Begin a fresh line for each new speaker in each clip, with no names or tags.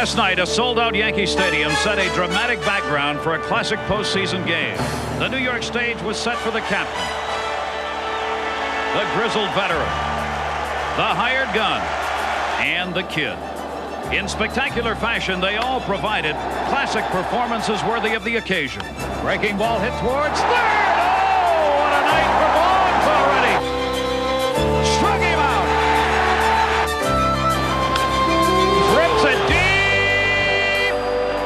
Last night, a sold-out Yankee Stadium set a dramatic background for a classic postseason game. The New York stage was set for the captain, the grizzled veteran, the hired gun, and the kid. In spectacular fashion, they all provided classic performances worthy of the occasion. Breaking ball hit towards third. Oh, what a night for Boggs already. Struck him out. Rips it deep.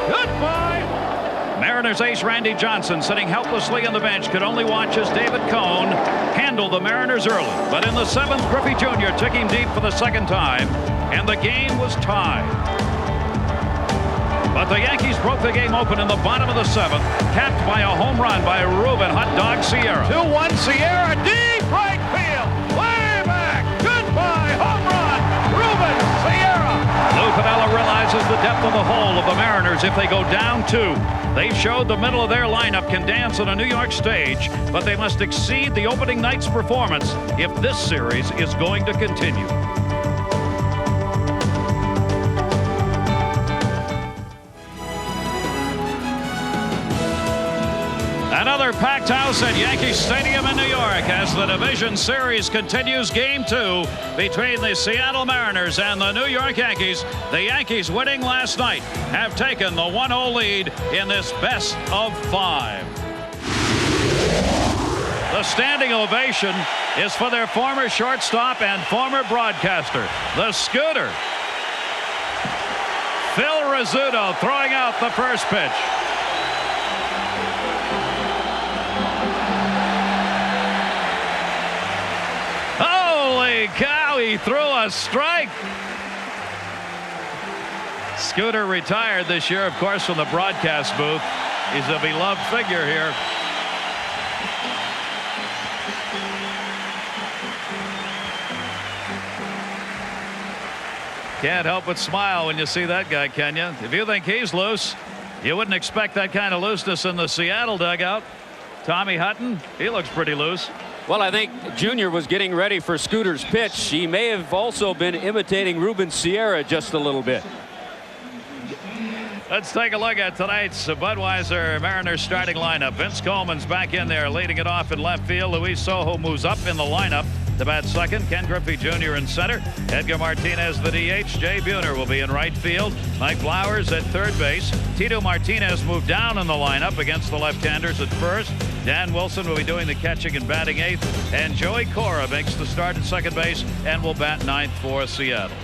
Goodbye. Mariners ace Randy Johnson, sitting helplessly on the bench, could only watch as David Cone handled the Mariners early. But in the seventh, Griffey Jr. took him deep for the second time, and the game was tied. But the Yankees broke the game open in the bottom of the seventh, capped by a home run by Ruben "Hot Dog" Sierra. 2-1 Sierra, deep right field, way back, goodbye, home run, Ruben Sierra. Lou Piniella realizes the depth of the hole of the Mariners if they go down 2. They showed the middle of their lineup can dance on a New York stage, but they must exceed the opening night's performance if this series is going to continue. Another packed house at Yankee Stadium in New York as the division series continues. Game 2 between the Seattle Mariners and the New York Yankees. The Yankees, winning last night, have taken the 1-0 lead in this best of 5. The standing ovation is for their former shortstop and former broadcaster, the Scooter. Phil Rizzuto throwing out the first pitch. Holy cow, he threw a strike. Scooter retired this year, of course, from the broadcast booth. He's a beloved figure here. Can't help but smile when you see that guy, can you? If you think he's loose, you wouldn't expect that kind of looseness in the Seattle dugout. Tommy Hutton, he looks pretty loose.
Well, I think Junior was getting ready for Scooter's pitch. He may have also been imitating Ruben Sierra just a little bit.
Let's take a look at tonight's Budweiser Mariners starting lineup. Vince Coleman's back in there, leading it off in left field. Luis Sojo moves up in the lineup to bat second. Ken Griffey Jr. in center. Edgar Martinez the DH. Jay Buhner will be in right field. Mike Flowers at third base. Tito Martinez moved down in the lineup against the left-handers at first. Dan Wilson will be doing the catching and batting eighth. And Joey Cora makes the start at second base and will bat ninth for Seattle.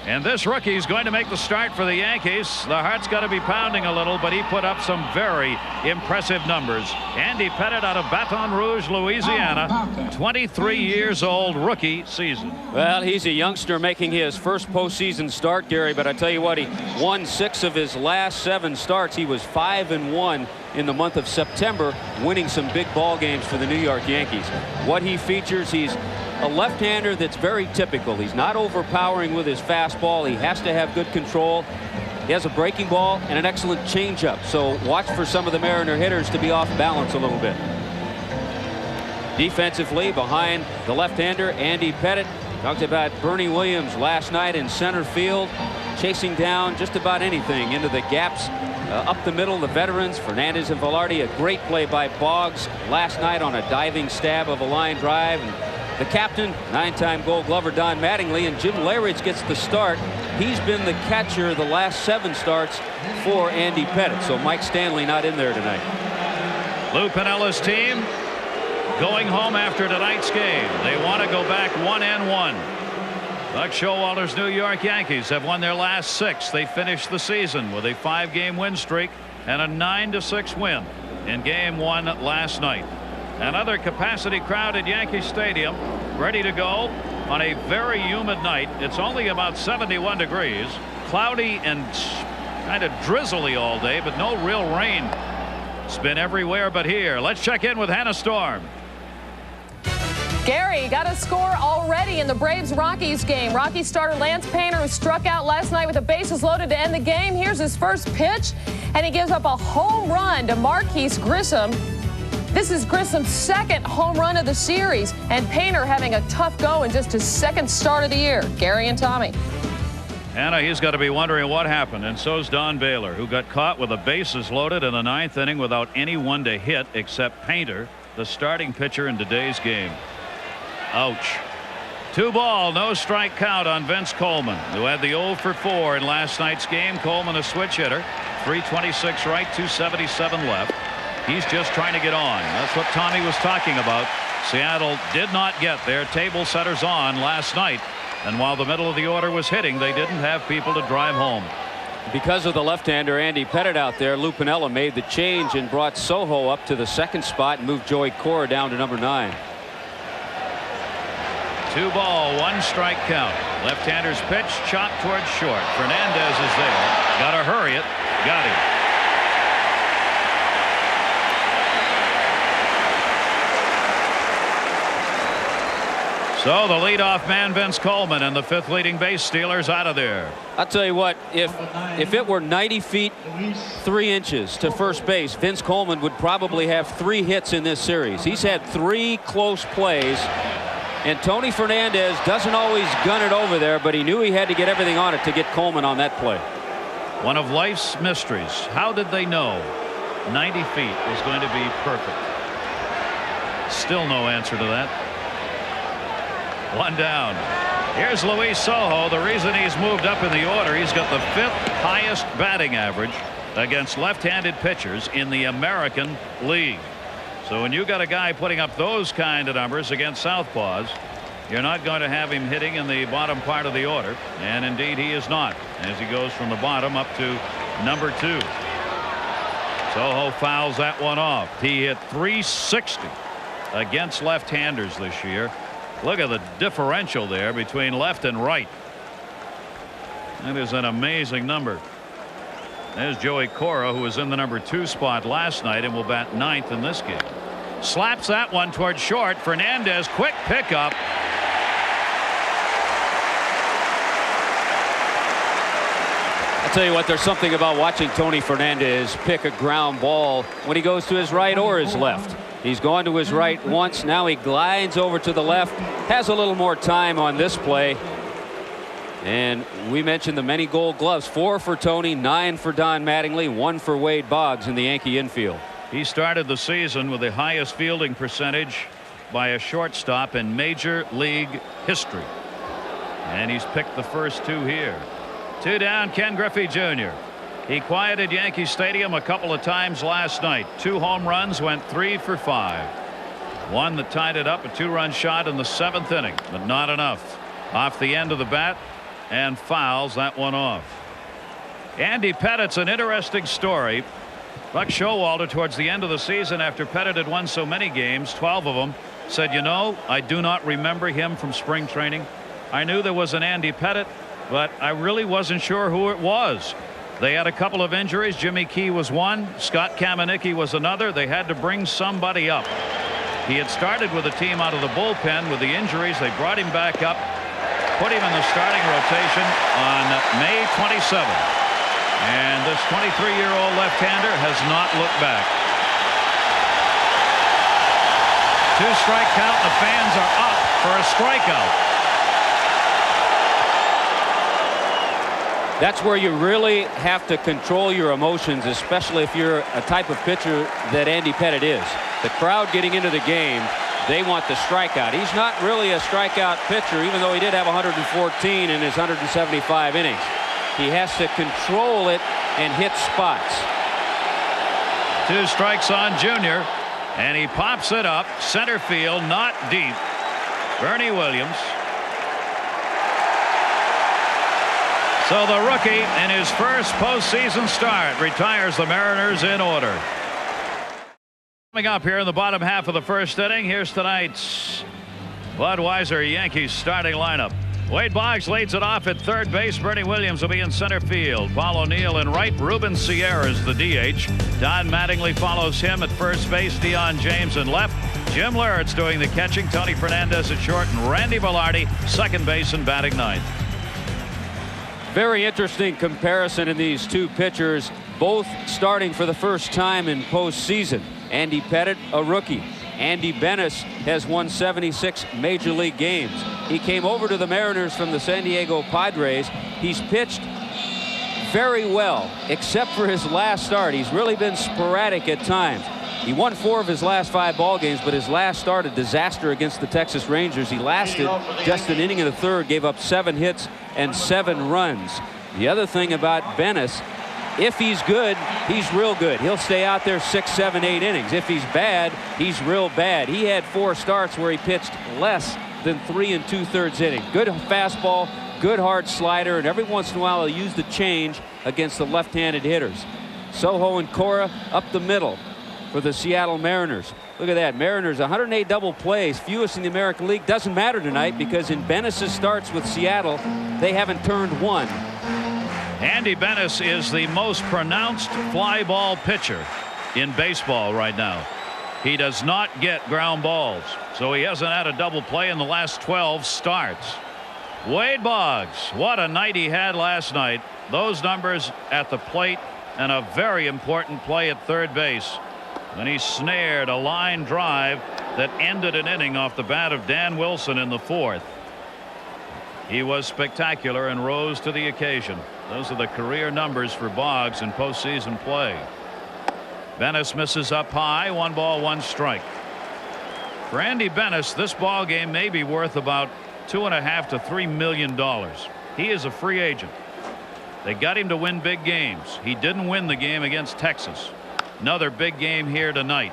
And this rookie is going to make the start for the Yankees. The heart's got to be pounding a little, but he put up some very impressive numbers. Andy Pettitte out of Baton Rouge, Louisiana, 23 years old, rookie season.
Well, he's a youngster making his first postseason start, Gary, but I tell you what, he won 6 of his last 7 starts. He was 5-1 in the month of September, winning some big ball games for the New York Yankees. What he features, he's a left-hander that's very typical. He's not overpowering with his fastball. He has to have good control. He has a breaking ball and an excellent changeup. So watch for some of the Mariner hitters to be off balance a little bit. Defensively, behind the left-hander, Andy Pettitte. Talked about Bernie Williams last night in center field, chasing down just about anything into the gaps up the middle. The veterans, Fernandez and Velarde, a great play by Boggs last night on a diving stab of a line drive. And the captain, 9-time Gold Glover Don Mattingly, and Jim Leyritz gets the start. He's been the catcher the last 7 starts for Andy Pettitte. So Mike Stanley not in there tonight.
Lou Piniella's team going home after tonight's game. They want to go back 1-1. Buck Showalter's New York Yankees have won their last 6. They finished the season with a 5-game win streak and a 9-6 win in Game 1 last night. Another capacity crowded Yankee Stadium, ready to go on a very humid night. It's only about 71 degrees, cloudy and kind of drizzly all day, but no real rain. It's been everywhere but here. Let's check in with Hannah Storm.
Gary, got a score already in the Braves-Rockies game. Rockies starter Lance Painter, who struck out last night with the bases loaded to end the game. Here's his first pitch, and he gives up a home run to Marquise Grissom. This is Grissom's 2nd home run of the series, and Painter having a tough go in just his 2nd start of the year. Gary and Tommy.
Anna, he's got to be wondering what happened, and so's Don Baylor, who got caught with the bases loaded in the 9th inning without anyone to hit except Painter, the starting pitcher in today's game. Ouch. 2 ball, no strike count on Vince Coleman, who had the 0 for 4 in last night's game. Coleman, a switch hitter, 326 right, 277 left. He's just trying to get on. That's what Tommy was talking about. Seattle did not get their table setters on last night. And while the middle of the order was hitting, they didn't have people to drive home.
Because of the left-hander Andy Pettitte out there, Lou Piniella made the change and brought Soho up to the 2nd spot and moved Joey Cora down to number 9.
2 ball, 1 strike count. Left-hander's pitch chopped towards short. Fernandez is there. Got to hurry it. Got him. So the leadoff man, Vince Coleman, and the 5th leading base stealers out of there.
I'll tell you what, if it were 90 feet 3 inches to first base, Vince Coleman would probably have 3 hits in this series. He's had 3 close plays, and Tony Fernandez doesn't always gun it over there, but he knew he had to get everything on it to get Coleman on that play. One
of life's mysteries. How did they know 90 feet was going to be perfect? Still no answer to that. 1 down. Here's Luis Soho. The reason he's moved up in the order, he's got the 5th highest batting average against left-handed pitchers in the American League. So when you got a guy putting up those kind of numbers against southpaws, you're not going to have him hitting in the bottom part of the order. And indeed he is not, as he goes from the bottom up to number 2. Soho fouls that one off. He hit .360 against left-handers this year. Look at the differential there between left and right. That is an amazing number. There's Joey Cora, who was in the number 2 spot last night and will bat 9th in this game. Slaps that one towards short. Fernandez, quick pickup.
I'll tell you what, there's something about watching Tony Fernandez pick a ground ball when he goes to his right or his left. He's gone to his right once. Now he glides over to the left. Has a little more time on this play. And we mentioned the many gold gloves. 4 for Tony, 9 for Don Mattingly, 1 for Wade Boggs in the Yankee infield.
He started the season with the highest fielding percentage by a shortstop in Major League history. And he's picked the first 2 here. 2 down, Ken Griffey Jr. He quieted Yankee Stadium a couple of times last night. 2 home runs, went 3 for 5. One that tied it up, a 2-run shot in the 7th inning, but not enough. Off the end of the bat and fouls that one off. Andy Pettitte's an interesting story. Buck Showalter, towards the end of the season, after Pettitte had won so many games, 12 of them, said, you know, I do not remember him from spring training. I knew there was an Andy Pettitte, but I really wasn't sure who it was. They had a couple of injuries. Jimmy Key was one. Scott Kamenicki was another. They had to bring somebody up. He had started with a team out of the bullpen. With the injuries, they brought him back up, put him in the starting rotation on May 27th. And this 23-year-old left-hander has not looked back. 2-strike count. The fans are up for a strikeout.
That's where you really have to control your emotions, especially if you're a type of pitcher that Andy Pettitte is. The crowd getting into the game, they want the strikeout. He's not really a strikeout pitcher, even though he did have 114 in his 175 innings. He has to control it and hit spots.
2 strikes on Junior, and he pops it up center field, not deep. Bernie Williams. So the rookie, in his first postseason start, retires the Mariners in order. Coming up here in the bottom half of the first inning, here's tonight's Budweiser Yankees starting lineup. Wade Boggs leads it off at third base. Bernie Williams will be in center field. Paul O'Neill in right. Ruben Sierra is the DH. Don Mattingly follows him at first base. Deion James in left. Jim Luriett's doing the catching. Tony Fernandez at short, and Randy Velarde second base and batting ninth.
Very interesting comparison in these 2 pitchers, both starting for the first time in postseason. Andy Pettitte, a rookie. Andy Benes has won 76 major league games. He came over to the Mariners from the San Diego Padres. He's pitched very well, except for his last start. He's really been sporadic at times. He won 4 of his last 5 ball games, but his last start a disaster against the Texas Rangers. He lasted just an inning and a third, gave up 7 hits and 7 runs. The other thing about Bennis, if he's good, he's real good. He'll stay out there 6, 7, 8 innings. If he's bad, he's real bad. He had 4 starts where he pitched less than 3 2/3 innings. Good fastball, good hard slider, and every once in a while he'll use the change against the left-handed hitters. Soho and Cora up the middle for the Seattle Mariners. Look at that. Mariners 108 double plays, fewest in the American League. Doesn't matter tonight because in Bennis' starts with Seattle, they haven't turned 1.
Andy Bennis is the most pronounced fly ball pitcher in baseball right now. He does not get ground balls, so he hasn't had a double play in the last 12 starts. Wade Boggs, what a night he had last night. Those numbers at the plate and a very important play at third base when he snared a line drive that ended an inning off the bat of Dan Wilson in the 4th. He was spectacular and rose to the occasion. Those are the career numbers for Boggs in postseason play. Bennis misses up high. 1 ball, 1 strike. For Andy Bennis, this ball game may be worth about $2.5 to $3 million. He is a free agent. They got him to win big games. He didn't win the game against Texas. Another big game here tonight.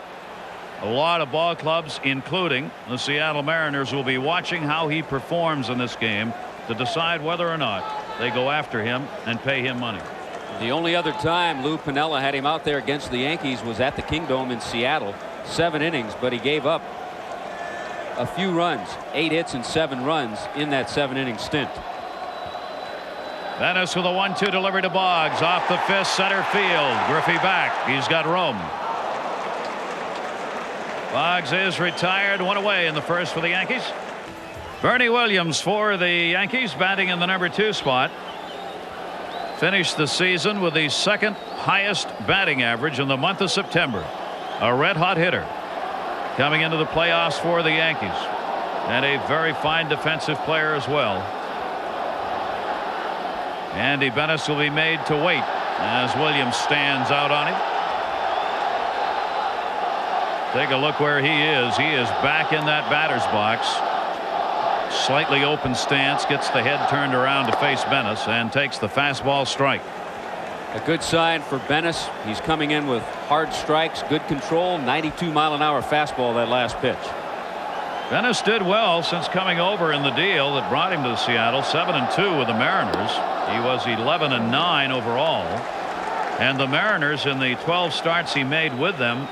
A lot of ball clubs, including the Seattle Mariners, will be watching how he performs in this game to decide whether or not they go after him and pay him money.
The only other time Lou Piniella had him out there against the Yankees was at the Kingdome in Seattle. 7 innings, but he gave up a few runs, 8 hits and 7 runs in that 7-inning stint.
Bennis with a 1-2 delivery to Boggs off the fifth, center field. Griffey back. He's got room. Boggs is retired. 1 away in the first for the Yankees. Bernie Williams for the Yankees, batting in the number 2 spot. Finished the season with the 2nd highest batting average in the month of September. A red hot hitter coming into the playoffs for the Yankees, and a very fine defensive player as well. Andy Bennis will be made to wait as Williams stands out on him. Take a look where he is. He is back in that batter's box. Slightly open stance, gets the head turned around to face Bennis and takes the fastball strike.
A good sign for Bennis. He's coming in with hard strikes, good control, 92-mile-an-hour fastball that last pitch.
Bennis did well since coming over in the deal that brought him to Seattle. 7-2 with the Mariners. He was 11-9 overall, and the Mariners in the 12 starts he made with them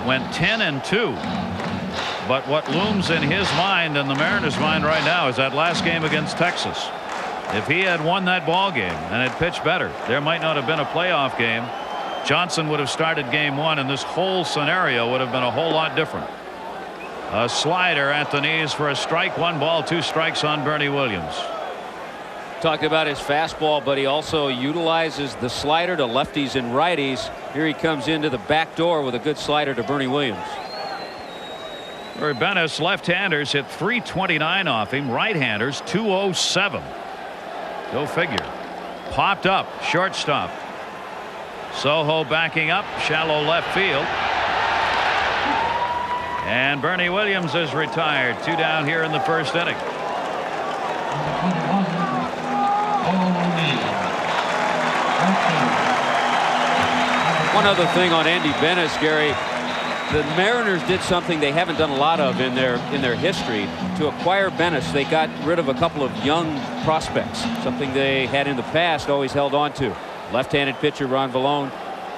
went 10-2. But what looms in his mind and the Mariners' mind right now is that last game against Texas. If he had won that ball game and had pitched better, there might not have been a playoff game. Johnson would have started game 1, and this whole scenario would have been a whole lot different. A slider at the knees for a strike. 1 ball, 2 strikes on Bernie Williams.
Talked about his fastball, but he also utilizes the slider to lefties and righties. Here he comes into the back door with a good slider to Bernie Williams.
For Bennis, left-handers hit 329 off him. Right-handers 207. Go figure. Popped up, shortstop. Soho backing up, shallow left field. And Bernie Williams is retired. 2 down here in the first inning.
One other thing on Andy Bennis, Gary. The Mariners did something they haven't done a lot of in their history. To acquire Bennis, they got rid of a couple of young prospects, something they had in the past always held on to. Left-handed pitcher Ron Vallone,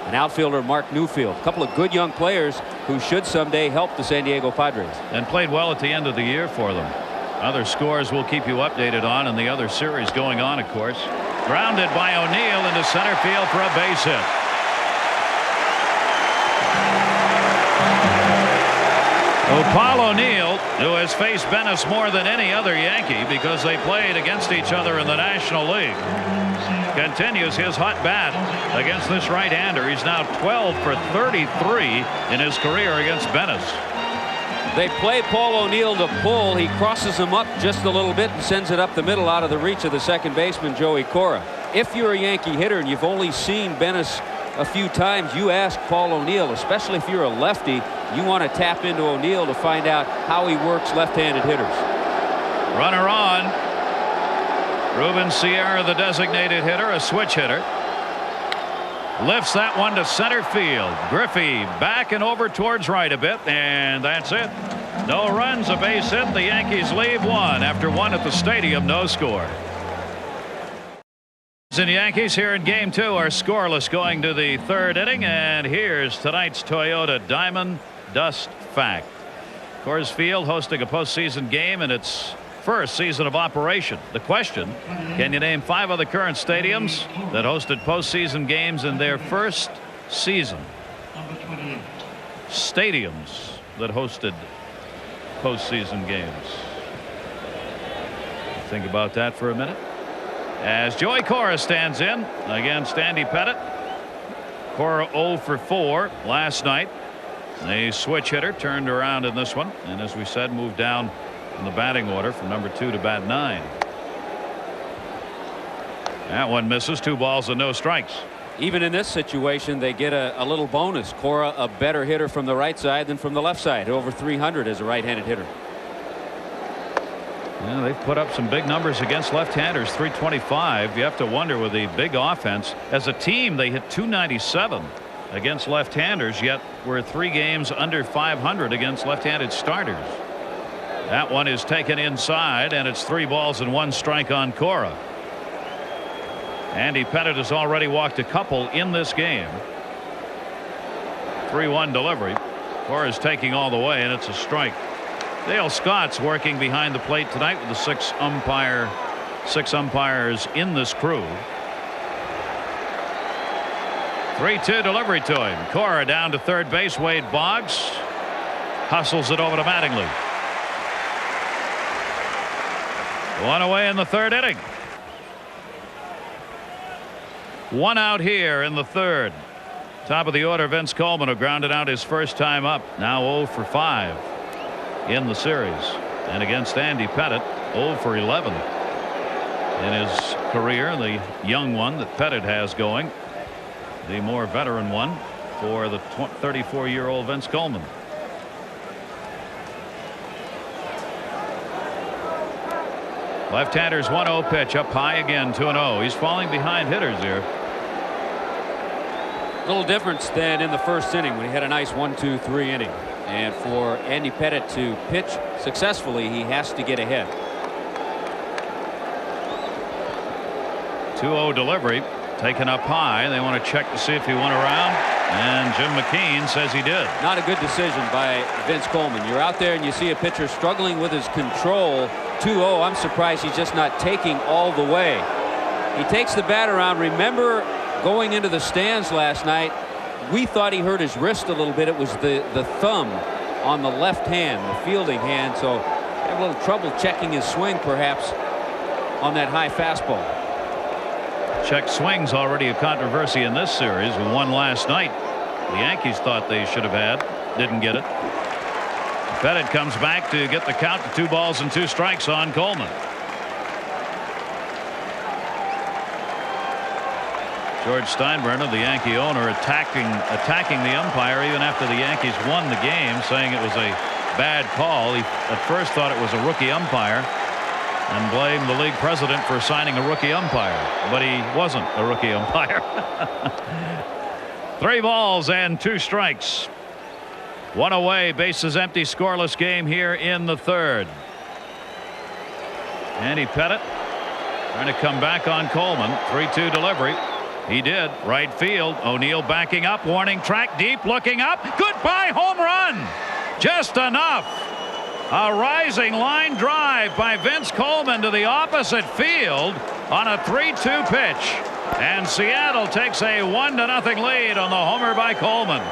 an outfielder Mark Newfield, a couple of good young players who should someday help the San Diego Padres. And
played well at the end of the year for them. Other scores we'll keep you updated on, and the other series going on, of course. Grounded by O'Neill into center field for a base hit. Paul O'Neill, who has faced Bennis more than any other Yankee because they played against each other in the National League, continues his hot bat against this right-hander. He's now 12 for 33 in his career against Bennis.
They play Paul O'Neill to pull. He crosses him up just a little bit and sends it up the middle out of the reach of the second baseman, Joey Cora. If you're a Yankee hitter and you've only seen Bennis a few times, you ask Paul O'Neill, especially if you're a lefty, you want to tap into O'Neill to find out how he works left-handed hitters.
Runner on. Ruben Sierra, the designated hitter, a switch hitter. Lifts that one to center field. Griffey back and over towards right a bit, and that's it. No runs, a base hit. The Yankees leave one after one at the stadium. No score. And the Yankees here in game 2 are scoreless going to the 3rd inning, and here's tonight's Toyota Diamond Dust Fact. Coors Field hosting a postseason game in its first season of operation. The question: can you name 5 of the current stadiums that hosted postseason games in their first season? Stadiums that hosted postseason games. Think about that for a minute. As Joey Cora stands in against Andy Pettitte. Cora 0 for 4 last night. A switch hitter turned around in this one, and as we said, moved down in the batting order from number 2 to bat 9. That one misses. 2 balls and no strikes.
Even in this situation, they get a little bonus. Cora, a better hitter from the right side than from the left side. Over 300 as a right-handed hitter.
Yeah, they've put up some big numbers against left-handers. 325. You have to wonder with the big offense. As a team, they hit 297 against left-handers, yet we're 3 games under 500 against left-handed starters. That one is taken inside, and it's 3 balls and 1 strike on Cora. Andy Pettitte has already walked a couple in this game. 3-1 delivery. Cora's taking all the way, and it's a strike. Dale Scott's working behind the plate tonight with the 6 umpires in this crew. 3-2 delivery to him. Cora down to third base. Wade Boggs hustles it over to Mattingly. 1 away in the 3rd inning. 1 out here in the 3rd. Top of the order, Vince Coleman, who grounded out his first time up. Now 0 for 5 in the series. And against Andy Pettitte, 0 for 11 in his career. The young one that Pettitte has going. The more veteran one for the 34-year-old Vince Coleman. Left-handers 1-0 pitch up high again, 2-0. He's falling behind hitters here.
A little difference than in the first inning when he had a nice 1-2-3 inning. And for Andy Pettitte to pitch successfully, he has to get ahead.
2-0 delivery taken up high. They want to check to see if he went around, and Jim McKean says he did.
Not a good decision by Vince Coleman. You're out there and you see a pitcher struggling with his control. 2-0. I'm surprised he's just not taking all the way. He takes the bat around. Remember, going into the stands last night, we thought he hurt his wrist a little bit. It was the thumb on the left hand, the fielding hand. So had a little trouble checking his swing perhaps on that high fastball.
Check swings already a controversy in this series. We won last night. The Yankees thought they should have had. Didn't get it. Pettitte comes back to get the count to 2 balls and 2 strikes on Coleman. George Steinbrenner, the Yankee owner, attacking the umpire even after the Yankees won the game, saying it was a bad call. He at first thought it was a rookie umpire and blamed the league president for signing a rookie umpire, but he wasn't a rookie umpire. 3 balls and 2 strikes. 1 away, bases empty, scoreless game here in the 3rd. Andy Pettitte trying to come back on Coleman. 3-2 delivery. He did. Right field. O'Neill backing up. Warning track deep. Looking up. Goodbye home run. Just enough. A rising line drive by Vince Coleman to the opposite field on a 3-2 pitch. And Seattle takes a 1-0 lead on the homer by Coleman.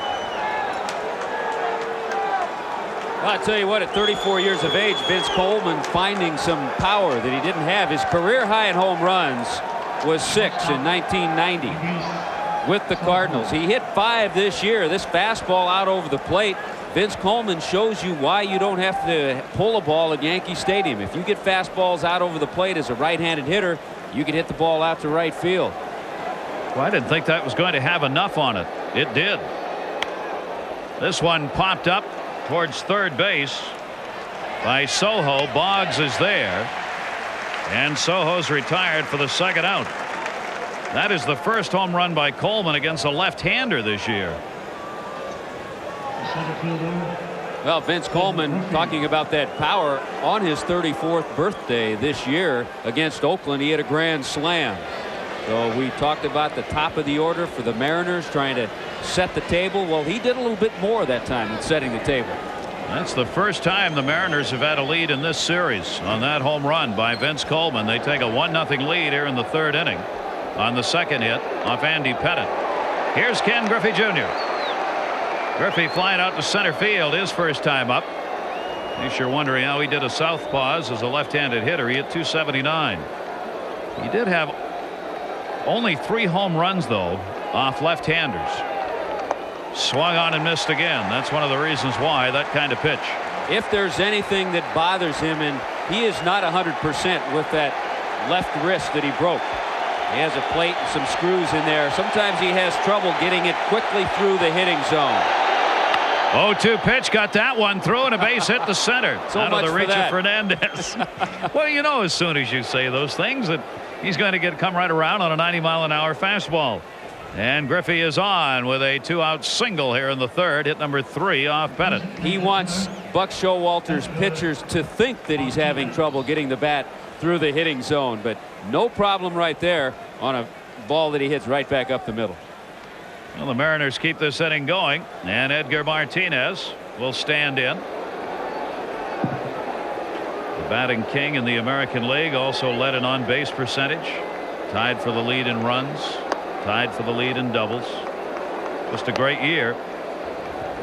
Well, I tell you what, at 34 years of age, Vince Coleman finding some power that he didn't have. His career high in home runs was 6 in 1990 with the Cardinals. He hit 5 this year. This fastball out over the plate Vince Coleman shows you why you don't have to pull a ball at Yankee Stadium. If you get fastballs out over the plate as a right-handed hitter, you can hit the ball out to right field.
Well, I didn't think that was going to have enough on it. It did. This one popped up towards third base by Soho. Boggs is there, and Soho's retired for the second out. That is the first home run by Coleman against a left-hander this year.
Well, Vince Coleman talking about that power on his 34th birthday this year against Oakland. He hit a grand slam. So we talked about the top of the order for the Mariners trying to set the table. Well, he did a little bit more that time than setting the table.
That's the first time the Mariners have had a lead in this series on that home run by Vince Coleman. They take a 1-0 lead here in the third inning on the second hit off Andy Pettitte. Here's Ken Griffey Jr. Griffey flying out to center field, his first time up. You're sure wondering how he did a southpaw as a left-handed hitter. He hit .279. He did have only 3 home runs, though, off left-handers. Swung on and missed again. That's one of the reasons why that kind of pitch.
If there's anything that bothers him, and he is not 100% with that left wrist that he broke. He has a plate and some screws in there. Sometimes he has trouble getting it quickly through the hitting zone.
0-2 pitch, got that one through, and a base hit to center.
So
out of the
much
reach
for that.
of Fernandez. Well, you know, as soon as you say those things, that he's going to come right around on a 90-mile-an-hour fastball. And Griffey is on with a 2-out single here in the third, hit number 3 off Pettitte.
He wants Buck Showalter's pitchers to think that he's having trouble getting the bat through the hitting zone, but no problem right there on a ball that he hits right back up the middle.
Well, the Mariners keep this inning going, and Edgar Martinez will stand in. The batting king in the American League, also led in on-base percentage, tied for the lead in runs, tied for the lead in doubles. Just a great year.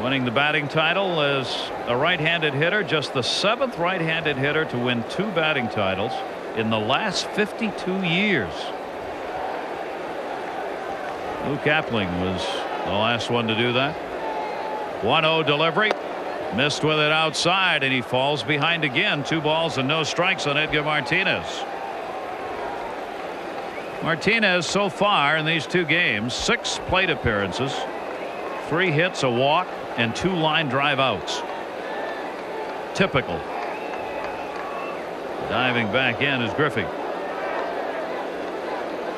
Winning the batting title as a right-handed hitter, just the 7th right-handed hitter to win 2 batting titles in the last 52 years. Lou Kapling was the last one to do that. 1-0 delivery, missed with it outside, and he falls behind again. 2 balls and no strikes on Edgar Martinez. Martinez so far in these 2 games, 6 plate appearances, 3 hits, a walk, and 2 line drive outs. Typical. Diving back in is Griffey.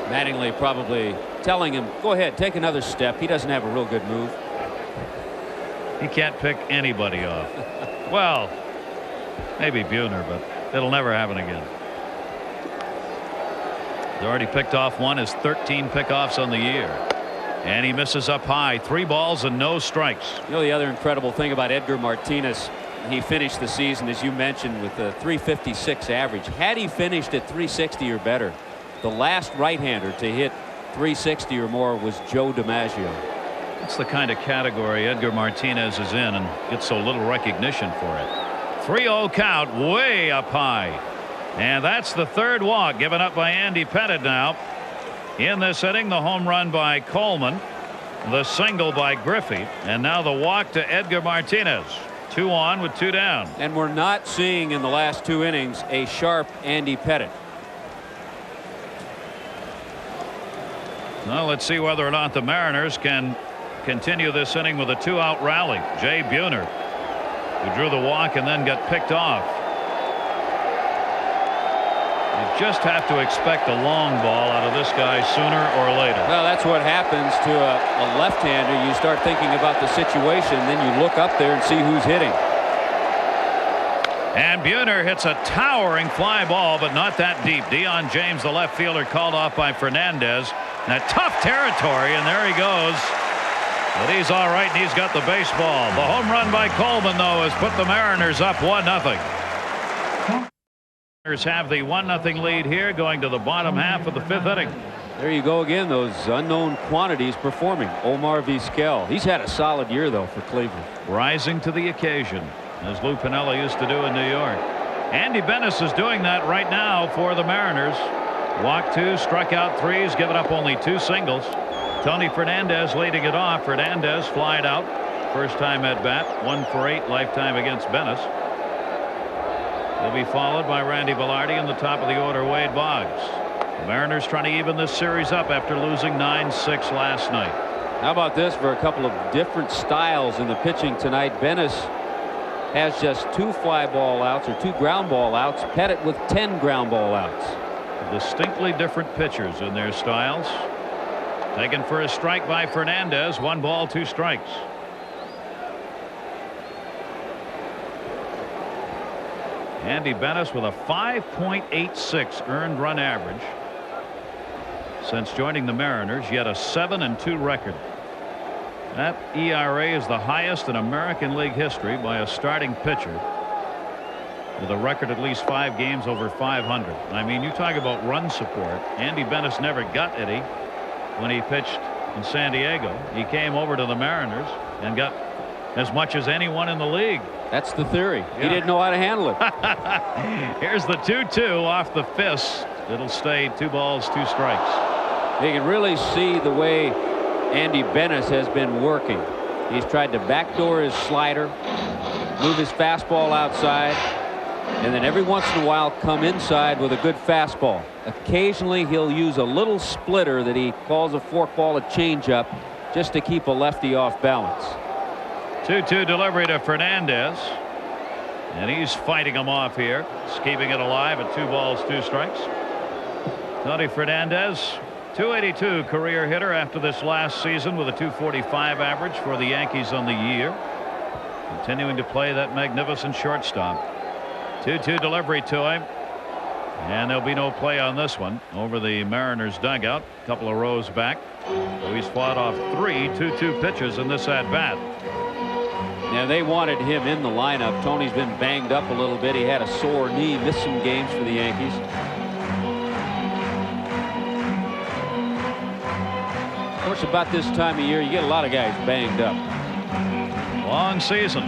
Mattingly probably telling him, go ahead, take another step. He doesn't have a real good move.
He can't pick anybody off. Well, maybe Buhner, but it'll never happen again. He's already picked off one, his 13 pickoffs on the year. And he misses up high. 3 balls and no strikes.
You know, the other incredible thing about Edgar Martinez, he finished the season, as you mentioned, with a .356 average. Had he finished at .360 or better, the last right-hander to hit .360 or more was Joe DiMaggio.
That's the kind of category Edgar Martinez is in and gets so little recognition for it. 3-0 count, way up high. And that's the 3rd walk given up by Andy Pettitte now. In this inning, the home run by Coleman, the single by Griffey, and now the walk to Edgar Martinez. 2 on with 2 down.
And we're not seeing in the last 2 innings a sharp Andy Pettitte.
Well, let's see whether or not the Mariners can continue this inning with a 2-out rally. Jay Buhner, who drew the walk and then got picked off. You just have to expect a long ball out of this guy sooner or later.
Well, that's what happens to a left-hander. You start thinking about the situation, then you look up there and see who's hitting.
And Buhner hits a towering fly ball, but not that deep. Dion James, the left fielder, called off by Fernandez. Now, tough territory, and there he goes. But he's all right, and he's got the baseball. The home run by Coleman, though, has put the Mariners up 1-0. Mariners have the 1-0 lead here, going to the bottom half of the 5th inning.
There you go again, those unknown quantities performing. Omar Vizquel. He's had a solid year, though, for Cleveland.
Rising to the occasion, as Lou Piniella used to do in New York. Andy Benes is doing that right now for the Mariners. Walked 2, struck out 3, has given up only 2 singles. Tony Fernandez leading it off. Fernandez flied out. First time at bat, 1 for 8 lifetime against Bennis. He'll be followed by Randy Velarde in the top of the order, Wade Boggs. The Mariners trying to even this series up after losing 9-6 last night.
How about this for a couple of different styles in the pitching tonight? Bennis has just 2 fly ball outs or 2 ground ball outs. Pettit with 10 ground ball outs.
Distinctly different pitchers in their styles. Taken for a strike by Fernandez. 1 ball, 2 strikes. Andy Bennis with a 5.86 earned run average since joining the Mariners, yet a 7-2 record. That ERA is the highest in American League history by a starting pitcher with a record at least 5 games over 500. I mean, you talk about run support. Andy Bennis never got any when he pitched in San Diego. He came over to the Mariners and got as much as anyone in the league.
That's the theory.
Yeah.
He didn't know how to handle it.
Here's the 2-2 off the fist. It'll stay 2 balls, 2 strikes.
You can really see the way Andy Bennis has been working. He's tried to backdoor his slider, move his fastball outside, and then every once in a while come inside with a good fastball. Occasionally he'll use a little splitter that he calls a forkball, a changeup, just to keep a lefty off balance.
2-2 delivery to Fernandez, and he's fighting him off here. He's keeping it alive at 2 balls, 2 strikes. Tony Fernandez, 282 career hitter after this last season with a 245 average for the Yankees on the year. Continuing to play that magnificent shortstop. 2-2 delivery to him, and there'll be no play on this one over the Mariners dugout. A couple of rows back. So he's fought off 3 2-2 pitches in this at bat.
Now they wanted him in the lineup. Tony's been banged up a little bit. He had a sore knee, missed some games for the Yankees. Of course, about this time of year, you get a lot of guys banged up.
Long season.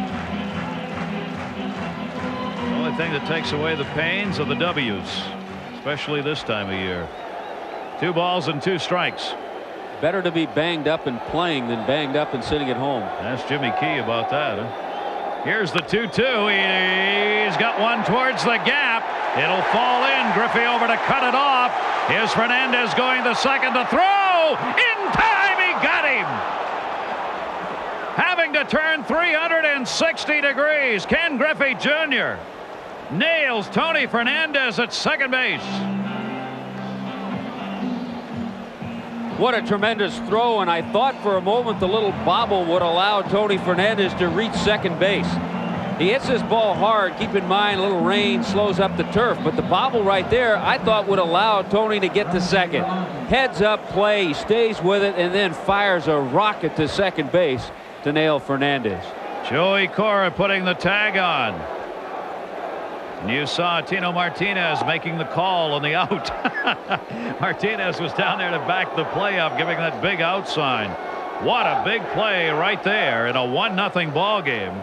The only thing that takes away the pains are the W's, especially this time of year. 2 balls and 2 strikes.
Better to be banged up and playing than banged up and sitting at home.
Ask Jimmy Key about that. Here's the 2-2. He's got one towards the gap. It'll fall in. Griffey over to cut it off. Here's Fernandez going to second to throw. In time, he got him. Having to turn 360 degrees, Ken Griffey Jr. nails Tony Fernandez at second base.
What a tremendous throw, and I thought for a moment the little bobble would allow Tony Fernandez to reach second base. He hits this ball hard. Keep in mind, a little rain slows up the turf, but the bobble right there I thought would allow Tony to get to second. Heads up play, he stays with it, and then fires a rocket to second base to nail Fernandez.
Joey Cora putting the tag on. And you saw Tino Martinez making the call on the out. Martinez was down there to back the play up, giving that big out sign. What a big play right there in a 1-0 ball game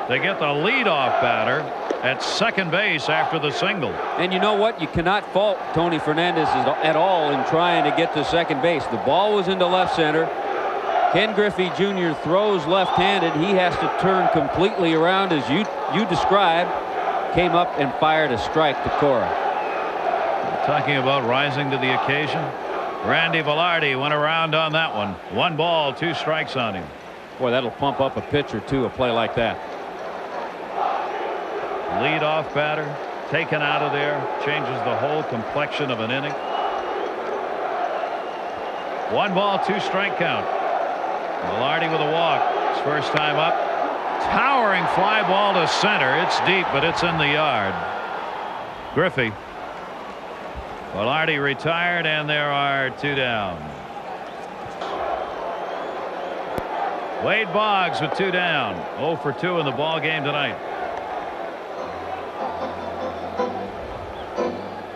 to get the leadoff batter at second base after the single.
And you know what? You cannot fault Tony Fernandez at all in trying to get to second base. The ball was into left center. Ken Griffey Jr. throws left-handed. He has to turn completely around, as you described. Came up and fired a strike to Cora.
Talking about rising to the occasion. Randy Velarde went around on that one. 1 ball, 2 strikes on him.
Boy, that'll pump up a pitcher too, a play like that.
Lead-off batter taken out of there, changes the whole complexion of an inning. 1 ball, 2 strike count. Velarde with a walk. His first time up. Towering fly ball to center. It's deep, but it's in the yard. Griffey. Velarde retired, and there are 2 down. Wade Boggs with 2 down. 0 for 2 in the ball game tonight.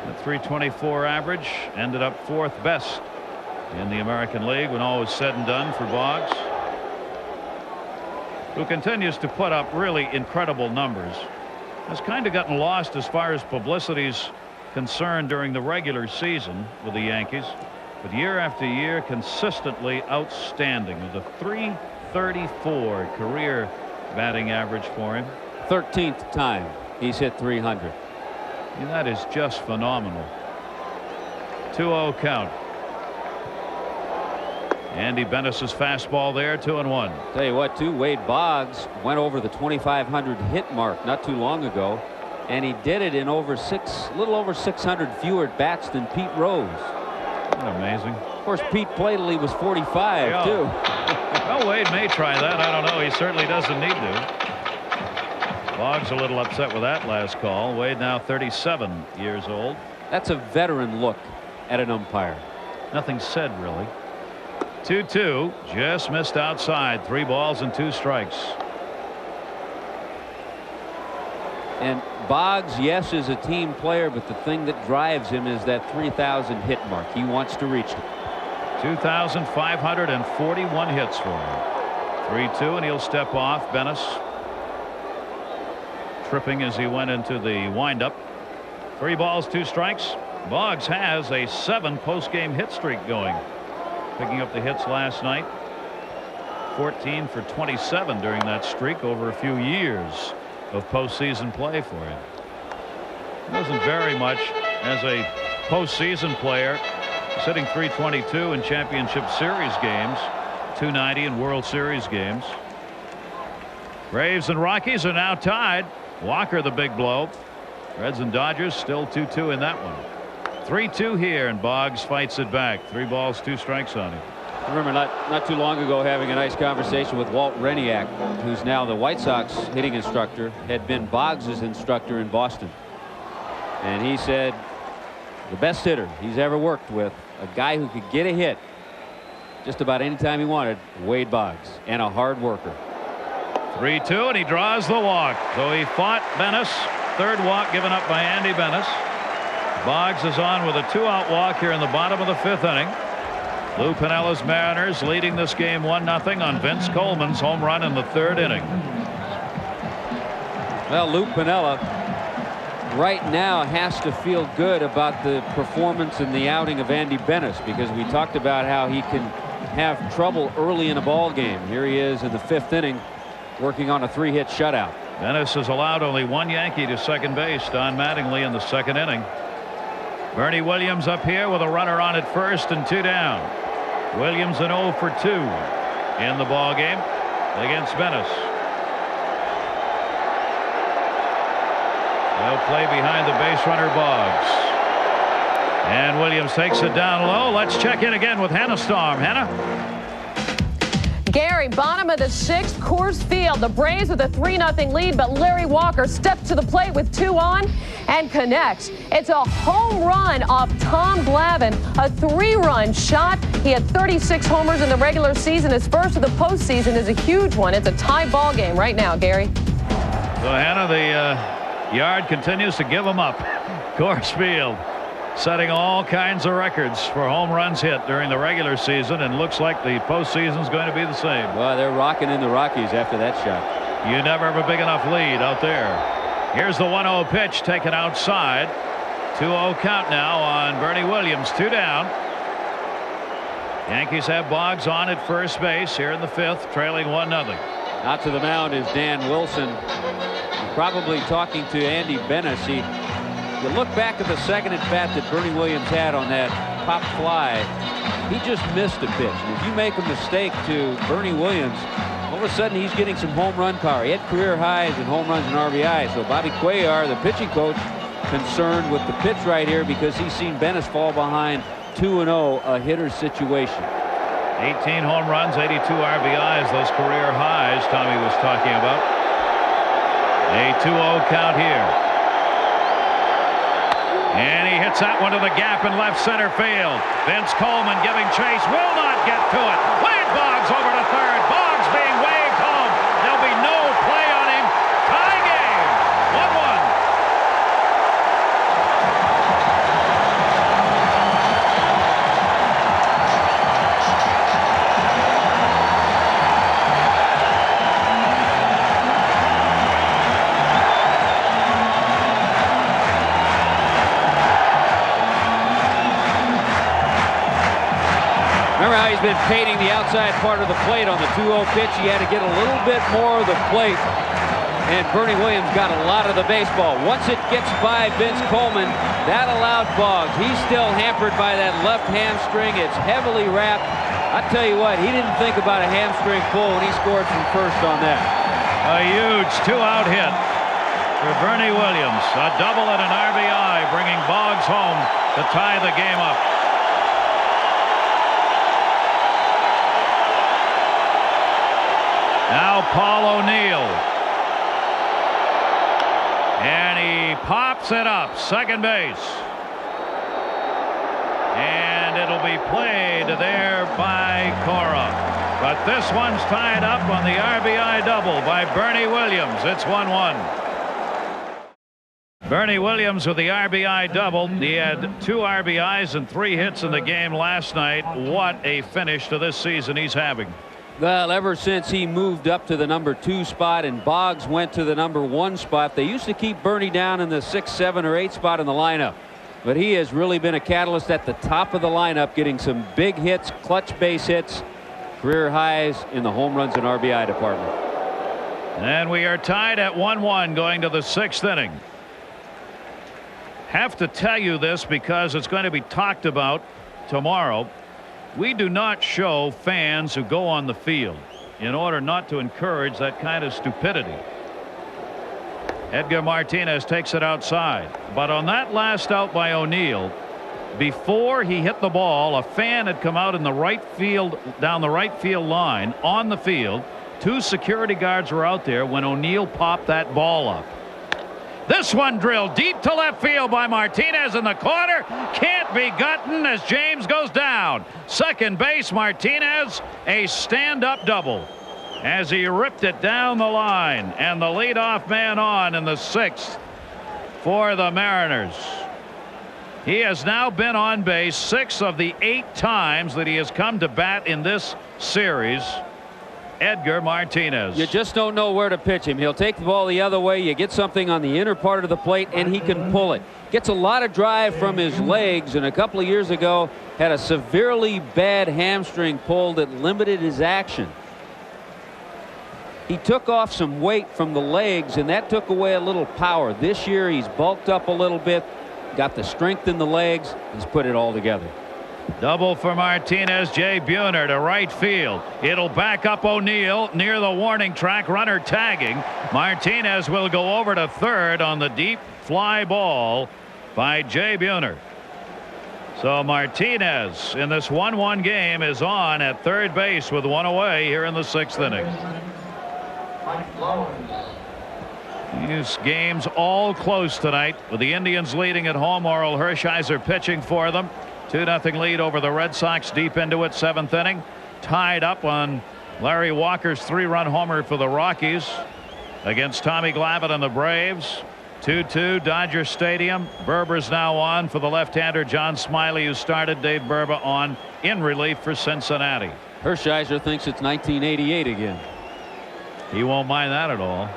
The .324 average ended up 4th best in the American League when all was said and done for Boggs, who continues to put up really incredible numbers. Has kind of gotten lost as far as publicity's concerned during the regular season with the Yankees, but year after year consistently outstanding with a .334 career batting average for him.
13th time he's hit 300.
And that is just phenomenal. 2-0 count. Andy Bennis's fastball there, 2-1.
Tell you what, too, Wade Boggs went over the 2,500 hit mark not too long ago, and he did it in little over 600 fewer at bats than Pete Rose.
Isn't that amazing?
Of course, Pete played till he was 45
yeah.
too.
Well, Wade may try that. I don't know. He certainly doesn't need to. Boggs a little upset with that last call. Wade now 37 years old.
That's a veteran look at an umpire.
Nothing said really. 2-2, just missed outside. 3 balls and 2 strikes.
And Boggs, yes, is a team player, but the thing that drives him is that 3,000 hit mark. He wants to reach it.
2,541 hits for him. 3-2, and he'll step off. Bennis tripping as he went into the windup. 3 balls, 2 strikes. Boggs has a 7 post-game hit streak going, picking up the hits last night. 14 for 27 during that streak over a few years of postseason play for him. It wasn't very much as a postseason player. He's hitting .322 in championship series games, .290 in World Series games. Braves and Rockies are now tied. Walker the big blow. Reds and Dodgers still 2-2 in that one. 3-2 here, and Boggs fights it back. 3 balls, 2 strikes on him.
I remember not too long ago having a nice conversation with Walt Reniak, who's now the White Sox hitting instructor, had been Boggs's instructor in Boston. And he said the best hitter he's ever worked with, a guy who could get a hit just about any time he wanted, Wade Boggs, and a hard worker.
3-2, and he draws the walk. So he fought Bennis. 3rd walk given up by Andy Bennis. Boggs is on with a 2-out walk here in the bottom of the 5th inning. Lou Piniella's Mariners leading this game 1-0 on Vince Coleman's home run in the 3rd inning.
Well, Lou Piniella right now has to feel good about the performance and the outing of Andy Bennis, because we talked about how he can have trouble early in a ball game. Here he is in the 5th inning working on a 3-hit shutout.
Bennis has allowed only 1 Yankee to second base, Don Mattingly, in the 2nd inning. Bernie Williams up here with a runner on at first and 2 down. Williams an 0 for 2 in the ball game against Bennis. They'll play behind the base runner Boggs. And Williams takes it down low. Let's check in again with Hannah Storm. Hannah?
Gary, bottom of the 6th, Coors Field. The Braves with a 3-0 lead, but Larry Walker steps to the plate with 2 on and connects. It's a home run off Tom Glavine, a 3-run shot. He had 36 homers in the regular season. His first of the postseason is a huge one. It's a tie ball game right now, Gary.
So, Hannah, the yard continues to give them up. Coors Field setting all kinds of records for home runs hit during the regular season, and looks like the postseason is going to be the same.
Well, they're rocking in the Rockies after that shot.
You never have a big enough lead out there. Here's the 1-0 pitch taken outside. 2-0 count now on Bernie Williams. 2 down. Yankees have Boggs on at first base here in the 5th, trailing 1-0.
Out to the mound is Dan Wilson, probably talking to Andy Bennis. You look back at the second at bat that Bernie Williams had on that pop fly. He just missed a pitch. And if you make a mistake to Bernie Williams, all of a sudden he's getting some home run power. He had career highs in home runs and RBIs. So Bobby Cuellar, the pitching coach, concerned with the pitch right here because he's seen Bennis fall behind 2-0, a hitter's situation.
18 home runs, 82 RBIs, those career highs Tommy was talking about. A 2-0 count here. And he hits that one to the gap in left center field. Vince Coleman giving chase, will not get to it. Wade Boggs over to 3rd. Boggs being waved home. There'll be no play on him. Tie game. 1-1.
he's been painting the outside part of the plate on the 2-0 pitch. He had to get a little bit more of the plate. And Bernie Williams got a lot of the baseball. Once it gets by Vince Coleman, that allowed Boggs. He's still hampered by that left hamstring. It's heavily wrapped. I tell you what, he didn't think about a hamstring pull when he scored from first on that.
A huge 2-out hit for Bernie Williams. A double and an RBI, bringing Boggs home to tie the game up. Now Paul O'Neill. And he pops it up, second base. And it'll be played there by Cora. But this one's tied up on the RBI double by Bernie Williams. It's 1-1. Bernie Williams with the RBI double. He had 2 RBIs and 3 hits in the game last night. What a finish to this season he's having.
Well, ever since he moved up to the number 2 spot and Boggs went to the number 1 spot, they used to keep Bernie down in the 6, 7, or 8 spot in the lineup. But he has really been a catalyst at the top of the lineup, getting some big hits, clutch base hits, career highs in the home runs and RBI department.
And we are tied at 1-1 going to the 6th inning. Have to tell you this because it's going to be talked about tomorrow. We do not show fans who go on the field in order not to encourage that kind of stupidity. Edgar Martinez takes it outside, but on that last out by O'Neill, before he hit the ball, a fan had come out in the right field, down the right field line on the field. 2 security guards were out there when O'Neill popped that ball up. This one drilled deep to left field by Martinez in the corner. Can't be gotten as James goes down. Second base, Martinez, a stand-up double as he ripped it down the line. And the leadoff man on in the 6th for the Mariners. He has now been on base 6 of the 8 times that he has come to bat in this series. Edgar Martinez.
You just don't know where to pitch him. He'll take the ball the other way. You get something on the inner part of the plate and he can pull it. Gets a lot of drive from his legs, and a couple of years ago had a severely bad hamstring pull that limited his action. He took off some weight from the legs and that took away a little power. This year he's bulked up a little bit, got the strength in the legs. He's put it all together.
Double for Martinez. Jay Buhner to right field. It'll back up O'Neill near the warning track. Runner tagging. Martinez will go over to third on the deep fly ball by Jay Buhner. So Martinez in this 1-1 game is on at third base with 1 away here in the 6th inning. These games all close tonight with the Indians leading at home. Oral Hershiser pitching for them. 2-0 lead over the Red Sox deep into it, 7th inning. Tied up on Larry Walker's 3-run homer for the Rockies against Tommy Glavine and the Braves. 2-2 Dodger Stadium. Berber's now on for the left-hander John Smiley, who started. Dave Berber on in relief for Cincinnati.
Hershiser thinks it's 1988 again.
He won't mind that at all.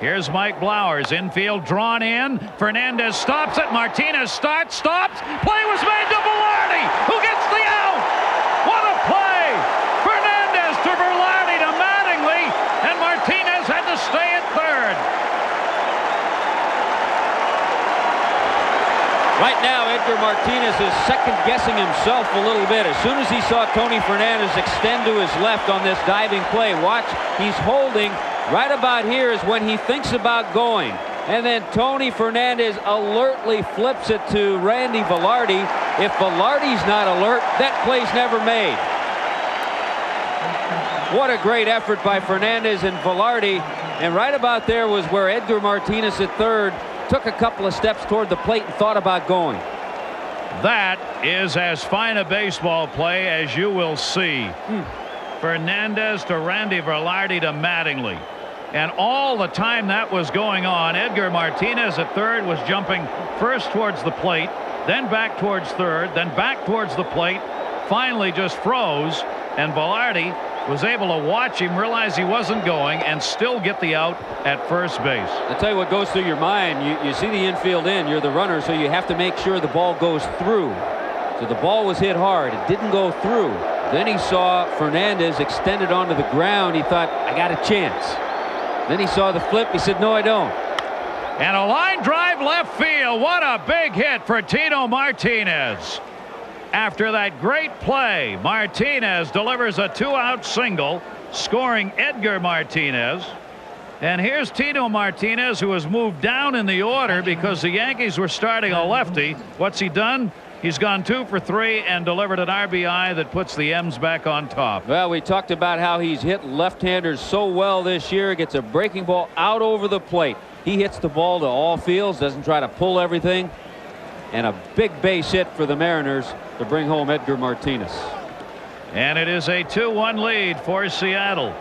Here's Mike Blowers, infield drawn in. Fernandez stops it. Martinez starts, stops. Play was made to Velarde, who gets the out. What a play! Fernandez to Velarde to Mattingly, and Martinez had to stay at third.
Right now, Edgar Martinez is second-guessing himself a little bit. As soon as he saw Tony Fernandez extend to his left on this diving play, watch, he's holding. Right about here is when he thinks about going. And then Tony Fernandez alertly flips it to Randy Velarde. If Velarde's not alert, that play's never made. What a great effort by Fernandez and Velarde. And right about there was where Edgar Martinez at third took a couple of steps toward the plate and thought about going.
That is as fine a baseball play as you will see. Fernandez to Randy Velarde to Mattingly. And all the time that was going on, Edgar Martinez at third was jumping first towards the plate, then back towards third, then back towards the plate, finally just froze, and Velarde was able to watch him, realize he wasn't going, and still get the out at first base.
I'll tell you what goes through your mind. You see the infield in, you're the runner, so you have to make sure the ball goes through. So the ball was hit hard. It didn't go through. Then he saw Fernandez extended onto the ground. He thought, I got a chance. Then he saw the flip. He said, no, I don't.
And a line drive left field. What a big hit for Tino Martinez. After that great play, Martinez delivers a 2-out single, scoring Edgar Martinez. And here's Tino Martinez, who has moved down in the order because the Yankees were starting a lefty. What's he done? He's gone 2 for 3 and delivered an RBI that puts the M's back on top.
Well, we talked about how he's hit left-handers so well this year. Gets a breaking ball out over the plate. He hits the ball to all fields, doesn't try to pull everything. And a big base hit for the Mariners to bring home Edgar Martinez.
And it is a 2-1 lead for Seattle.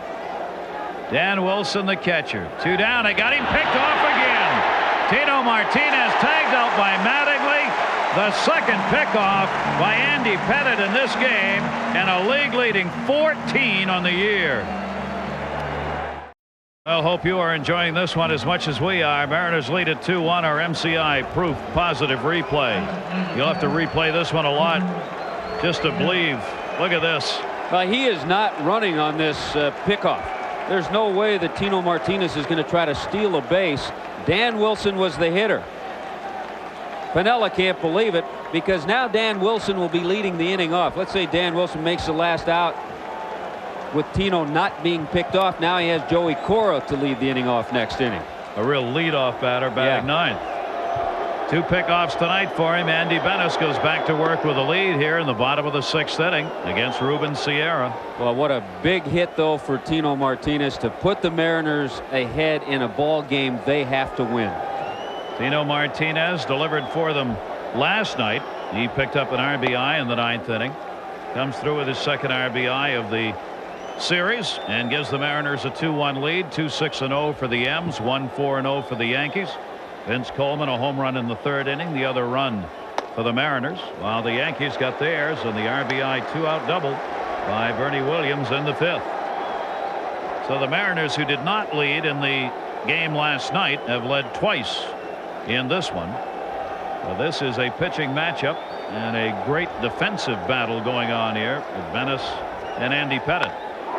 Dan Wilson, the catcher. 2 down. They got him picked off again. Tino Martinez tagged out by Mattingly. The second pickoff by Andy Pettitte in this game, and a league-leading 14 on the year. Well, hope you are enjoying this one as much as we are. Mariners lead at 2-1. Our MCI proof positive replay. You'll have to replay this one a lot just to believe. Look at this.
He is not running on this pickoff. There's no way that Tino Martinez is going to try to steal a base. Dan Wilson was the hitter. Piniella can't believe it because now Dan Wilson will be leading the inning off. Let's say Dan Wilson makes the last out with Tino not being picked off. Now he has Joey Cora to lead the inning off next inning.
A real leadoff batter, batting ninth. 2 pickoffs tonight for him. Andy Benes goes back to work with a lead here in the bottom of the 6th inning against Ruben Sierra.
Well, what a big hit, though, for Tino Martinez to put the Mariners ahead in a ball game they have to win.
Tino Martinez delivered for them last night. He picked up an RBI in the 9th inning. Comes through with his second RBI of the series and gives the Mariners a 2-1 lead. 2-6-0 for the M's, 1-4-0 for the Yankees. Vince Coleman a home run in the 3rd inning. The other run for the Mariners, while the Yankees got theirs and the RBI 2-out double by Bernie Williams in the 5th. So the Mariners, who did not lead in the game last night, have led twice in this one. Well, this is a pitching matchup and a great defensive battle going on here with Benes and Andy Pettitte.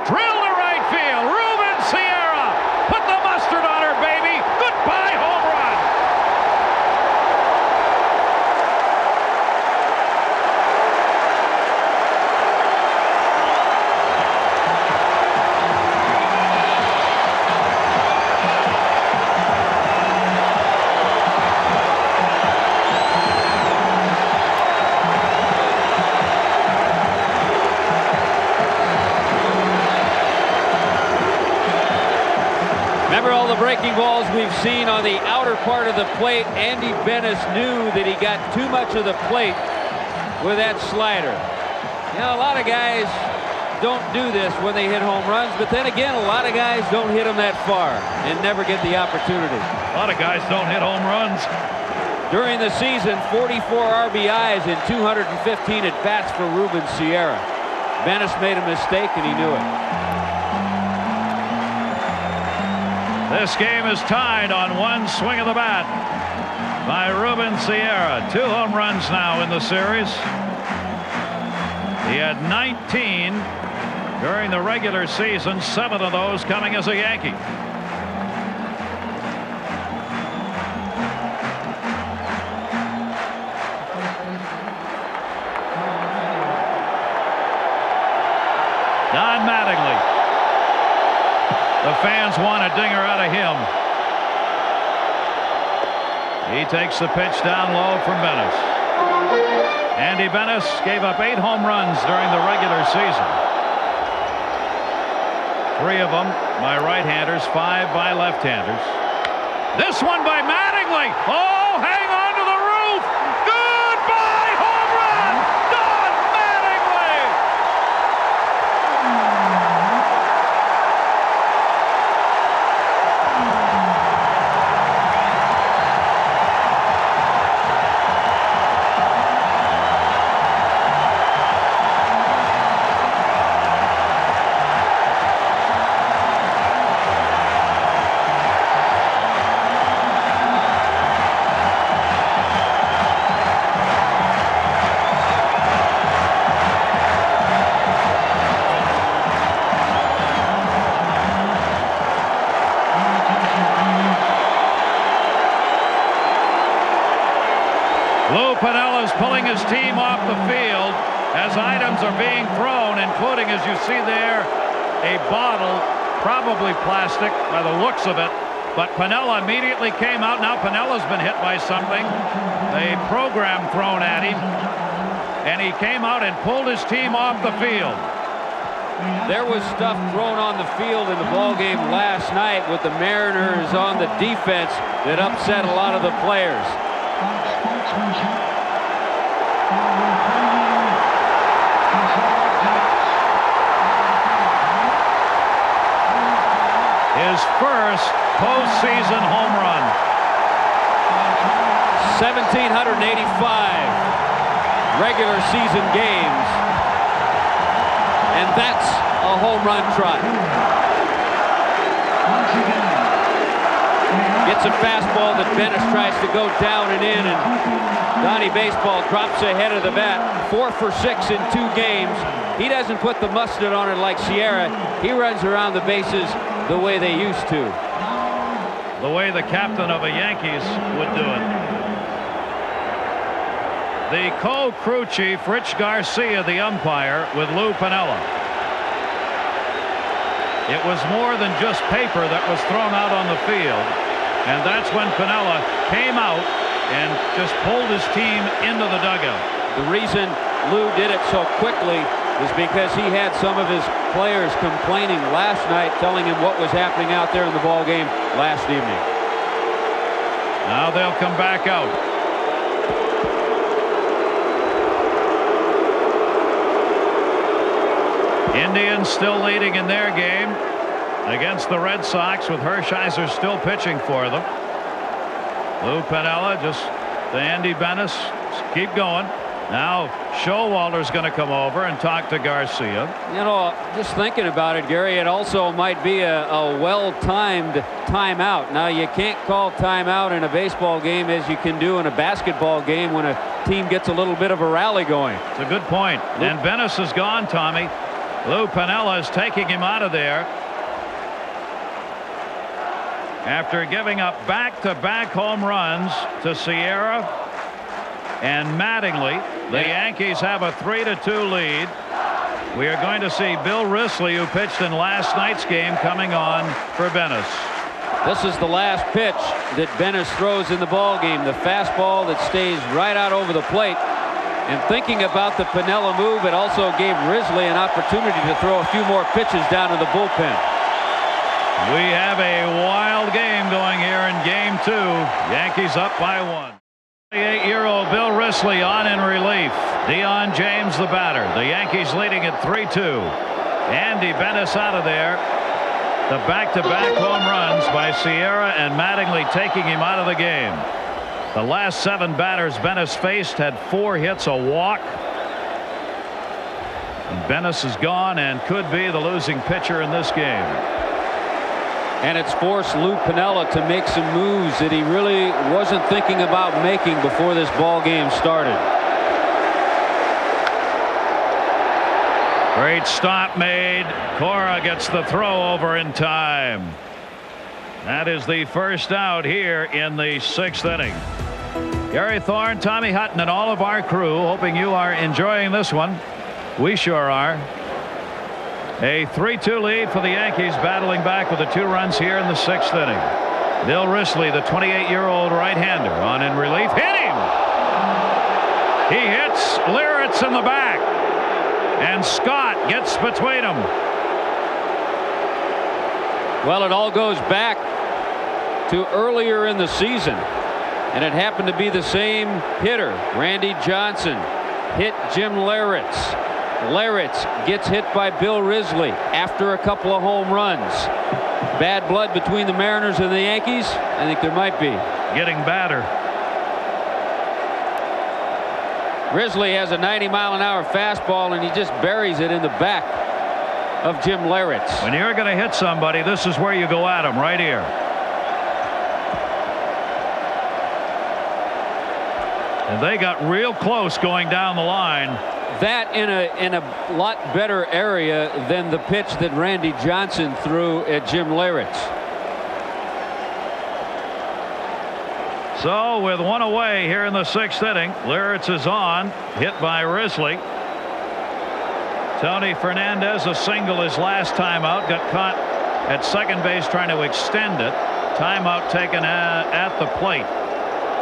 Drill to right field. Ruben Sierra put the mustard on her, baby. Goodbye home run.
Breaking balls we've seen on the outer part of the plate. Andy Benes knew that he got too much of the plate with that slider. You know, a lot of guys don't do this when they hit home runs, but then again, a lot of guys don't hit them that far and never get the opportunity.
A lot of guys don't hit home runs.
During the season, 44 RBIs and 215 at bats for Ruben Sierra. Benes made a mistake and he knew it.
This game is tied on one swing of the bat by Ruben Sierra. 2 home runs now in the series. He had 19 during the regular season, 7 of those coming as a Yankee. Don Mattingly. The fans want a dinger out of him. He takes the pitch down low from Benes. Andy Benes gave up 8 home runs during the regular season. 3 of them by right-handers, 5 by left-handers. This one by Mattingly. Oh, hang on to the roof. Goodbye home run. Don Mattingly. Lou Piniella's pulling his team off the field as items are being thrown, including, as you see there, a bottle, probably plastic by the looks of it. But Piniella immediately came out. Now Piniella's been hit by something. A program thrown at him. And he came out and pulled his team off the field.
There was stuff thrown on the field in the ball game last night with the Mariners on the defense that upset a lot of the players.
His first postseason home run.
1,785 regular season games. And that's a home run trot. Gets a fastball that Bennis tries to go down and in, and Donnie Baseball drops ahead of the bat. 4 for 6 in 2 games. He doesn't put the mustard on it like Sierra. He runs around the bases the way they used to.
The way the captain of the Yankees would do it. The co-crew chief, Rich Garcia, the umpire, with Lou Piniella. It was more than just paper that was thrown out on the field. And that's when Piniella came out and just pulled his team into the dugout.
The reason Lou did it so quickly is because he had some of his players complaining last night, telling him what was happening out there in the ball game last evening.
Now they'll come back out. Indians still leading in their game against the Red Sox, with Hershiser still pitching for them. Lou Piniella just to Andy Bennis. Keep going. Now Showalter's going to come over and talk to Garcia.
You know, just thinking about it, Gary, it also might be a well-timed timeout. Now, you can't call timeout in a baseball game as you can do in a basketball game when a team gets a little bit of a rally going.
It's a good point. And Bennis is gone, Tommy. Lou Piniella is taking him out of there after giving up back-to-back home runs to Sierra and Mattingly. The Yankees have a 3-2 lead. We are going to see Bill Risley, who pitched in last night's game, coming on for Bennis.
This is the last pitch that Bennis throws in the ball game. The fastball that stays right out over the plate. And thinking about the Piniella move, it also gave Risley an opportunity to throw a few more pitches down to the bullpen.
We have a wild game going here in game 2. Yankees up by 1. 28-year-old Bill Risley on in relief. Dion James the batter. The Yankees leading at 3-2. Andy Bennis out of there. The back-to-back home runs by Sierra and Mattingly taking him out of the game. The last 7 batters Bennis faced had 4 hits, a walk. And Bennis is gone and could be the losing pitcher in this game.
And it's forced Lou Piniella to make some moves that he really wasn't thinking about making before this ball game started.
Great stop made. Cora gets the throw over in time. That is the first out here in the 6th inning. Gary Thorne, Tommy Hutton, and all of our crew, hoping you are enjoying this one. We sure are. A 3-2 lead for the Yankees, battling back with the 2 runs here in the 6th inning. Bill Risley, the 28-year-old right-hander, on in relief. Hit him! He hits Liritz in the back. And Scott gets between them.
Well, it all goes back to earlier in the season. And it happened to be the same hitter. Randy Johnson hit Jim Liritz. Liritz gets hit by Bill Risley after a couple of home runs. Bad blood between the Mariners and the Yankees? I think there might be.
Getting badder.
Risley has a 90-mile-an-hour fastball, and he just buries it in the back of Jim Liritz.
When you're going to hit somebody, this is where you go at him, right here. And they got real close going down the line.
That in a lot better area than the pitch that Randy Johnson threw at Jim Liritz.
So with one away here in the 6th inning, Lawrence is on, hit by Risley. Tony Fernandez, a single his last time out, got caught at second base trying to extend it. Timeout taken at the plate.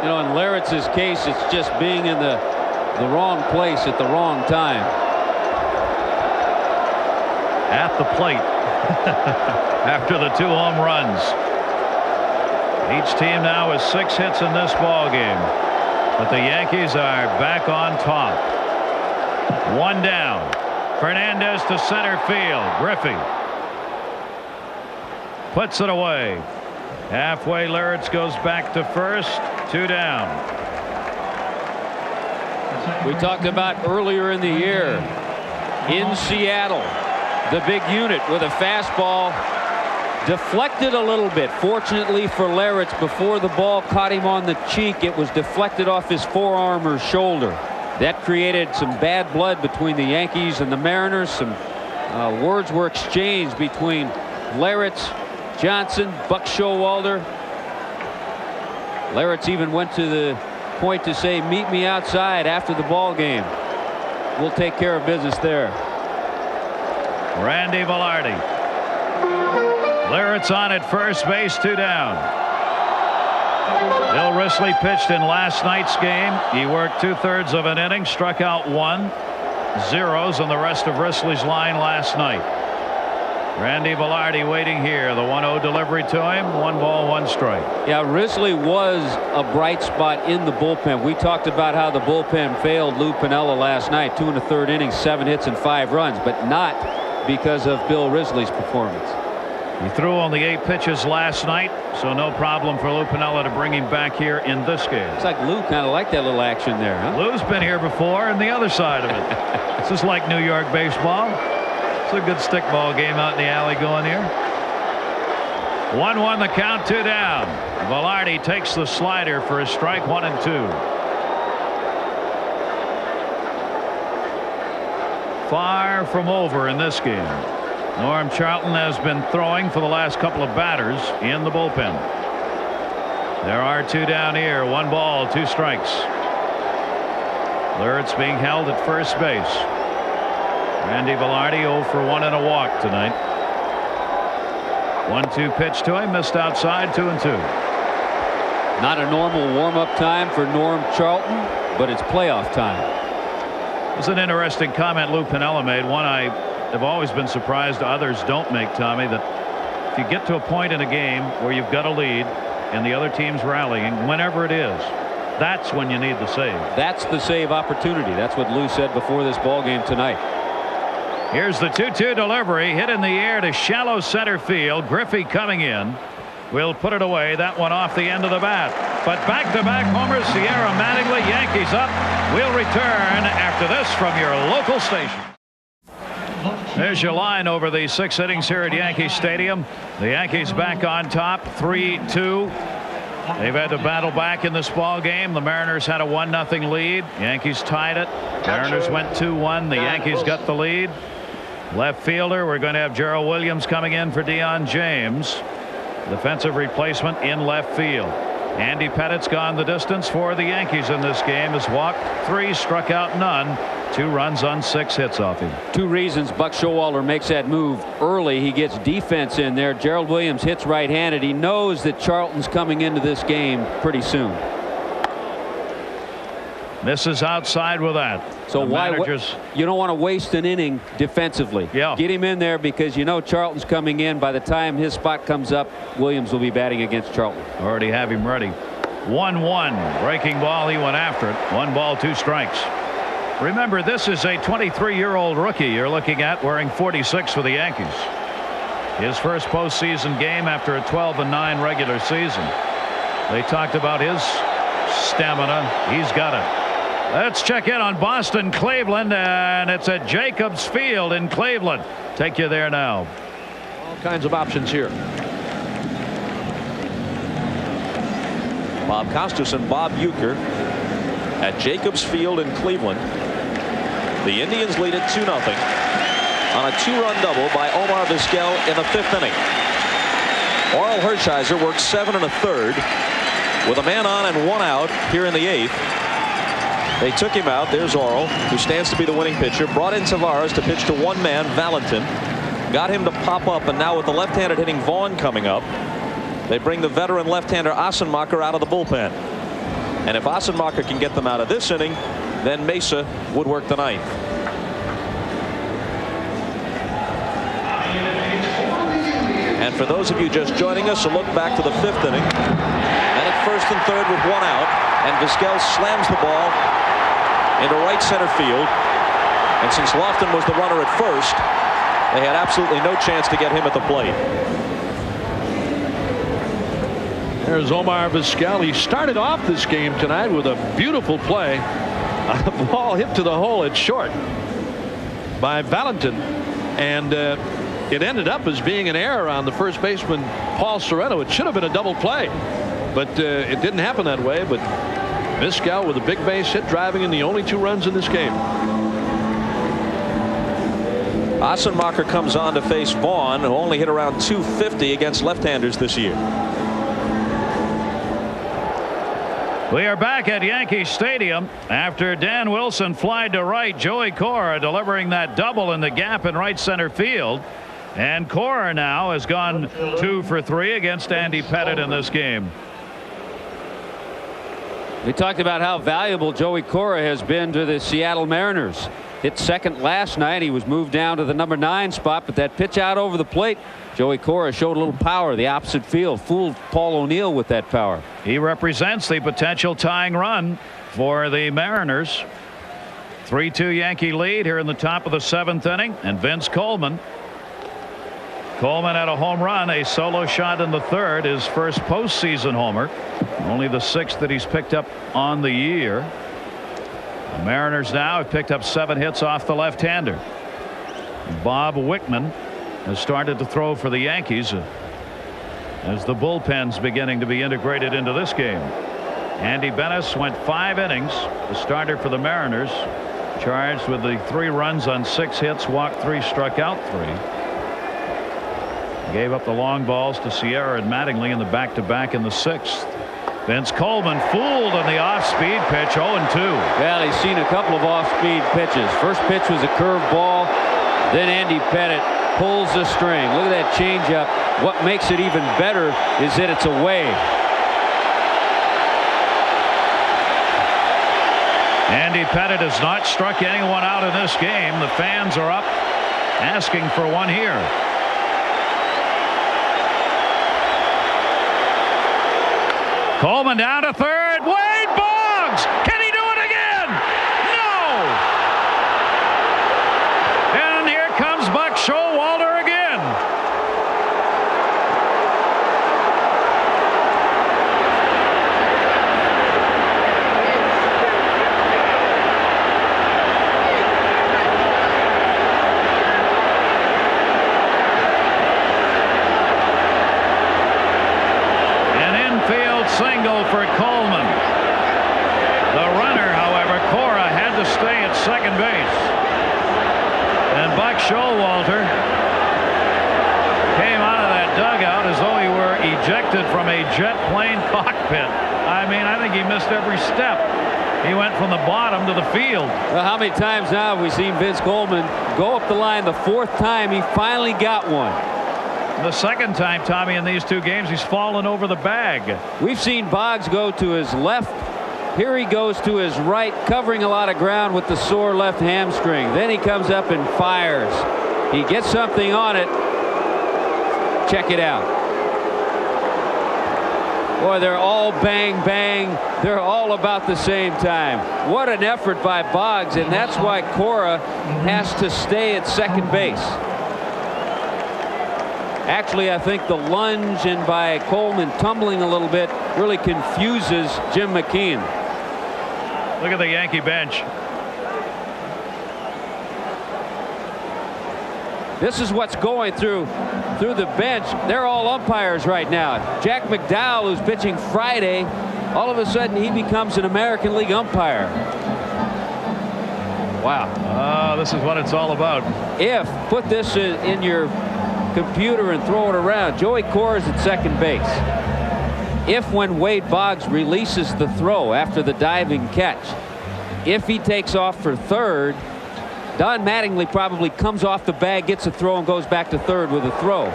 You know, in Lawrence's case, it's just being in the wrong place at the wrong time.
At the plate after the 2 home runs. Each team now has 6 hits in this ball game, but the Yankees are back on top. 1 down. Fernandez to center field. Griffey puts it away. Halfway, Lawrence goes back to first. 2 down.
We talked about earlier in the year in Seattle, the big unit with a fastball deflected a little bit. Fortunately for Lawrence, before the ball caught him on the cheek, it was deflected off his forearm or shoulder. That created some bad blood between the Yankees and the Mariners. Some words were exchanged between Lawrence, Johnson, Buck Showalter. Lawrence even went to the point to say, meet me outside after the ball game. We'll take care of business there.
Randy Velarde. Lawrence on at first base. 2 down. Bill Risley pitched in last night's game. He worked 2/3 of an inning, struck out 1, zeros on the rest of Risley's line last night. Randy Velarde waiting here. The 1-0 delivery to him. 1 ball, 1 strike.
Yeah, Risley was a bright spot in the bullpen. We talked about how the bullpen failed Lou Piniella last night. 2 1/3 innings, 7 hits and 5 runs, but not because of Bill Risley's performance.
He threw only 8 pitches last night, so no problem for Lou Piniella to bring him back here in this game.
It's like Lou kind of liked that little action there, huh?
Lou's been here before, and the other side of it. This is like New York baseball. It's a good stickball game out in the alley going here. 1-1 the count. 2 down. Velarde takes the slider for a strike. 1 and 2. Far from over in this game. Norm Charlton has been throwing for the last couple of batters in the bullpen. There are 2 down here. 1 ball, 2 strikes. Lawrence being held at first base. Randy Velarde 0 for 1 and a walk tonight. 1-2 pitch to him, missed outside. 2 and 2.
Not a normal warm-up time for Norm Charlton, but it's playoff time.
It's an interesting comment Lou Piniella made. One I have always been surprised others don't make, Tommy, that if you get to a point in a game where you've got a lead and the other team's rallying, whenever it is, that's when you need the save.
That's the save opportunity. That's what Lou said before this ball game tonight.
Here's the 2-2 delivery, hit in the air to shallow center field. Griffey coming in will put it away. That one off the end of the bat. But back-to-back homers. Sierra Mattingly, Yankees up. We'll return after this from your local station. There's your line over the 6 innings here at Yankee Stadium. The Yankees back on top, 3-2. They've had to battle back in this ball game. The Mariners had a 1-0 lead. Yankees tied it. Mariners went 2-1. The Yankees got the lead. Left fielder, we're going to have Gerald Williams coming in for Deion James. Defensive replacement in left field. Andy Pettit's gone the distance for the Yankees in this game. Has walked 3, struck out none. 2 runs on 6 hits off him.
2 reasons Buck Showalter makes that move early. He gets defense in there. Gerald Williams hits right-handed. He knows that Charlton's coming into this game pretty soon.
Misses outside with that.
So you don't want to waste an inning defensively.
Yeah.
Get him in there because you know Charlton's coming in. By the time his spot comes up, Williams will be batting against Charlton.
Already have him ready. 1-1 breaking ball. He went after it. 1 ball, 2 strikes. Remember, this is a 23-year-old rookie you're looking at, wearing 46 for the Yankees. His first postseason game after a 12-9 regular season. They talked about his stamina. He's got it. Let's check in on Boston, Cleveland, and it's at Jacobs Field in Cleveland. Take you there now.
All kinds of options here. Bob Costas and Bob Uecker at Jacobs Field in Cleveland. The Indians lead it 2-0 on a 2-run double by Omar Vizquel in the 5th inning. Orel Hershiser worked 7 1/3. with a man on and one out here in the 8th. They took him out. There's Orel, who stands to be the winning pitcher. Brought in Tavares to pitch to one man, Valentin. Got him to pop up, and now with the left-handed hitting Vaughn coming up, they bring the veteran left-hander Assenmacher out of the bullpen. And if Assenmacher can get them out of this inning, then Mesa would work the 9th. And for those of you just joining us, a look back to the 5th inning. And at first and third with one out, and Vizquel slams the ball into right center field. And since Lofton was the runner at first, they had absolutely no chance to get him at the plate.
There's Omar Vizquel. He started off this game tonight with a beautiful play. A ball hit to the hole at short by Valentin, and it ended up as being an error on the first baseman Paul Sereno. It should have been a double play, but it didn't happen that way. But Vizquel with a big base hit, driving in the only 2 runs in this game.
Assenmacher comes on to face Vaughn, who only hit around .250 against left-handers this year.
We are back at Yankee Stadium after Dan Wilson flied to right. Joey Cora delivering that double in the gap in right center field. And Cora now has gone 2 for 3 against Andy Pettitte in this game.
We talked about how valuable Joey Cora has been to the Seattle Mariners. Hit second last night. He was moved down to the number 9 spot, but that pitch out over the plate, Joey Cora showed a little power. The opposite field fooled Paul O'Neill with that power.
He represents the potential tying run for the Mariners. 3-2 Yankee lead here in the top of the 7th inning, and Vince Coleman had a home run, a solo shot in the 3rd, his first postseason homer, only the 6th that he's picked up on the year. The Mariners now have picked up 7 hits off the left-hander. Bob Wickman has started to throw for the Yankees as the bullpen's beginning to be integrated into this game. Andy Bennis went 5 innings, the starter for the Mariners, charged with the 3 runs on 6 hits, walked 3, struck out 3. Gave up the long balls to Sierra and Mattingly in the back-to-back in the 6th. Vince Coleman fooled on the off-speed pitch, 0-2.
Well, he's seen a couple of off-speed pitches. First pitch was a curve ball. Then Andy Pettitte pulls the string. Look at that changeup. What makes it even better is that it's away.
Andy Pettitte has not struck anyone out in this game. The fans are up asking for one here. Coleman down to third. Wade Boggs. Can he do it again? No. And here comes Buck Showalter again. Single for Coleman. The runner, however, Cora, had to stay at second base. And Buck Showalter came out of that dugout as though he were ejected from a jet plane cockpit. I mean, I think he missed every step. He went from the bottom to the field.
Well, how many times now have we seen Vince Coleman go up the line? The 4th time he finally got one.
The 2nd time, Tommy, in these 2 games, he's fallen over the bag.
We've seen Boggs go to his left. Here he goes to his right, covering a lot of ground with the sore left hamstring. Then he comes up and fires. He gets something on it. Check it out. Boy, they're all bang, bang. They're all about the same time. What an effort by Boggs, and that's why Cora has to stay at second base. Actually, I think the lunge and by Coleman tumbling a little bit really confuses Jim McKeon.
Look at the Yankee bench.
This is what's going through the bench. They're all umpires right now. Jack McDowell, who's pitching Friday, all of a sudden he becomes an American League umpire. Wow.
This is what it's all about.
Put this in your computer and throw it around. Joey Cora's at second base. if when Wade Boggs releases the throw after the diving catch, if he takes off for third, Don Mattingly probably comes off the bag, gets a throw, and goes back to third with a throw.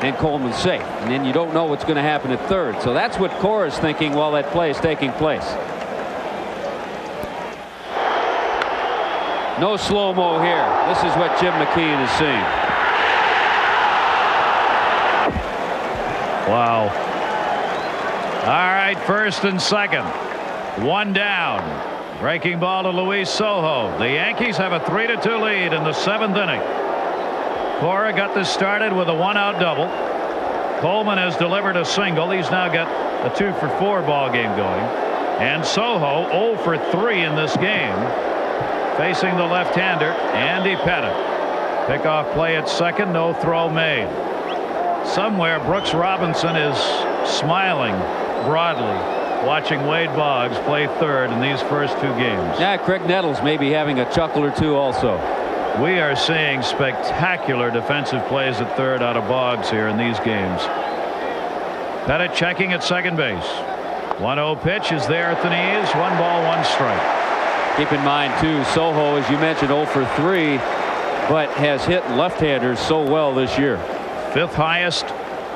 And Coleman's safe. And then you don't know what's going to happen at third. So that's what Cora's thinking while that play is taking place. No slow-mo here. This is what Jim McKeon is seeing.
Wow. All right, first and second. One down. Breaking ball to Luis Sojo. The Yankees have a 3-2 lead in the 7th inning. Cora got this started with a 1-out double. Coleman has delivered a single. He's now got a 2-for-4 ball game going. And Sojo 0 for 3 in this game. Facing the left-hander, Andy Pettit. Pickoff play at second, no throw made. Somewhere Brooks Robinson is smiling broadly watching Wade Boggs play third in these first 2 games.
Yeah, Craig Nettles may be having a chuckle or two also.
We are seeing spectacular defensive plays at third out of Boggs here in these games. Pettit checking at second base. 1-0 pitch is there at the knees. 1 ball, 1 strike.
Keep in mind too, Sojo, as you mentioned, 0 for 3, but has hit left-handers so well this year.
5th highest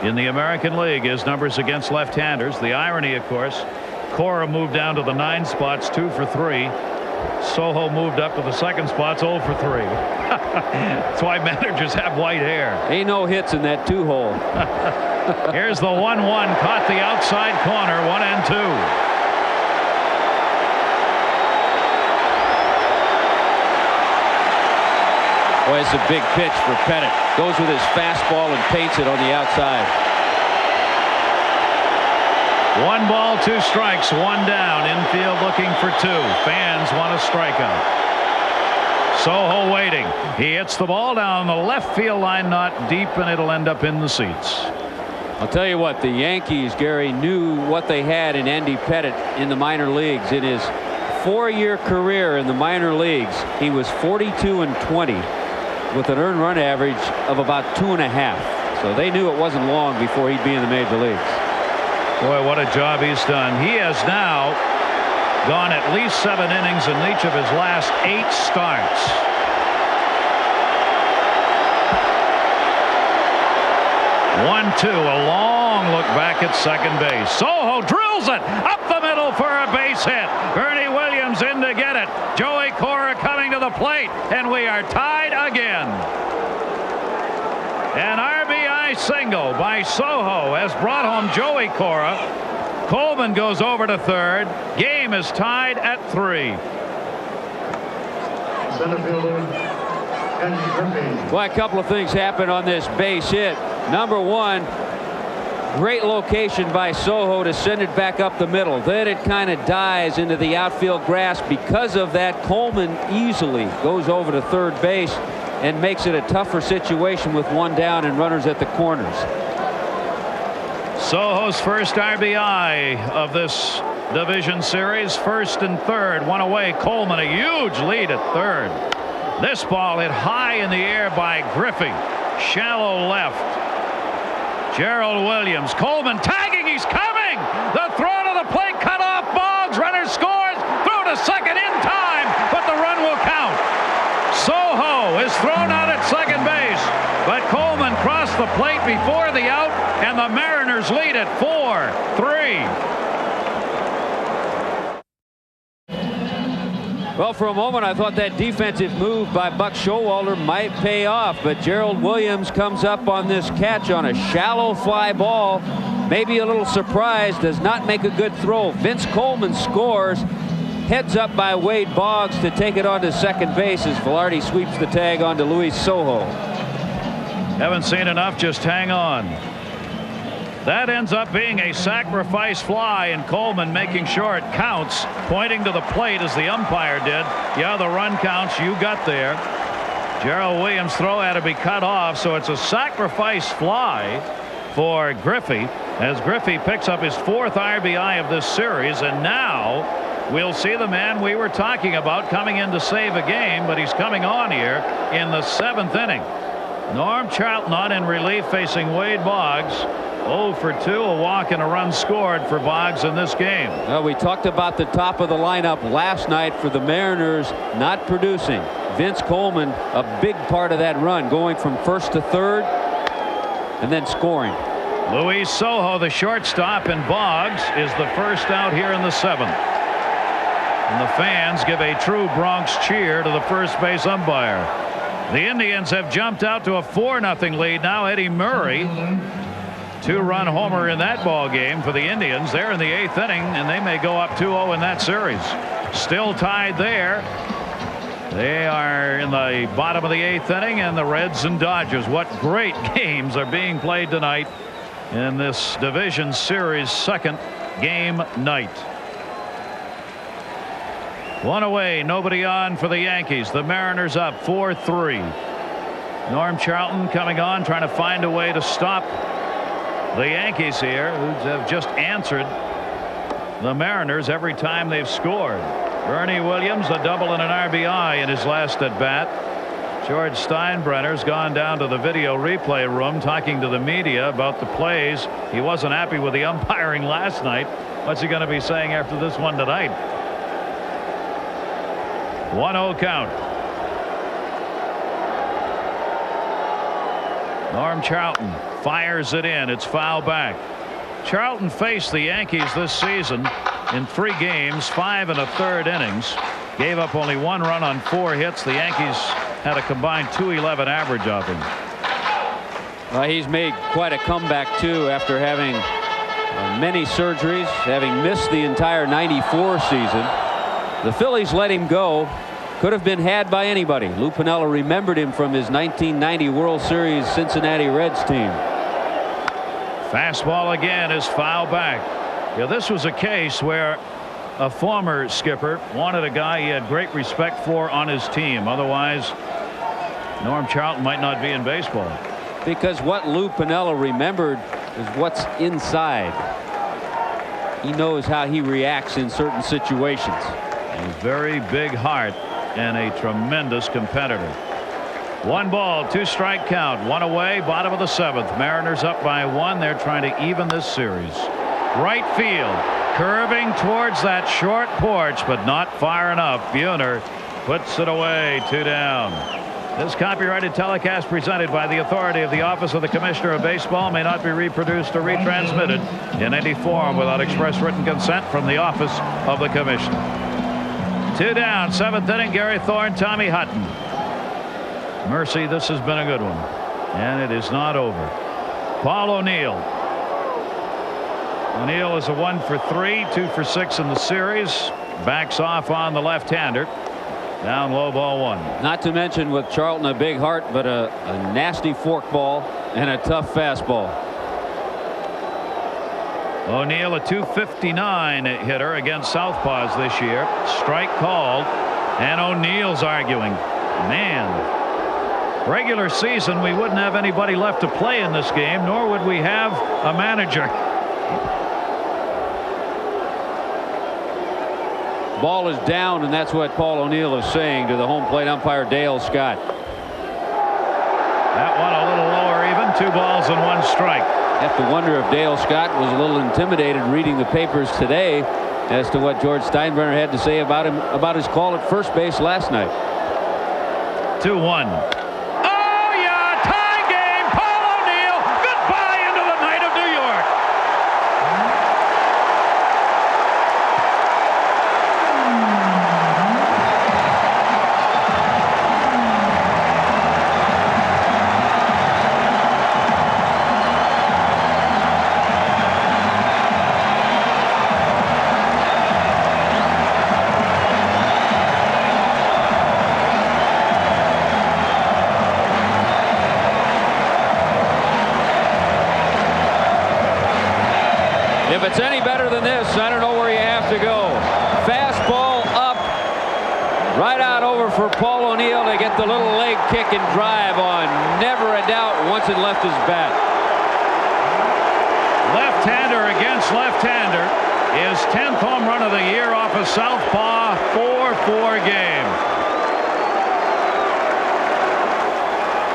in the American League is numbers against left-handers. The irony, of course, Cora moved down to the 9 spots, 2 for 3. Sojo moved up to the 2nd spots, 0 for 3. That's why managers have white hair.
Ain't no hits in that 2-hole.
Here's the 1-1, caught the outside corner, 1-2.
Boy, it's a big pitch for Pettit. Goes with his fastball and paints it on the outside.
1 ball, 2 strikes, 1 down. Infield looking for 2. Fans want a strikeout. Sojo waiting. He hits the ball down the left field line, not deep, and it'll end up in the seats.
I'll tell you what, the Yankees, Gary, knew what they had in Andy Pettit in the minor leagues. In his 4-year career in the minor leagues, he was 42-20 with an earned run average of about 2.5. So they knew it wasn't long before he'd be in the major leagues.
Boy, what a job he's done. He has now gone at least 7 innings in each of his last 8 starts. One-two, a long look back at second base. Sojo drills it up the middle for a base hit. Bernie Williams in to get it. Joey Cora coming to the plate, and we are tied again. An RBI single by Sojo has brought home Joey Cora. Coleman goes over to third. Game is tied at 3.
Center fielder,
well, a couple of things happen on this base hit. Number one, great location by Sojo to send it back up the middle. Then it kind of dies into the outfield grass. Because of that, Coleman easily goes over to third base and makes it a tougher situation with 1 down and runners at the corners.
Sojo's first RBI of this division series. 1st and 3rd, 1 away. Coleman a huge lead at 3rd. This ball hit high in the air by Griffey. Shallow left. Gerald Williams. Coleman tagging. He's coming. The throw to the plate cut off. Boggs. Runner scores. Throw to second in time, but the run will count. Sojo is thrown out at second base, but Coleman crossed the plate before the out, and the Mariners lead at 4-3.
Well, for a moment, I thought that defensive move by Buck Showalter might pay off, but Gerald Williams comes up on this catch on a shallow fly ball. Maybe a little surprised, does not make a good throw. Vince Coleman scores. Heads up by Wade Boggs to take it onto second base as Velarde sweeps the tag onto Luis Sojo.
Haven't seen enough, just hang on. That ends up being a sacrifice fly, and Coleman making sure it counts, pointing to the plate as the umpire did. Yeah, the run counts. You got there. Gerald Williams' throw had to be cut off, so it's a sacrifice fly for Griffey as Griffey picks up his 4th RBI of this series, and now we'll see the man we were talking about coming in to save a game, but he's coming on here in the 7th inning. Norm Charlton on in relief facing Wade Boggs. 0 for 2, a walk and a run scored for Boggs in this game.
Well, we talked about the top of the lineup last night for the Mariners not producing. Vince Coleman, a big part of that run, going from first to third and then scoring.
Luis Sojo, the shortstop, and Boggs is the first out here in the 7th. And the fans give a true Bronx cheer to the first base umpire. The Indians have jumped out to a 4-0 lead now. Eddie Murray, 2-run homer in that ball game for the Indians. They're in the 8th inning, and they may go up 2-0 in that series. Still tied there. They are in the bottom of the 8th inning, and the Reds and Dodgers. What great games are being played tonight in this division series second game night. One away, nobody on for the Yankees. The Mariners up 4-3. Norm Charlton coming on, trying to find a way to stop the Yankees here, who have just answered the Mariners every time they've scored. Bernie Williams, a double and an RBI in his last at bat. George Steinbrenner's gone down to the video replay room talking to the media about the plays. He wasn't happy with the umpiring last night. What's he going to be saying after this one tonight? 1-0 count. Norm Charlton fires it in. It's foul back. Charlton faced the Yankees this season in 3 games, 5 1/3 innings. Gave up only 1 run on 4 hits. The Yankees had a combined .211 average of him.
Well, he's made quite a comeback too after having many surgeries, having missed the entire '94 season. The Phillies let him go. Could have been had by anybody. Lou Piniella remembered him from his 1990 World Series Cincinnati Reds team.
Fastball again is foul back. Yeah, this was a case where a former skipper wanted a guy he had great respect for on his team. Otherwise, Norm Charlton might not be in baseball.
Because what Lou Piniella remembered is what's inside. He knows how he reacts in certain situations.
A very big heart and a tremendous competitor. 1 ball, 2 strike count, 1 away, bottom of the 7th. Mariners up by 1. They're trying to even this series. Right field, curving towards that short porch, but not far enough. Buhner puts it away, 2 down. This copyrighted telecast presented by the authority of the Office of the Commissioner of Baseball may not be reproduced or retransmitted in any form without express written consent from the Office of the Commissioner. 2 down, 7th inning. Gary Thorne, Tommy Hutton. Mercy, this has been a good one, and it is not over. Paul O'Neill. O'Neill is a 1 for 3, 2 for 6 in the series. Backs off on the left-hander. Down low, ball 1.
Not to mention with Charlton a big heart, but a nasty forkball and a tough fastball.
O'Neill, a .259 hitter against southpaws this year. Strike called, and O'Neill's arguing. Man, regular season we wouldn't have anybody left to play in this game, nor would we have a manager.
Ball is down, and that's what Paul O'Neill is saying to the home plate umpire Dale Scott.
That one a little lower even. 2 balls and 1 strike.
Have to wonder if Dale Scott was a little intimidated reading the papers today as to what George Steinbrenner had to say about him, about his call at first base last night.
2-1. Oh yeah, tie game. Paul O'Neill, goodbye into the night of New York.
If it's any better than this, I don't know where you have to go. Fastball up, right out over for Paul O'Neill to get the little leg kick and drive on. Never a doubt once it left his bat.
Left-hander against left-hander. His 10th home run of the year off a southpaw. 4-4 game.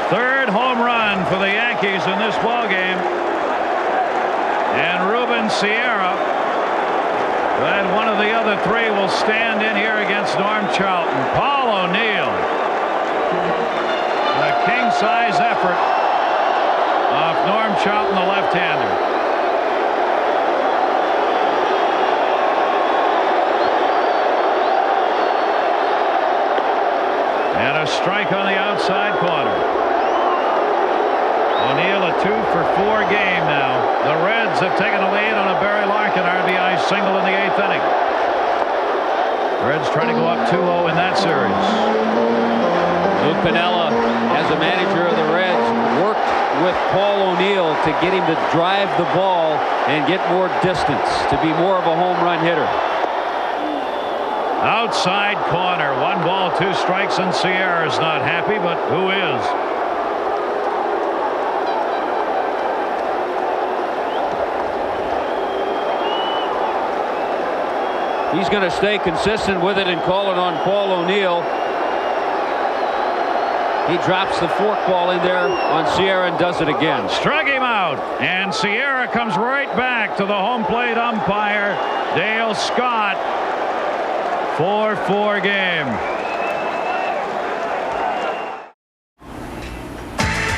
3rd home run for the Yankees in this ball game. and Ruben Sierra. But one of the other three will stand in here against Norm Charlton. Paul O'Neill. A king-size effort off Norm Charlton, the left-hander. And a strike on the outside corner. O'Neill a 2-for-4 game now. The Reds have taken a lead on a Barry Larkin RBI single in the 8th inning. Reds trying to go up 2-0 in that series.
Lou Piniella, as a manager of the Reds, worked with Paul O'Neill to get him to drive the ball and get more distance, to be more of a home run hitter.
Outside corner, 1 ball, 2 strikes, and Sierra's not happy, but who is?
He's going to stay consistent with it and call it on Paul O'Neill. He drops the forkball in there on Sierra and does it again.
Struck him out, and Sierra comes right back to the home plate umpire, Dale Scott. 4-4 game.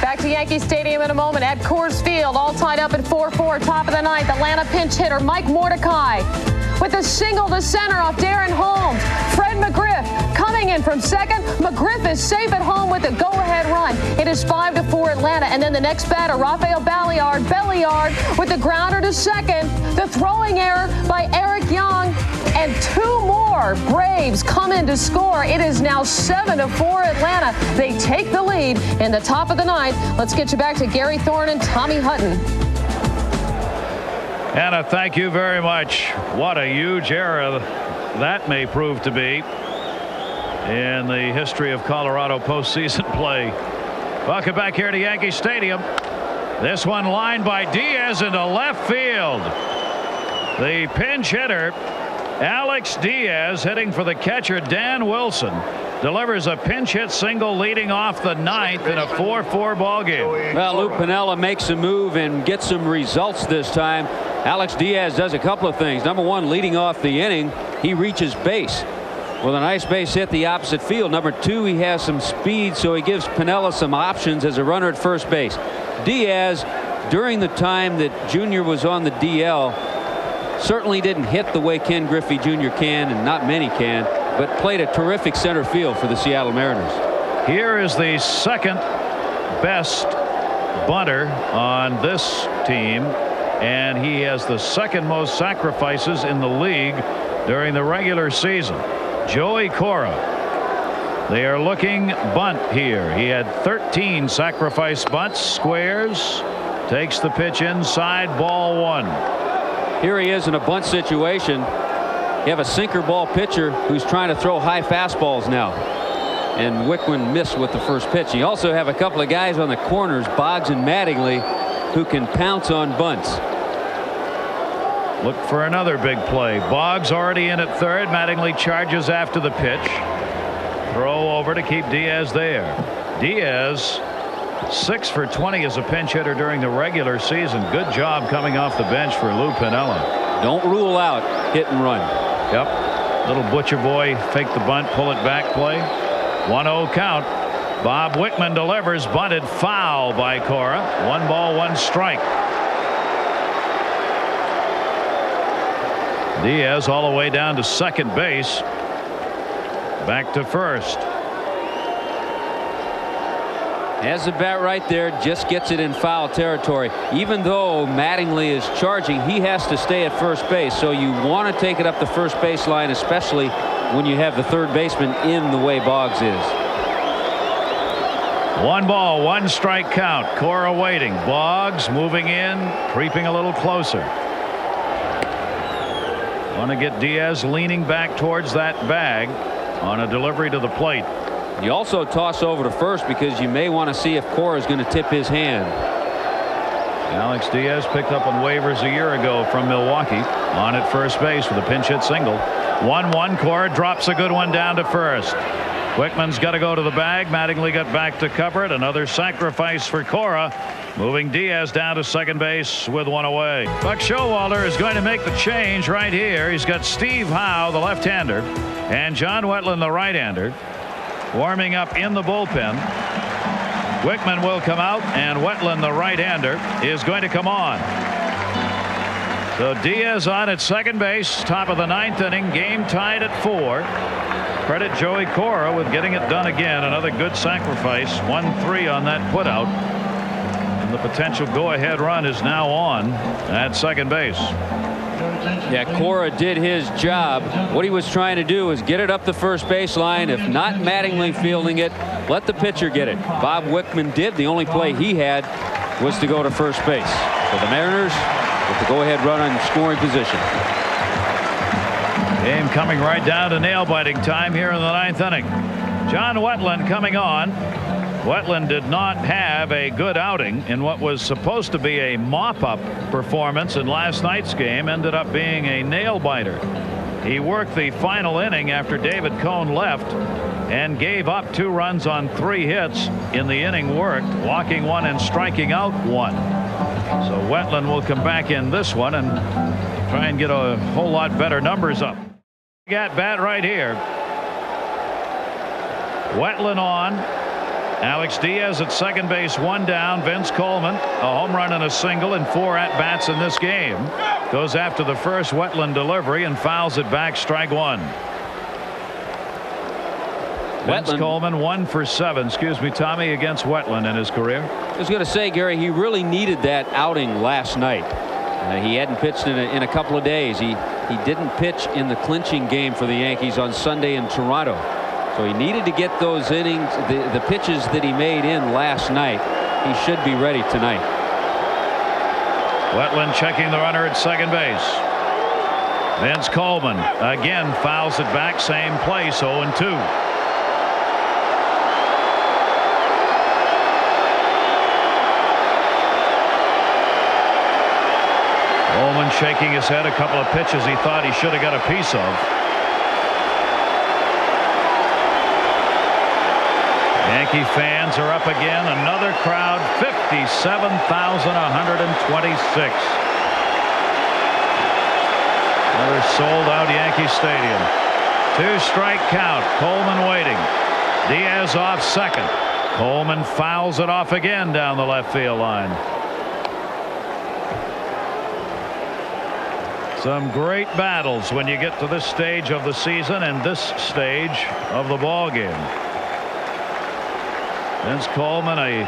Back to Yankee Stadium in a moment at Coors Field, all tied up at 4-4, top of the ninth. Atlanta pinch hitter Mike Mordecai with a single to center off Darren Holmes. Fred McGriff coming in from second. McGriff is safe at home with a go-ahead run. It is 5-4 Atlanta, and then the next batter, Rafael Belliard with the grounder to second. The throwing error by Eric Young, and 2 more Braves come in to score. It is now 7-4 Atlanta. They take the lead in the top of the ninth. Let's get you back to Gary Thorne and Tommy Hutton.
Anna, thank you very much. What a huge era that may prove to be in the history of Colorado postseason play. Welcome back here to Yankee Stadium. This one lined by Diaz into left field. The pinch hitter, Alex Diaz, hitting for the catcher, Dan Wilson, delivers a pinch hit single leading off the ninth in a 4-4 ball game.
Well, Lou Piniella makes a move and gets some results this time. Alex Diaz does a couple of things. Number one, leading off the inning, he reaches base with a nice base hit the opposite field. Number two, he has some speed, so he gives Piniella some options as a runner at first base. Diaz, during the time that Junior was on the DL, certainly didn't hit the way Ken Griffey Jr. can, and not many can, but played a terrific center field for the Seattle Mariners.
Here is the second best bunter on this team, and he has the second most sacrifices in the league during the regular season. Joey Cora. They are looking bunt here. He had 13 sacrifice bunts. Squares, takes the pitch inside, ball 1.
Here he is in a bunt situation. You have a sinker ball pitcher who's trying to throw high fastballs now, and Wickman missed with the first pitch. You also have a couple of guys on the corners, Boggs and Mattingly, who can pounce on bunts.
Look for another big play. Boggs already in at third. Mattingly charges after the pitch. Throw over to keep Diaz there. Diaz 6 for 20 as a pinch hitter during the regular season. Good job coming off the bench for Lou Piniella.
Don't rule out hit and run.
Yep. Little butcher boy fake the bunt, pull it back play. 1-0 count. Bob Wickman delivers, bunted foul by Cora. 1 ball, 1 strike. Diaz all the way down to second base. Back to first.
Has the bat right there, just gets it in foul territory. Even though Mattingly is charging, he has to stay at first base. So you want to take it up the first base line, especially when you have the third baseman in the way Boggs is.
1 ball, 1 strike count. Cora waiting. Boggs moving in, creeping a little closer. Want to get Diaz leaning back towards that bag on a delivery to the plate.
You also toss over to first because you may want to see if Cora is going to tip his hand.
Alex Diaz picked up on waivers a year ago from Milwaukee, on at first base with a pinch hit single. 1-1. Cora drops a good one down to first. Wickman's got to go to the bag. Mattingly got back to cover it. Another sacrifice for Cora, moving Diaz down to second base with one away. Buck Showalter is going to make the change right here. He's got Steve Howe, the left-hander, and John Wetteland, the right-hander, warming up in the bullpen. Wickman will come out, and Wetteland, the right-hander, is going to come on. So Diaz on at second base, top of the ninth inning, game tied at 4. Credit Joey Cora with getting it done again. Another good sacrifice. 1-3 on that putout. And the potential go-ahead run is now on at second base.
Yeah, Cora did his job. What he was trying to do is get it up the first baseline. If not Mattingly fielding it, let the pitcher get it. Bob Wickman did. The only play he had was to go to first base. So the Mariners with the go-ahead run in scoring position.
Game coming right down to nail-biting time here in the ninth inning. John Wetteland coming on. Wetteland did not have a good outing in what was supposed to be a mop-up performance in last night's game. Ended up being a nail-biter. He worked the final inning after David Cone left and gave up 2 runs on 3 hits in the inning worked, walking 1 and striking out 1. So Wetteland will come back in this one and try and get a whole lot better numbers up. Got bat right here. Wetteland on. Alex Diaz at second base, 1 down. Vince Coleman, a home run and a single and 4 at-bats in this game. Goes after the first Wetteland delivery and fouls it back, strike 1. Vince Coleman 1 for 7, excuse me, Tommy, against Wetteland in his career.
I was going to say, Gary, he really needed that outing last night. He hadn't pitched in a couple of days. He didn't pitch in the clinching game for the Yankees on Sunday in Toronto. So he needed to get those innings, the pitches that he made in last night. He should be ready tonight.
Wetteland checking the runner at second base. Vince Coleman again fouls it back, same place, 0-2. Coleman shaking his head. A couple of pitches he thought he should have got a piece of. Yankee fans are up again. Another crowd, 57,126. Another sold-out Yankee Stadium. 2-strike count. Coleman waiting. Diaz off second. Coleman fouls it off again down the left field line. Some great battles when you get to this stage of the season and this stage of the ball game. Vince Coleman, a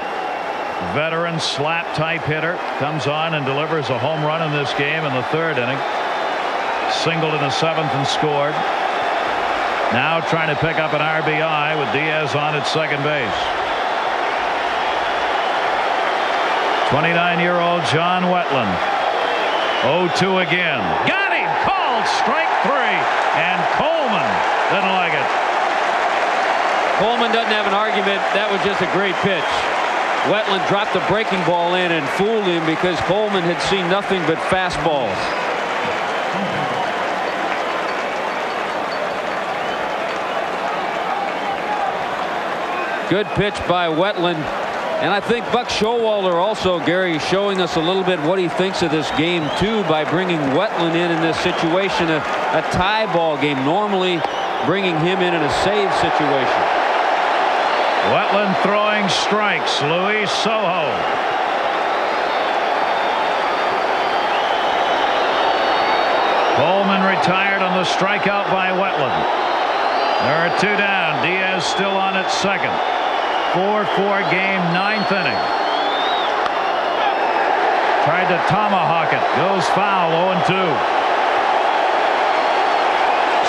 veteran slap type hitter, comes on and delivers a home run in this game in the 3rd inning. Singled in the 7th and scored. Now trying to pick up an RBI with Diaz on at second base. 29-year-old John Wetteland. 0-2 again. Got him! Called strike 3. And Coleman didn't like it.
Coleman doesn't have an argument. That was just a great pitch. Wetteland dropped the breaking ball in and fooled him because Coleman had seen nothing but fastballs. Good pitch by Wetteland. And I think Buck Showalter also, Gary, showing us a little bit what he thinks of this game too by bringing Wetteland in this situation, a tie ball game, normally bringing him in a save situation.
Wetteland throwing strikes. Luis Sojo. Coleman retired on the strikeout by Wetteland. There are 2 down. Diaz still on at second. 4-4 game, 9th inning. Tried to tomahawk it. Goes foul, 0-2.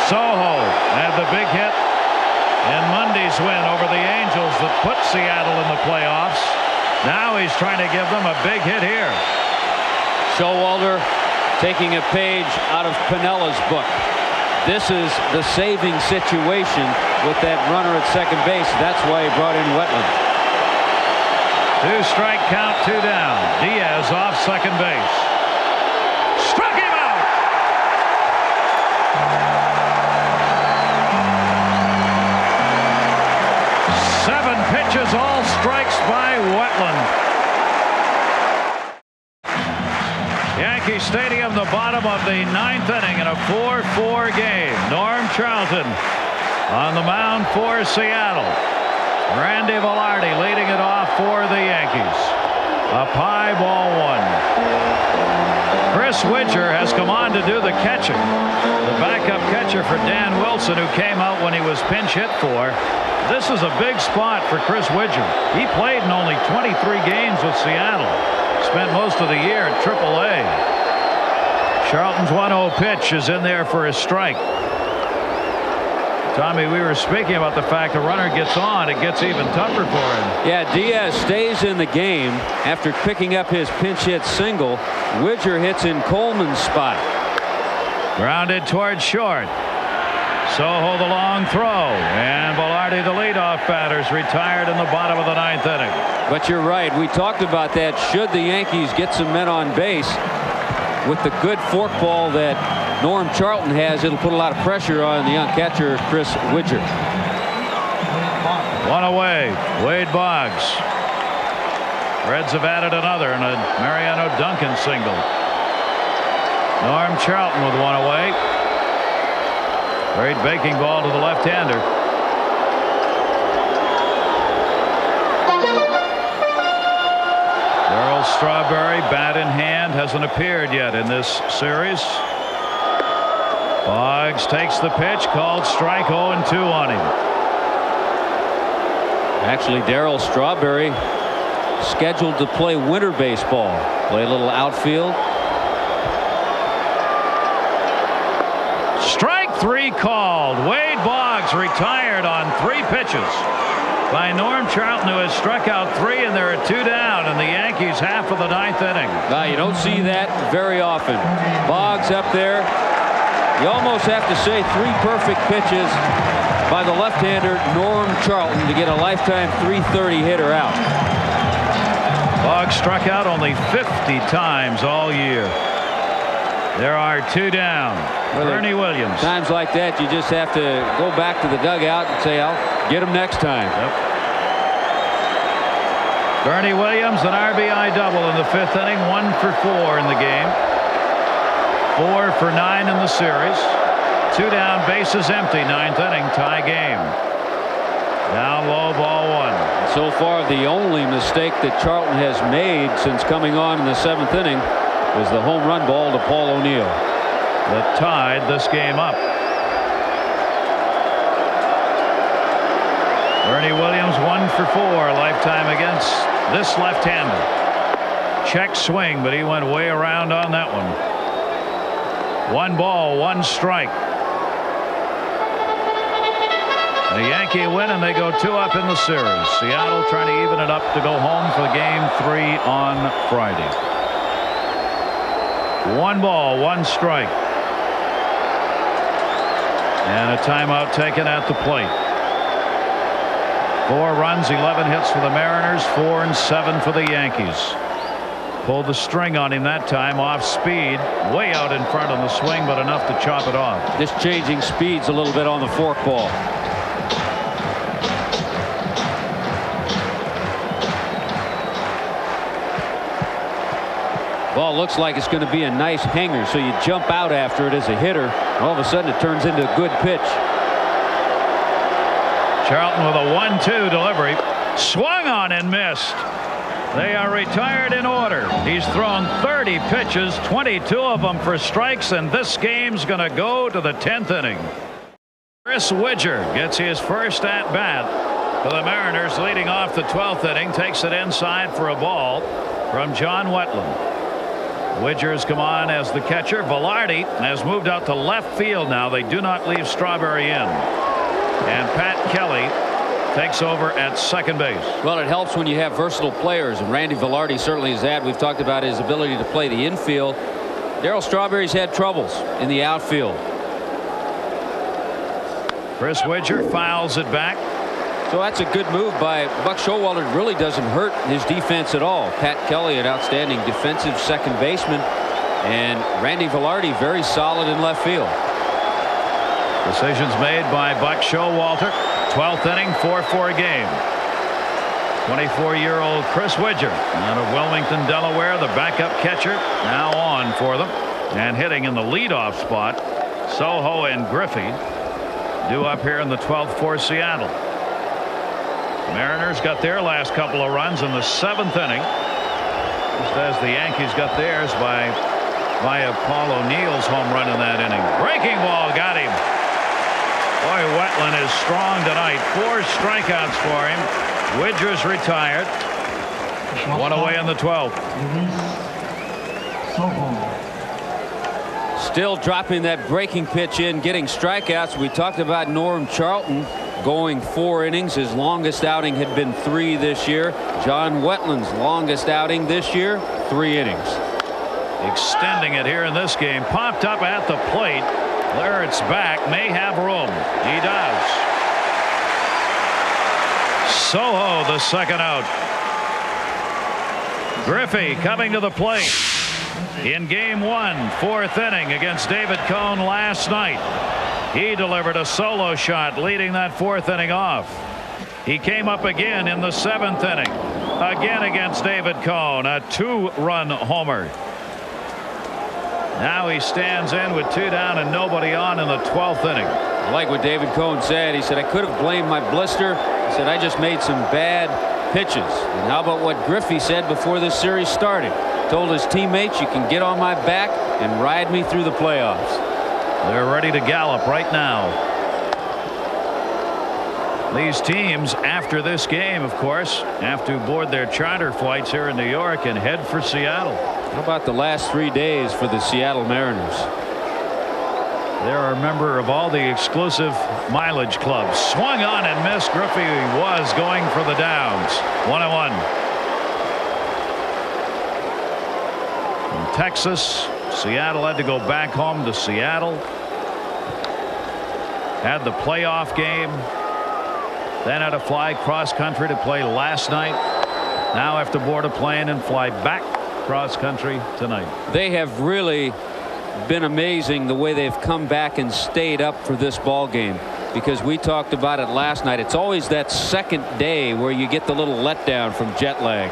Sojo had the big hit in Monday's win over the Angels that put Seattle in the playoffs. Now he's trying to give them a big hit here.
Showalter taking a page out of Pinella's book. This is the saving situation with that runner at second base. That's why he brought in Wetteland.
2-strike count, 2 down. Diaz off second base. Struck him out. is all strikes by Wetland. Yankee Stadium, the bottom of the 9th inning in a 4-4 game. Norm Charlton on the mound for Seattle. Randy Velarde leading it off for the Yankees. Up high, ball 1. Chris Widger has come on to do the catching. The backup catcher for Dan Wilson, who came out when he was pinch hit for. This is a big spot for Chris Widger. He played in only 23 games with Seattle. Spent most of the year at AAA. Charlton's 1-0 pitch is in there for a strike. Tommy, we were speaking about the fact the runner gets on, it gets even tougher for him.
Yeah, Diaz stays in the game after picking up his pinch hit single. Widger hits in Coleman's spot.
Grounded towards short. Soho the long throw, and Velarde, the leadoff batter, is retired in the bottom of the 9th inning.
But you're right, we talked about that. Should the Yankees get some men on base with the good forkball that Norm Charlton has, it'll put a lot of pressure on the young catcher Chris Widger.
One away, Wade Boggs. Reds have added another and a Mariano Duncan single. Norm Charlton with one away. Great baking ball to the left-hander. Darryl Strawberry, bat in hand, hasn't appeared yet in this series. Boggs takes the pitch, called strike, 0-2 on him.
Actually, Darryl Strawberry scheduled to play winter baseball. Play a little outfield.
Strike 3 called. Wade Boggs retired on 3 pitches by Norm Charlton, who has struck out 3, and there are 2 down in the Yankees' half of the 9th inning.
Now, you don't see that very often. Boggs up there. You almost have to say 3 perfect pitches by the left-hander Norm Charlton to get a lifetime .330 hitter out.
Boggs struck out only 50 times all year. There are 2 down. Bernie Williams.
Times like that, you just have to go back to the dugout and say, I'll get him next time.
Yep. Bernie Williams, an RBI double in the 5th inning, 1 for 4 in the game. 4 for 9 in the series. 2 down, bases empty, 9th inning, tie game. Down low, ball 1.
So far, the only mistake that Charlton has made since coming on in the 7th inning was the home run ball to Paul O'Neill
that tied this game up. Bernie Williams 1 for 4 lifetime against this left-hander. Check swing, but he went way around on that one. 1 ball, 1 strike. The Yankee win, and they go 2 up in the series. Seattle trying to even it up to go home for game 3 on Friday. 1 ball, 1 strike. And a timeout taken at the plate. 4 runs, 11 hits for the Mariners, 4 and 7 for the Yankees. Pulled the string on him that time, off speed, way out in front on the swing, but enough to chop it off.
Just changing speeds a little bit on the forkball. Ball looks like it's going to be a nice hanger, so you jump out after it as a hitter. All of a sudden it turns into a good pitch.
Charlton with a 1-2 delivery. Swung on and missed. They are retired in order. He's thrown 30 pitches, 22 of them for strikes, and this game's going to go to the 10th inning. Chris Widger gets his first at bat for the Mariners, leading off the 12th inning. Takes it inside for a ball from John Wetland. Widger's come on as the catcher. Velarde has moved out to left field now. They do not leave Strawberry in. And Pat Kelly takes over at second base.
Well, it helps when you have versatile players, and Randy Velarde certainly is that. We've talked about his ability to play the infield. Darryl Strawberry's had troubles in the outfield.
Chris Widger fouls it back.
So that's a good move by Buck Showalter. It really doesn't hurt his defense at all. Pat Kelly, an outstanding defensive second baseman, and Randy Velarde very solid in left field.
Decisions made by Buck Showalter. 12th inning, 4-4 game. 24-year-old Chris Widger out of Wilmington, Delaware, the backup catcher, now on for them. And hitting in the leadoff spot, Soho and Griffey due up here in the 12th for Seattle. Mariners got their last couple of runs in the 7th inning, just as the Yankees got theirs via Paul O'Neill's home run in that inning. Breaking ball got him. Boy, Wetland is strong tonight. 4 strikeouts for him. Widger's retired. One away in the 12th.
Still dropping that breaking pitch in, getting strikeouts. We talked about Norm Charlton going 4 innings. His longest outing had been 3 this year. John Wetland's longest outing this year, 3 innings.
Extending it here in this game. Popped up at the plate. Laird's back, may have room. He does. Soho the second out. Griffey coming to the plate in game 1, 4th inning against David Cone last night. He delivered a solo shot leading that 4th inning off. He came up again in the 7th inning, again against David Cone, a 2-run homer. Now he stands in with 2 down and nobody on in the 12th inning.
I like what David Cone said. He said, I could have blamed my blister. He said, I just made some bad pitches. And how about what Griffey said before this series started? Told his teammates, you can get on my back and ride me through the playoffs.
They're ready to gallop right now. These teams, after this game, of course, have to board their charter flights here in New York and head for Seattle.
How about the last 3 days for the Seattle Mariners?
They're a member of all the exclusive mileage clubs. Swung on and missed. Griffey was going for the downs. 1-1. In Texas, Seattle had to go back home to Seattle. Had the playoff game. Then had to fly cross country to play last night. Now have to board a plane and fly back cross country tonight.
They have really been amazing the way they've come back and stayed up for this ball game, because we talked about it last night. It's always that second day where you get the little letdown from jet lag.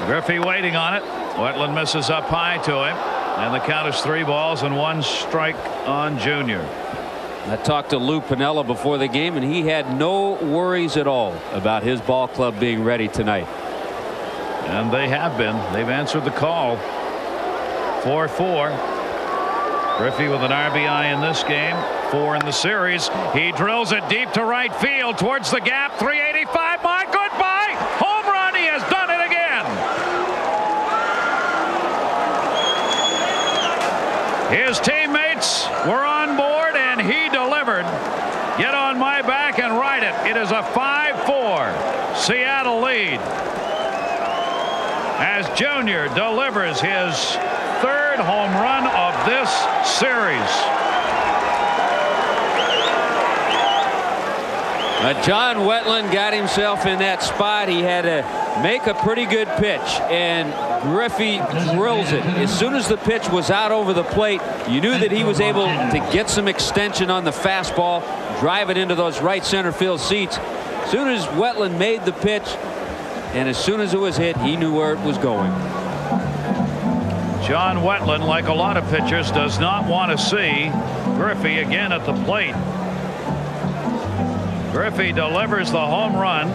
Griffey waiting on it. Wetland misses up high to him, and the count is 3 balls and 1 strike on Junior.
I talked to Lou Piniella before the game, and he had no worries at all about his ball club being ready tonight.
And they have been. They've answered the call. 4-4. Griffey with an RBI in this game, 4 in the series. He drills it deep to right field towards the gap. 385. My goodbye. Home run. He has done it again. His teammates were on board and he delivered. Get on my back and ride it. It is a 5-4 Seattle lead as Junior delivers his 3rd home run of this series.
John Wetland got himself in that spot. He had to make a pretty good pitch, and Griffey drills it. As soon as the pitch was out over the plate, you knew that he was able to get some extension on the fastball, drive it into those right center field seats. As soon as Wetland made the pitch, and as soon as it was hit, he knew where it was going.
John Wetland, like a lot of pitchers, does not want to see Griffey again at the plate. Griffey delivers the home run.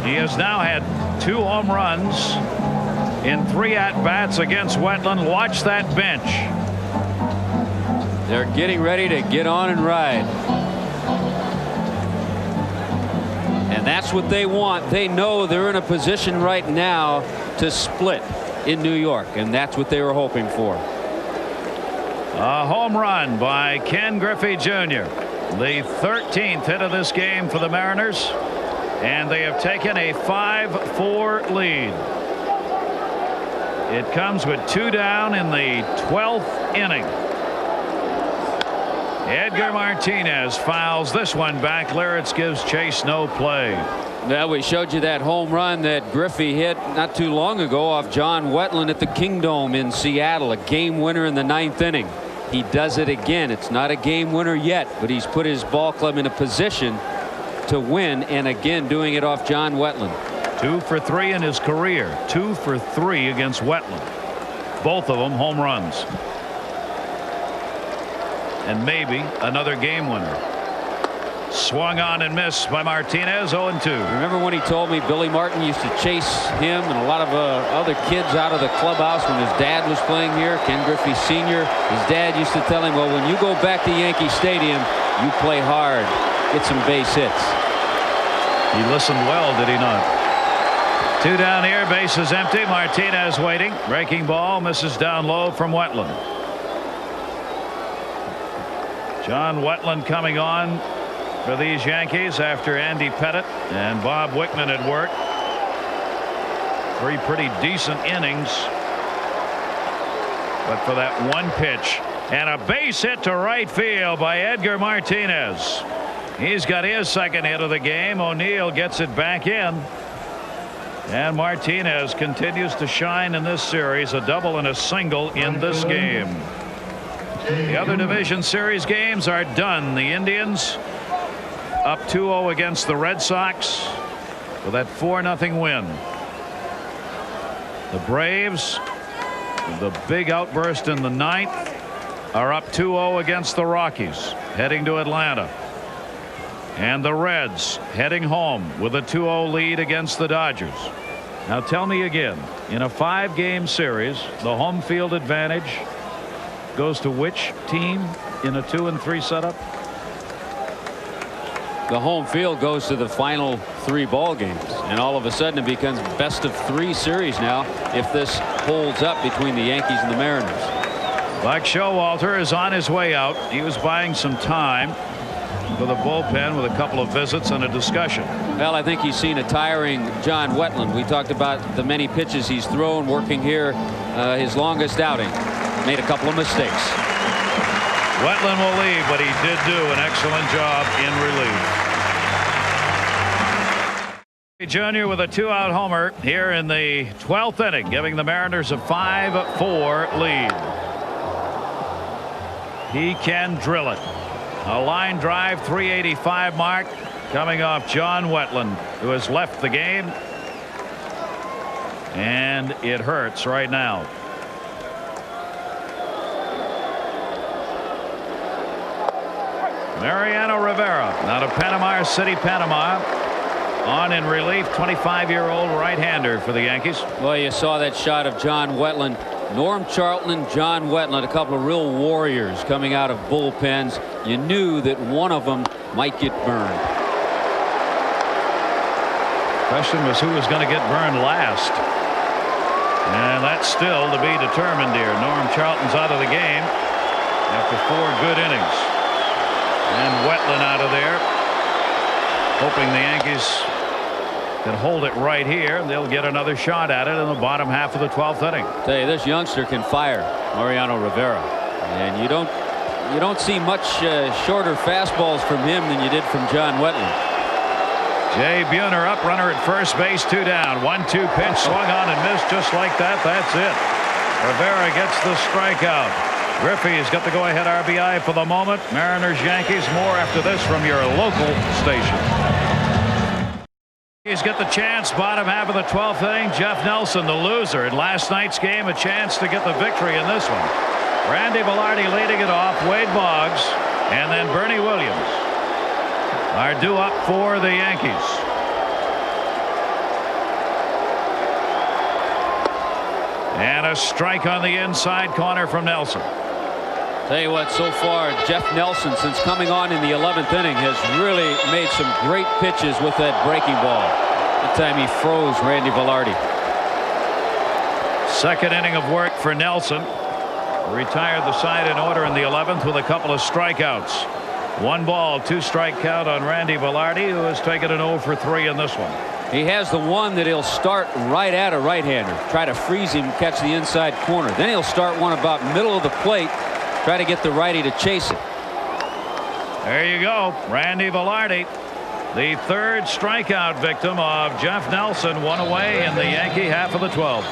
He has now had 2 home runs in 3 at-bats against Wetland. Watch that bench.
They're getting ready to get on and ride. And that's what they want. They know they're in a position right now to split in New York, and that's what they were hoping for.
A home run by Ken Griffey Jr., the 13th hit of this game for the Mariners, and they have taken a 5-4 lead. It comes with 2 down in the 12th inning. Edgar Martinez fouls this one back. Laird's gives chase no play.
Now we showed you that home run that Griffey hit not too long ago off John Wetland at the Kingdome in Seattle, a game winner in the 9th inning. He does it again. It's not a game winner yet, but he's put his ball club in a position to win, and again doing it off John Wetland.
2 for 3 in his career. 2 for 3 against Wetland. Both of them home runs. And maybe another game winner. Swung on and missed by Martinez. 0-2.
Remember when he told me Billy Martin used to chase him and a lot of other kids out of the clubhouse when his dad was playing here, Ken Griffey Sr. His dad used to tell him, well, when you go back to Yankee Stadium, you play hard, get some base hits.
He listened well, did he not? 2 down here, bases empty. Martinez waiting. Breaking ball misses down low from Wetland. John Wetland coming on for these Yankees after Andy Pettitte and Bob Wickman had worked. 3 pretty decent innings. But for that one pitch and a base hit to right field by Edgar Martinez. He's got his second hit of the game. O'Neill gets it back in. And Martinez continues to shine in this series. A double and a single in this game. The other division series games are done. The Indians up 2-0 against the Red Sox with that 4-0 win. The Braves, the big outburst in the 9th, are up 2-0 against the Rockies, heading to Atlanta. And the Reds heading home with a 2-0 lead against the Dodgers. Now tell me again, in a 5-game series, the home field advantage goes to which team in a 2 and 3 setup?
The home field goes to the final 3 ball games, and all of a sudden it becomes best of 3 series now if this holds up between the Yankees and the Mariners.
Buck Showalter is on his way out. He was buying some time for the bullpen with a couple of visits and a discussion.
Well, I think he's seen a tiring John Wetland. We talked about the many pitches he's thrown working here, his longest outing. Made a couple of mistakes.
Wetland will leave, but he did do an excellent job in relief. Jr. with a 2-out homer here in the 12th inning, giving the Mariners a 5-4 lead. He can drill it. A line drive, 385 mark, coming off John Wetland, who has left the game. And it hurts right now. Mariano Rivera out of Panama City, Panama, on in relief. 25-year-old right-hander for the Yankees.
Well, you saw that shot of John Wetland. Norm Charlton and John Wetland, a couple of real warriors coming out of bullpens. You knew that one of them might get burned.
Question was who was going to get burned last. And that's still to be determined here. Norm Charlton's out of the game after 4 good innings. And Wetland out of there, hoping the Yankees can hold it right here. They'll get another shot at it in the bottom half of the 12th inning.
Tell you, this youngster can fire, Mariano Rivera, and you don't see much shorter fastballs from him than you did from John Wetland.
Jay Buhner up, runner at first base, 2 down. 1-2 pitch, swung on and missed just like that. That's it. Rivera gets the strikeout. Griffey's got the go-ahead RBI for the moment. Mariners, Yankees, more after this from your local station. He's got the chance, bottom half of the 12th inning. Jeff Nelson, the loser in last night's game, a chance to get the victory in this one. Randy Velarde leading it off. Wade Boggs and then Bernie Williams are due up for the Yankees. And a strike on the inside corner from Nelson.
Tell you what, so far Jeff Nelson, since coming on in the 11th inning, has really made some great pitches with that breaking ball. That time he froze Randy Velarde.
Second inning of work for Nelson. Retired the side in order in the 11th with a couple of strikeouts. 1 ball, 2 strike count on Randy Velarde, who has taken an 0 for 3 in this one.
He has the one that he'll start right at a right-hander, try to freeze him, catch the inside corner. Then he'll start one about middle of the plate, try to get the righty to chase it.
There you go. Randy Velarde, the 3rd strikeout victim of Jeff Nelson, 1 away in the Yankee half of the 12th.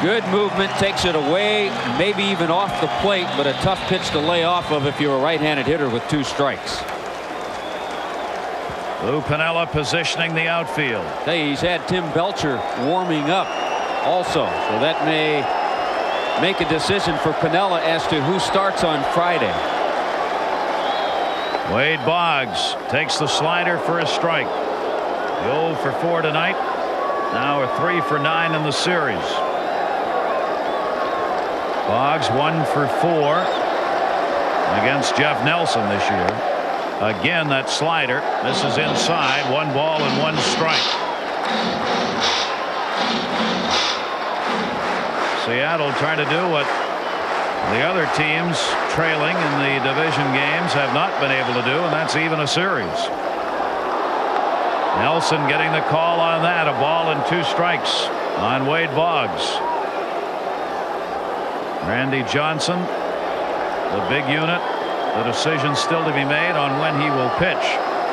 Good movement, takes it away, maybe even off the plate, but a tough pitch to lay off of if you're a right-handed hitter with 2 strikes.
Lou Piniella positioning the outfield.
Hey, he's had Tim Belcher warming up also, so that may make a decision for Piniella as to who starts on Friday.
Wade Boggs takes the slider for a strike. 0 for 4 tonight. Now a 3 for 9 in the series. Boggs 1 for 4 against Jeff Nelson this year. Again, that slider. This is inside. 1 ball and 1 strike. Seattle trying to do what the other teams trailing in the division games have not been able to do, and that's even a series. Nelson getting the call on that. A ball and 2 strikes on Wade Boggs. Randy Johnson, the big unit. The decision still to be made on when he will pitch.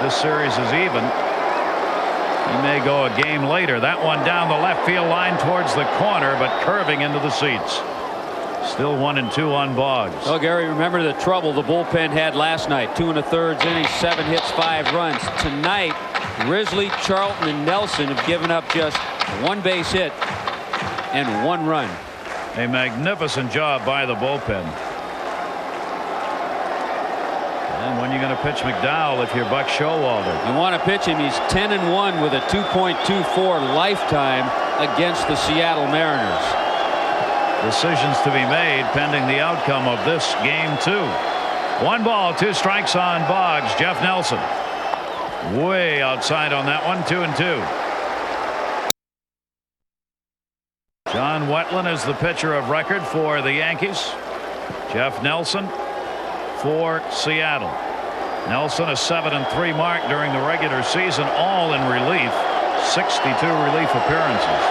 This series is even. He may go a game later. That one down the left field line towards the corner, but curving into the seats. Still 1 and 2 on Boggs.
Oh, Gary, remember the trouble the bullpen had last night. 2 1/3 innings, 7 hits, 5 runs. Tonight, Risley, Charlton, and Nelson have given up just 1 base hit and 1 run.
A magnificent job by the bullpen. And when you're going to pitch McDowell if you're Buck Showalter?
You want to pitch him. He's 10-1 with a 2.24 lifetime against the Seattle Mariners.
Decisions to be made pending the outcome of this game 2. 1 ball, 2 strikes on Boggs. Jeff Nelson way outside on that one. 2 and 2. John Wetland is the pitcher of record for the Yankees. Jeff Nelson for Seattle. Nelson a 7-3 mark during the regular season, all in relief. 62 relief appearances.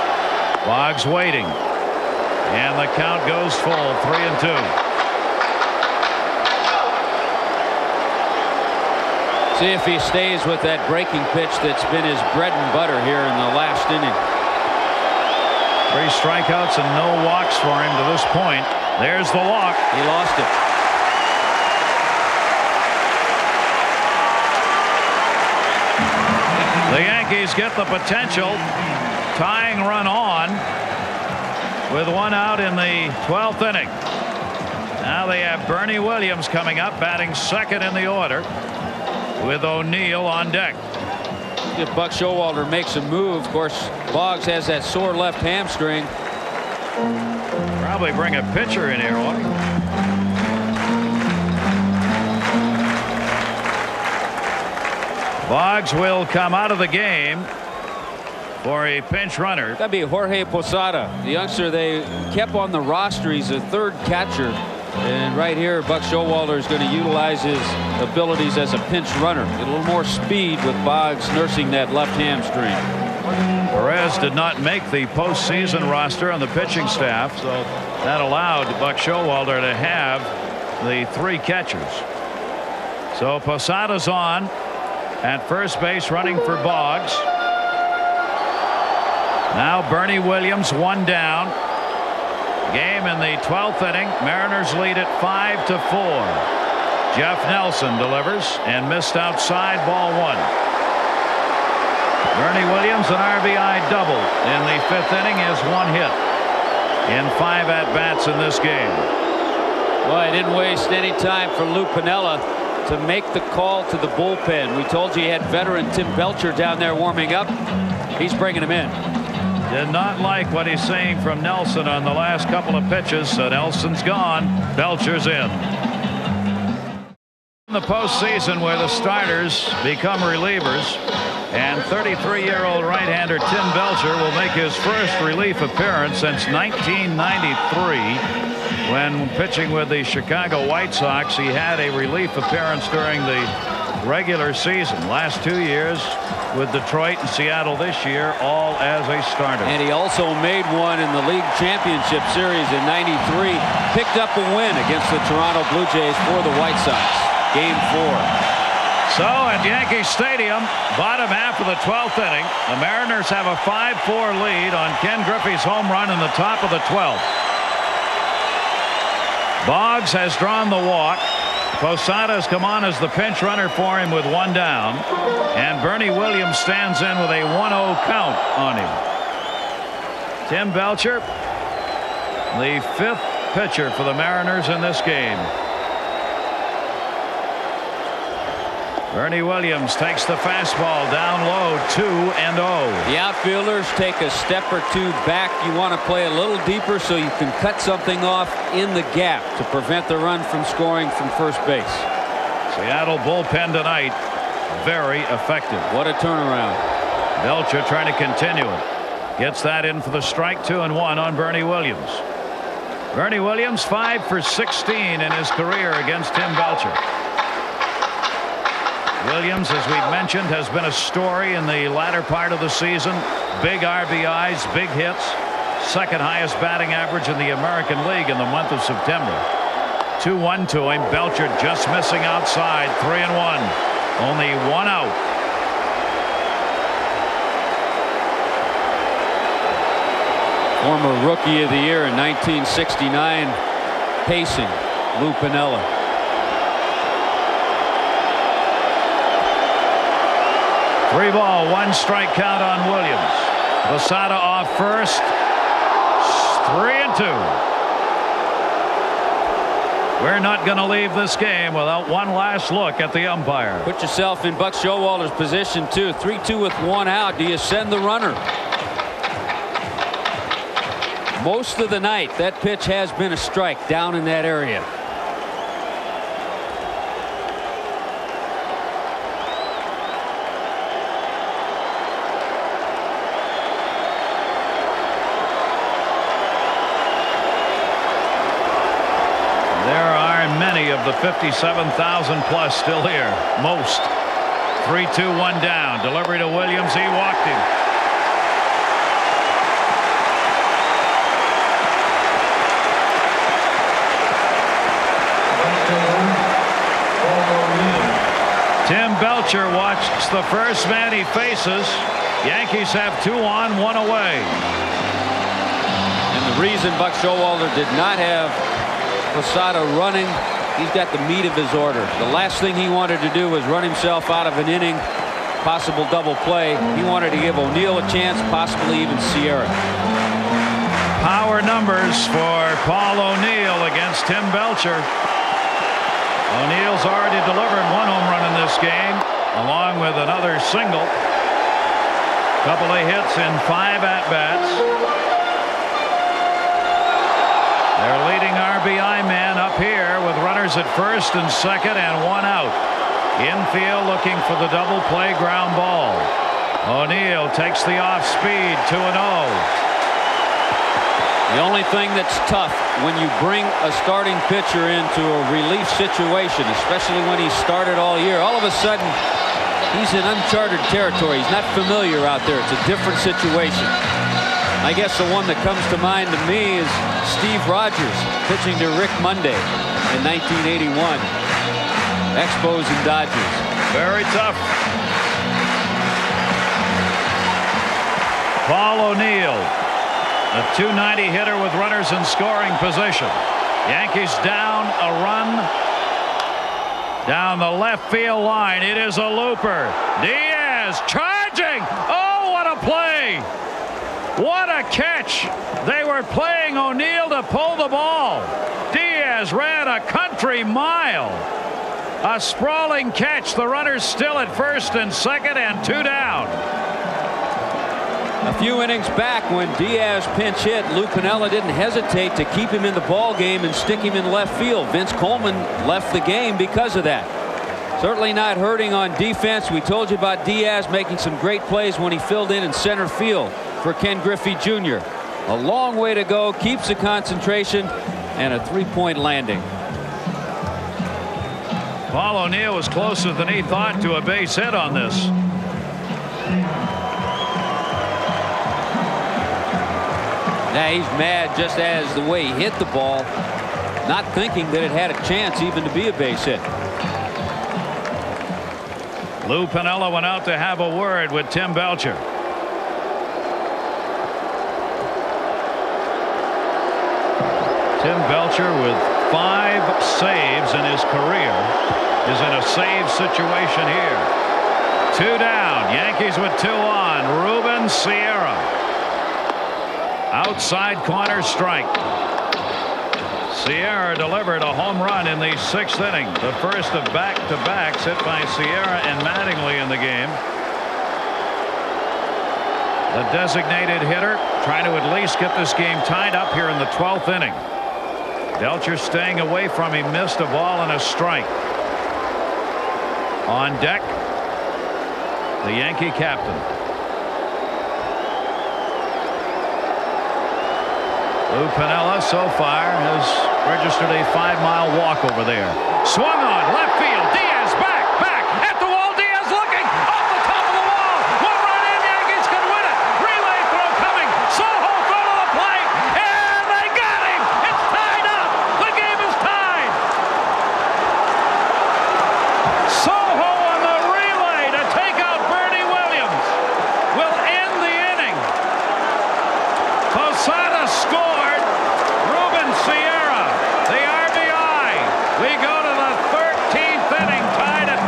Boggs waiting, and the count goes full. 3 and 2.
See if he stays with that breaking pitch that's been his bread and butter here in the last inning.
3 strikeouts and no walks for him to this point. There's the walk.
He lost it.
The Yankees get the potential tying run on with 1 out in the 12th inning. Now they have Bernie Williams coming up, batting 2nd in the order, with O'Neill on deck.
If Buck Showalter makes a move, of course, Boggs has that sore left hamstring.
Probably bring a pitcher in here, won't he? Boggs will come out of the game for a pinch runner.
That'd be Jorge Posada, the youngster they kept on the roster. He's a 3rd catcher. And right here, Buck Showalter is going to utilize his abilities as a pinch runner. Get a little more speed with Boggs nursing that left hamstring.
Perez did not make the postseason roster on the pitching staff, so that allowed Buck Showalter to have the 3 catchers. So Posada's on at first base, running for Boggs. Now Bernie Williams, 1 down. Game in the 12th inning. Mariners lead it 5-4. Jeff Nelson delivers and missed outside, ball 1. Bernie Williams, an RBI double in the 5th inning, is 1 hit in 5 at-bats in this game.
Well, I didn't waste any time for Lou Piniella to make the call to the bullpen. We told you he had veteran Tim Belcher down there warming up. He's bringing him in.
Did not like what he's seeing from Nelson on the last couple of pitches, so Nelson's gone. Belcher's in. In the postseason, where the starters become relievers, and 33-year-old right-hander Tim Belcher will make his first relief appearance since 1993. When pitching with the Chicago White Sox, he had a relief appearance during the regular season. Last 2 years with Detroit and Seattle this year, all as a starter.
And he also made one in the league championship series in '93. Picked up a win against the Toronto Blue Jays for the White Sox. Game 4.
So at Yankee Stadium, bottom half of the 12th inning, the Mariners have a 5-4 lead on Ken Griffey's home run in the top of the 12th. Boggs has drawn the walk. Posada's come on as the pinch runner for him with one down, and Bernie Williams stands in with a 1-0 count on him. Tim Belcher, the 5th pitcher for the Mariners in this game. Bernie Williams takes the fastball down low, 2-0.
The outfielders take a step or two back. You want to play a little deeper so you can cut something off in the gap to prevent the run from scoring from first base.
Seattle bullpen tonight, very effective.
What a turnaround.
Belcher trying to continue it. Gets that in for the strike. 2-1 on Bernie Williams. Bernie Williams 5 for 16 in his career against Tim Belcher. Williams, as we've mentioned, has been a story in the latter part of the season. Big RBIs, big hits, second highest batting average in the American League in the month of September. 2-1 to him. Belcher just missing outside. 3-1. Only one out.
Former Rookie of the Year in 1969, pacing Lou Piniella.
3-ball, 1-strike count on Williams. Posada off first. 3-2. We're not going to leave this game without one last look at the umpire.
Put yourself in Buck Showalter's position too. 3-2 with one out. Do you send the runner? Most of the night that pitch has been a strike down in that area.
Many of the 57,000 plus still here. Most. 3-2-1 down. Delivery to Williams. He walked him. Tim Belcher watched the first man he faces. Yankees have 2 on, 1 away.
And the reason Buck Showalter did not have Posada running, he's got the meat of his order. The last thing he wanted to do was run himself out of an inning, possible double play. He wanted to give O'Neill a chance, possibly even Sierra.
Power numbers for Paul O'Neill against Tim Belcher. O'Neill's already delivered 1 home run in this game, along with another single. Couple of hits in 5 at-bats. Their leading RBI man up here with runners at first and second and 1 out. Infield looking for the double play ground ball. O'Neill takes the off speed. 2-0.
The only thing that's tough when you bring a starting pitcher into a relief situation, especially when he started all year, all of a sudden he's in uncharted territory. He's not familiar out there. It's a different situation. I guess the one that comes to mind to me is Steve Rogers pitching to Rick Monday in 1981. Expos and Dodgers.
Very tough. Paul O'Neill, a .290 hitter with runners in scoring position. Yankees down a run down the left field line. It is a looper. Diaz charging. Oh, what a play! What a catch! They were playing O'Neill to pull the ball. Diaz ran a country mile. A sprawling catch. The runners still at first and second and 2 down.
A few innings back when Diaz pinch hit, Lou Piniella didn't hesitate to keep him in the ball game and stick him in left field. Vince Coleman left the game because of that. Certainly not hurting on defense. We told you about Diaz making some great plays when he filled in center field for Ken Griffey Jr. A long way to go, keeps the concentration, and a 3-point landing.
Paul O'Neill was closer than he thought to a base hit on this.
Now he's mad just as the way he hit the ball, not thinking that it had a chance even to be a base hit.
Lou Piniella went out to have a word with Tim Belcher. Tim Belcher with 5 saves in his career is in a save situation here. 2 down. Yankees with 2 on. Ruben Sierra. Outside corner strike. Sierra delivered a home run in the 6th inning. The first of back-to-backs hit by Sierra and Mattingly in the game. The designated hitter trying to at least get this game tied up here in the 12th inning. Belcher staying away from him, missed a ball and a strike. On deck, the Yankee captain. Lou Piniella so far has registered a 5-mile walk over there. Swung on left field. Diaz back at the wall. Diaz looking off the top of the wall. One run in. Yankees can win it. Relay throw coming. Soho front of the plate, and they got him. It's tied up. The game is tied. Soho on the relay to take out Bernie Williams will end the inning. Posada scored. Sierra, the RBI. We go to the 13th inning, tied at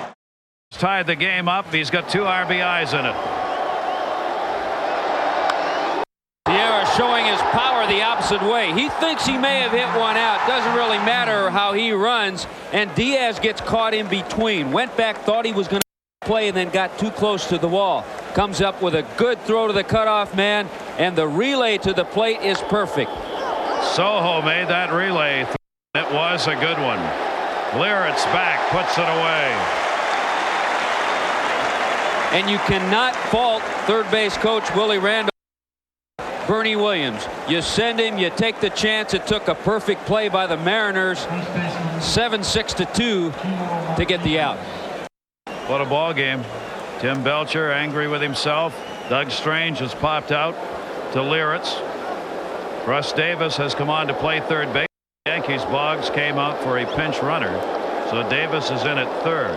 5. He's tied the game up. He's got 2 RBIs in it.
Sierra showing his power the opposite way. He thinks he may have hit one out. Doesn't really matter how he runs. And Diaz gets caught in between. Went back, thought he was going to play, and then got too close to the wall. Comes up with a good throw to the cutoff man, and the relay to the plate is perfect.
Soho made that relay. It was a good one. Liric's back, puts it away.
And you cannot fault third base coach Willie Randall. Bernie Williams, you send him, you take the chance. It took a perfect play by the Mariners, 7-6-2 to get the out.
What a ball game. Tim Belcher angry with himself. Doug Strange has popped out to Liric's. Russ Davis has come on to play third base. Yankees Boggs came out for a pinch runner, so Davis is in at third.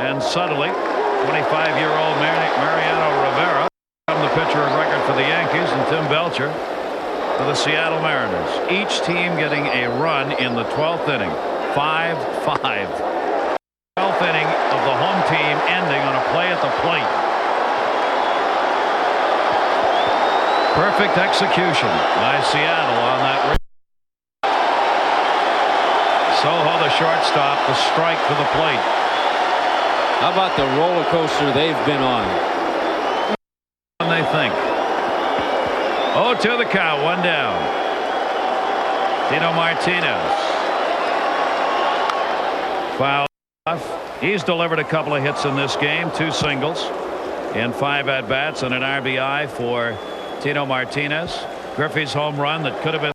And subtly, 25-year-old Mariano Rivera become the pitcher of record for the Yankees, and Tim Belcher for the Seattle Mariners. Each team getting a run in the 12th inning. 5-5. 12th inning of the home team ending on a play at the plate. Perfect execution by Seattle on that. Soho, the shortstop, the strike to the plate.
How about the roller coaster they've been on?
And they think. 0-2 the count, 1 down. Tino Martinez. Foul. He's delivered a couple of hits in this game, 2 singles and 5 at-bats and an RBI for Tino Martinez. Griffey's home run that could have been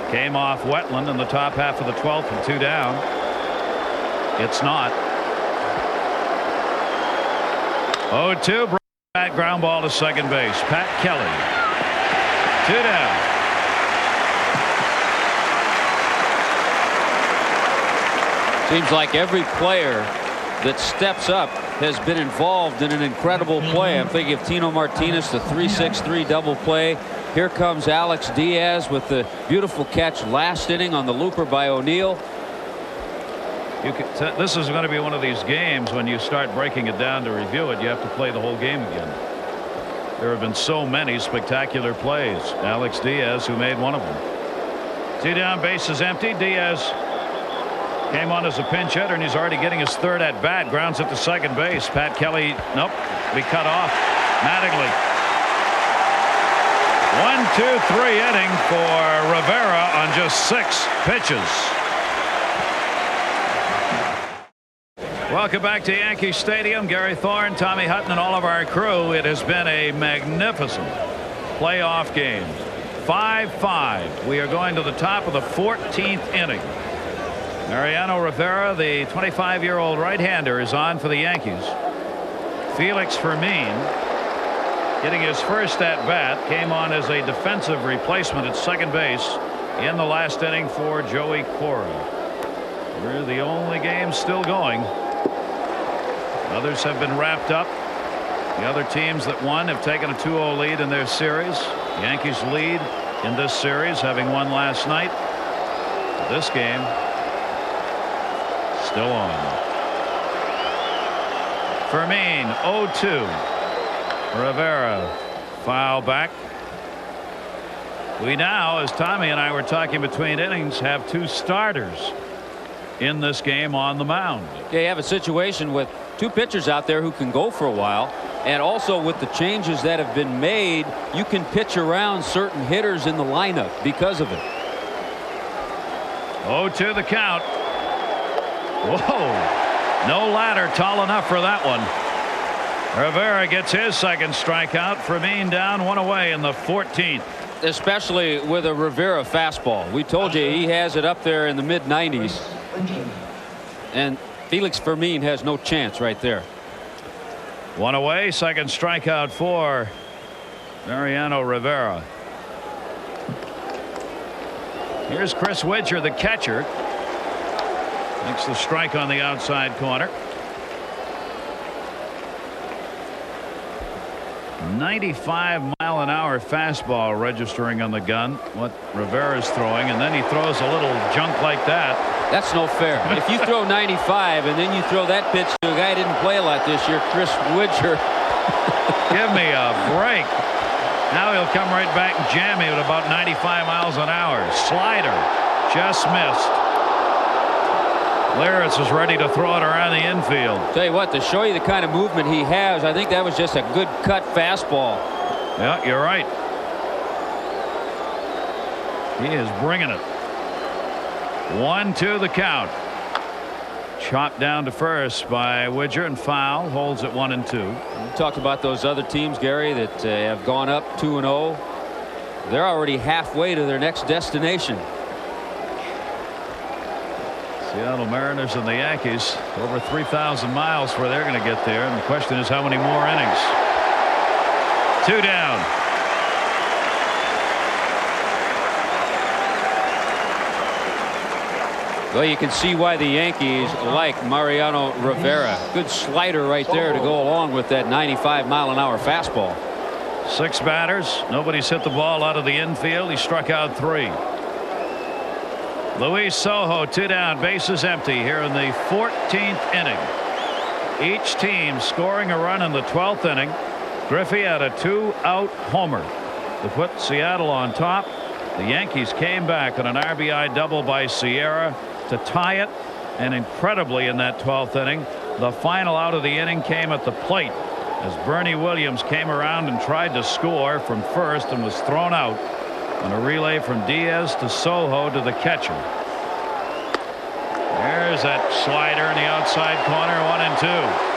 came off Wetland in the top half of the 12th and 2 down. It's not. 0-2. Back ground ball to second base. Pat Kelly. 2 down.
Seems like every player that steps up has been involved in an incredible play. I'm thinking of Tino Martinez, the 3-6-3 double play. Here comes Alex Diaz with the beautiful catch last inning on the looper by O'Neill.
This is going to be one of these games when you start breaking it down to review it, you have to play the whole game again. There have been so many spectacular plays. Alex Diaz, who made one of them. 2 down, bases empty. Diaz came on as a pinch hitter, and he's already getting his 3rd at bat. Grounds it to second base. Pat Kelly, nope, be cut off. Mattingly. 1-2-3 inning for Rivera on just 6 pitches. Welcome back to Yankee Stadium. Gary Thorne, Tommy Hutton, and all of our crew. It has been a magnificent playoff game. 5-5. We are going to the top of the 14th inning. Mariano Rivera, the 25-year-old right-hander, is on for the Yankees. Felix Fermin, getting his first at-bat, came on as a defensive replacement at second base in the last inning for Joey Cora. We're the only game still going. Others have been wrapped up. The other teams that won have taken a 2-0 lead in their series. Yankees lead in this series, having won last night. This game still on. Fermin 0-2. Rivera foul back. We now, as Tommy and I were talking between innings, have 2 starters in this game on the mound.
Yeah, you have a situation with 2 pitchers out there who can go for a while, and also with the changes that have been made, you can pitch around certain hitters in the lineup because of it.
0-2 the count. Whoa, no ladder tall enough for that one. Rivera gets his second strikeout. Fermin down 1 away in the 14th.
Especially with a Rivera fastball. We told you he has it up there in the mid-90s. And Felix Fermin has no chance right there.
1 away, second strikeout for Mariano Rivera. Here's Chris Widger, the catcher. Makes the strike on the outside corner. 95-mile-an-hour fastball registering on the gun. What Rivera's throwing, and then he throws a little junk like that.
That's no fair. If you throw 95 and then you throw that pitch to a guy who didn't play a lot this year, Chris Widger.
Give me a break. Now he'll come right back and jam me at about 95 miles an hour. Slider just missed. Lawrence is ready to throw it around the infield.
Tell you what, to show you the kind of movement he has, I think that was just a good cut fastball.
Yeah, you're right. He is bringing it. 1-2 the count. Chopped down to first by Widger, and foul. Holds at 1-2.
We talked about those other teams, Gary, that have gone up 2-0. They're already halfway to their next destination.
Seattle Mariners and the Yankees over 3,000 miles where they're going to get there, and the question is how many more innings. 2 down.
Well, you can see why the Yankees like Mariano Rivera. Good slider right there to go along with that 95-mile-an-hour fastball.
6 batters. Nobody's hit the ball out of the infield. He struck out 3. Luis Sojo 2 down, bases empty here in the 14th inning. Each team scoring a run in the 12th inning. Griffey had a 2-out homer to put Seattle on top. The Yankees came back on an RBI double by Sierra to tie it, and incredibly in that 12th inning, the final out of the inning came at the plate as Bernie Williams came around and tried to score from first and was thrown out on a relay from Diaz to Sojo to the catcher. There's that slider in the outside corner. 1-2.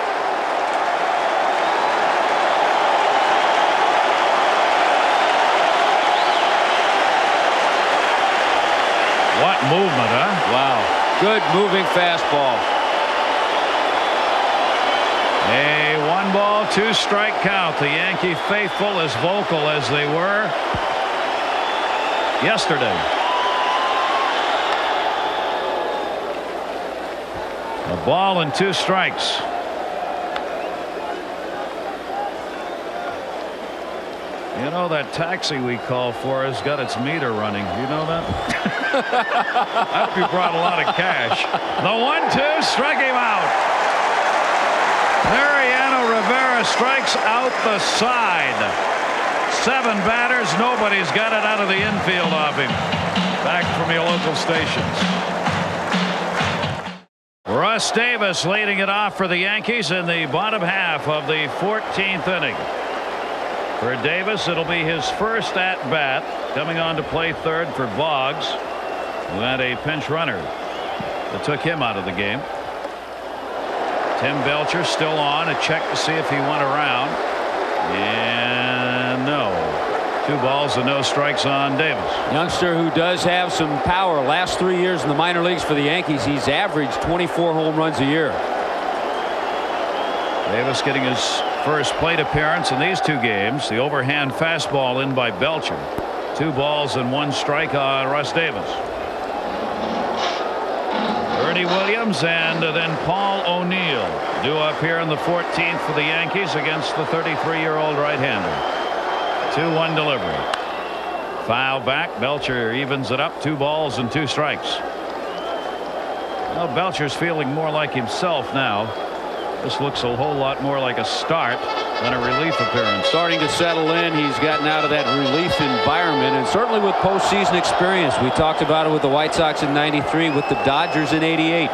What movement, huh?
Wow. Good moving fastball.
A 1-ball, 2-strike count. The Yankee faithful, as vocal as they were yesterday. A ball and 2 strikes. You know, that taxi we call for has got its meter running. You know that? I hope you brought a lot of cash. The 1-2 struck him out. Mariano Rivera strikes out the side. 7 batters. Nobody's got it out of the infield off him. Back from your local stations. Russ Davis leading it off for the Yankees in the bottom half of the 14th inning. For Davis, it'll be his first at-bat, coming on to play third for Boggs, who had a pinch runner that took him out of the game. Tim Belcher still on. A check to see if he went around. And no. 2 balls and no strikes on Davis.
Youngster who does have some power. Last 3 years in the minor leagues for the Yankees, he's averaged 24 home runs a year.
Davis getting his first plate appearance in these 2 games. The overhand fastball in by Belcher. 2 balls and 1 strike on Russ Davis. Bernie Williams and then Paul O'Neill due up here in the 14th for the Yankees against the 33-year-old right-hander. 2-1 delivery. Foul back. Belcher evens it up. 2 balls and 2 strikes. Well, Belcher's feeling more like himself now. This looks a whole lot more like a start than a relief appearance.
Starting to settle in. He's gotten out of that relief environment, and certainly with postseason experience. We talked about it with the White Sox in '93, with the Dodgers in '88.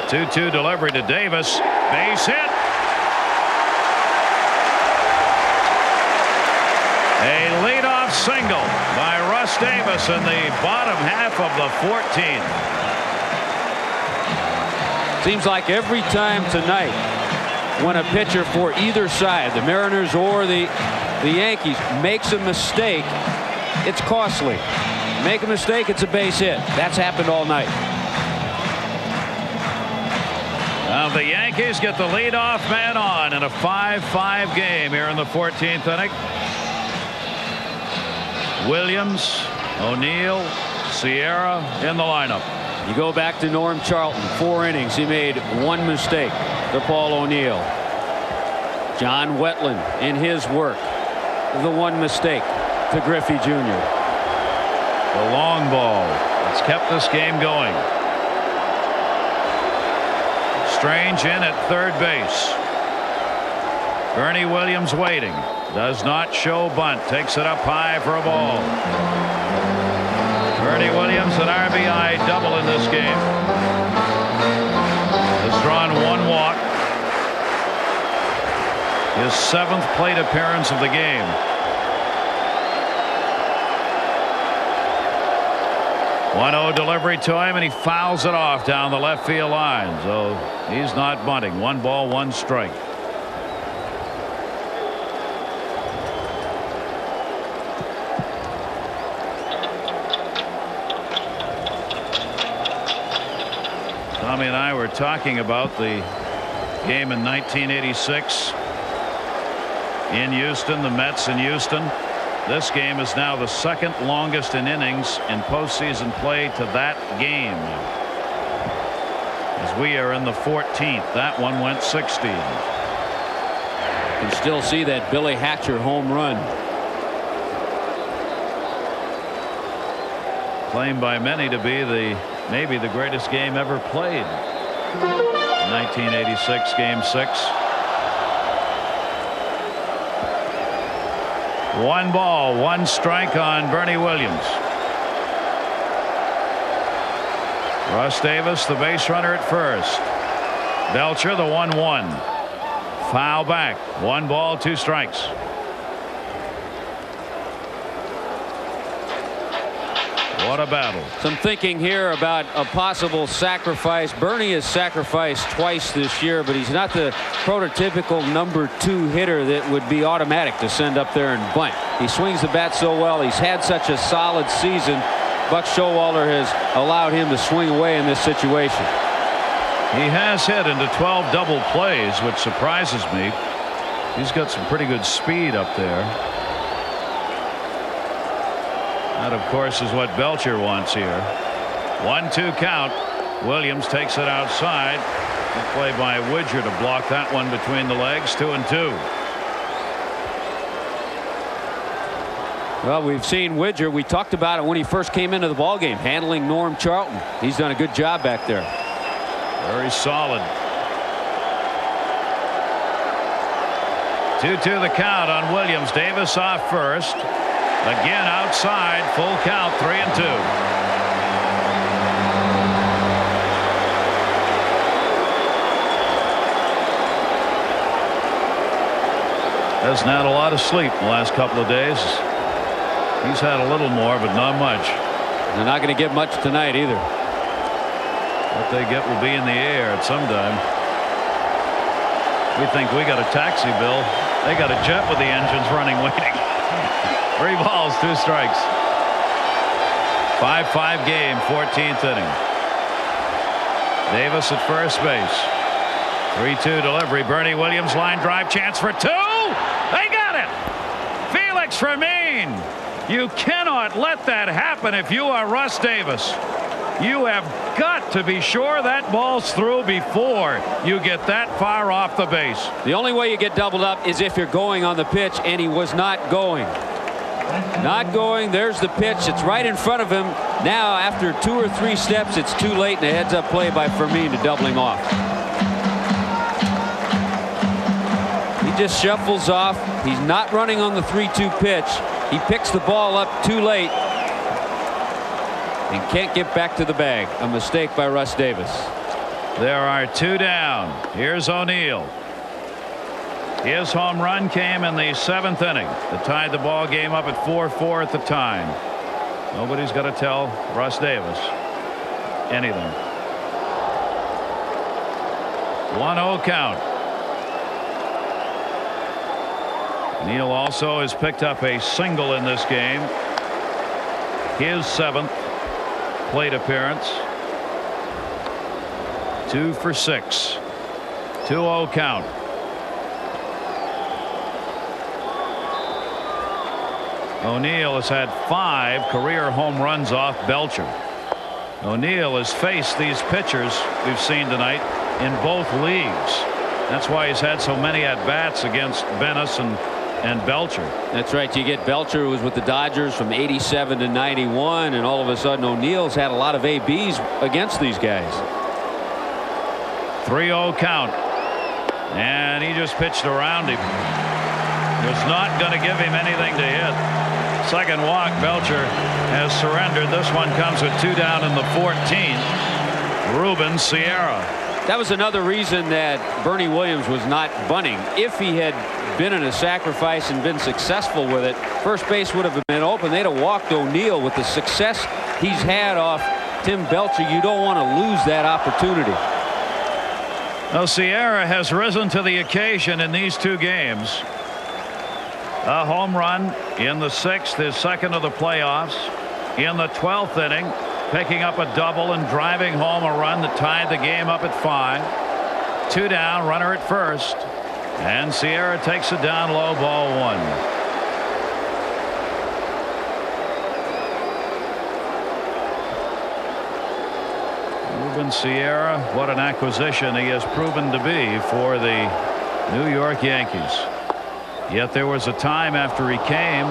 2-2 delivery to Davis. Base hit. A leadoff single by Russ Davis in the bottom half of the 14th.
Seems like every time tonight when a pitcher for either side, the Mariners or the Yankees, makes a mistake, it's costly. Make a mistake, it's a base hit. That's happened all night.
Now the Yankees get the leadoff man on in a 5-5 game here in the 14th inning. Williams, O'Neill, Sierra in the lineup.
You go back to Norm Charlton. 4 innings. He made 1 mistake to Paul O'Neill. John Wetland in his work. The 1 mistake to Griffey Jr.
The long ball. It's kept this game going. Strange in at third base. Bernie Williams waiting. Does not show bunt. Takes it up high for a ball. Bernie Williams, an RBI double in this game. Has drawn 1 walk. His 7th plate appearance of the game. One-0 delivery to him, and he fouls it off down the left field line. So he's not bunting. 1 ball, 1 strike. Tommy and I were talking about the game in 1986 in Houston, the Mets in Houston. This game is now the 2nd longest in innings in postseason play to that game, as we are in the 14th. That one went 16.
You can still see that Billy Hatcher home run.
Claimed by many to be maybe the greatest game ever played. 1986 game 6. 1 ball, 1 strike on Bernie Williams. Russ Davis, the base runner at first. Belcher, the 1-1. Foul back. 1 ball, 2 strikes. What a battle.
Some thinking here about a possible sacrifice. Bernie has sacrificed twice this year, but he's not the prototypical number 2 hitter that would be automatic to send up there and bunt. He swings the bat so well. He's had such a solid season. Buck Showalter has allowed him to swing away in this situation.
He has hit into 12 double plays, which surprises me. He's got some pretty good speed up there. That, of course, is what Belcher wants here. 1-2 count. Williams takes it outside. Good play by Widger to block that one between the legs. 2-2.
Well, we've seen Widger. We talked about it when he first came into the ballgame, handling Norm Charlton. He's done a good job back there.
Very solid. 2-2 the count on Williams. Davis off first. Again outside. Full count. 3-2. Hasn't had a lot of sleep the last couple of days. He's had a little more, but not much.
They're not going to get much tonight either.
What they get will be in the air at some time. We think we got a taxi bill. They got a jet with the engines running waiting. 3 balls, 2 strikes. 5-5 game, 14th inning. Davis at first base. 3-2 delivery. Bernie Williams line drive, chance for 2. They got it. Felix Fermin. You cannot let that happen if you are Russ Davis. You have got to be sure that ball's through before you get that far off the base.
The only way you get doubled up is if you're going on the pitch, and he was not going. Not going. There's the pitch. It's right in front of him. Now, after 2 or 3 steps, it's too late, and a heads-up play by Fermin to double him off. He just shuffles off. He's not running on the 3-2 pitch. He picks the ball up too late and can't get back to the bag. A mistake by Russ Davis.
There are 2 down. Here's O'Neill. His home run came in the 7th inning that tied the ball game up at 4-4 at the time. Nobody's got to tell Russ Davis anything. 1-0 count. Neal also has picked up a single in this game. His 7th plate appearance. 2 for 6. 2-0 count. O'Neill has had 5 career home runs off Belcher. O'Neill has faced these pitchers we've seen tonight in both leagues. That's why he's had so many at-bats against Bennis and Belcher.
That's right. You get Belcher, who was with the Dodgers from 87 to 91, and all of a sudden O'Neill's had a lot of ABs against these guys.
3-0 count. And he just pitched around him. Was not going to give him anything to hit. Second walk. Belcher has surrendered. This one comes with 2 down in the 14th. Ruben Sierra.
That was another reason that Bernie Williams was not bunting. If he had been in a sacrifice and been successful with it, first base would have been open. They'd have walked O'Neill. With the success he's had off Tim Belcher, you don't want to lose that opportunity.
Well, Sierra has risen to the occasion in these 2 games. A home run in the 6th, his 2nd of the playoffs. In the 12th inning, picking up a double and driving home a run that tied the game up at 5. 2 down, runner at first, and Sierra takes it down low, ball 1. Ruben Sierra, what an acquisition he has proven to be for the New York Yankees. Yet there was a time after he came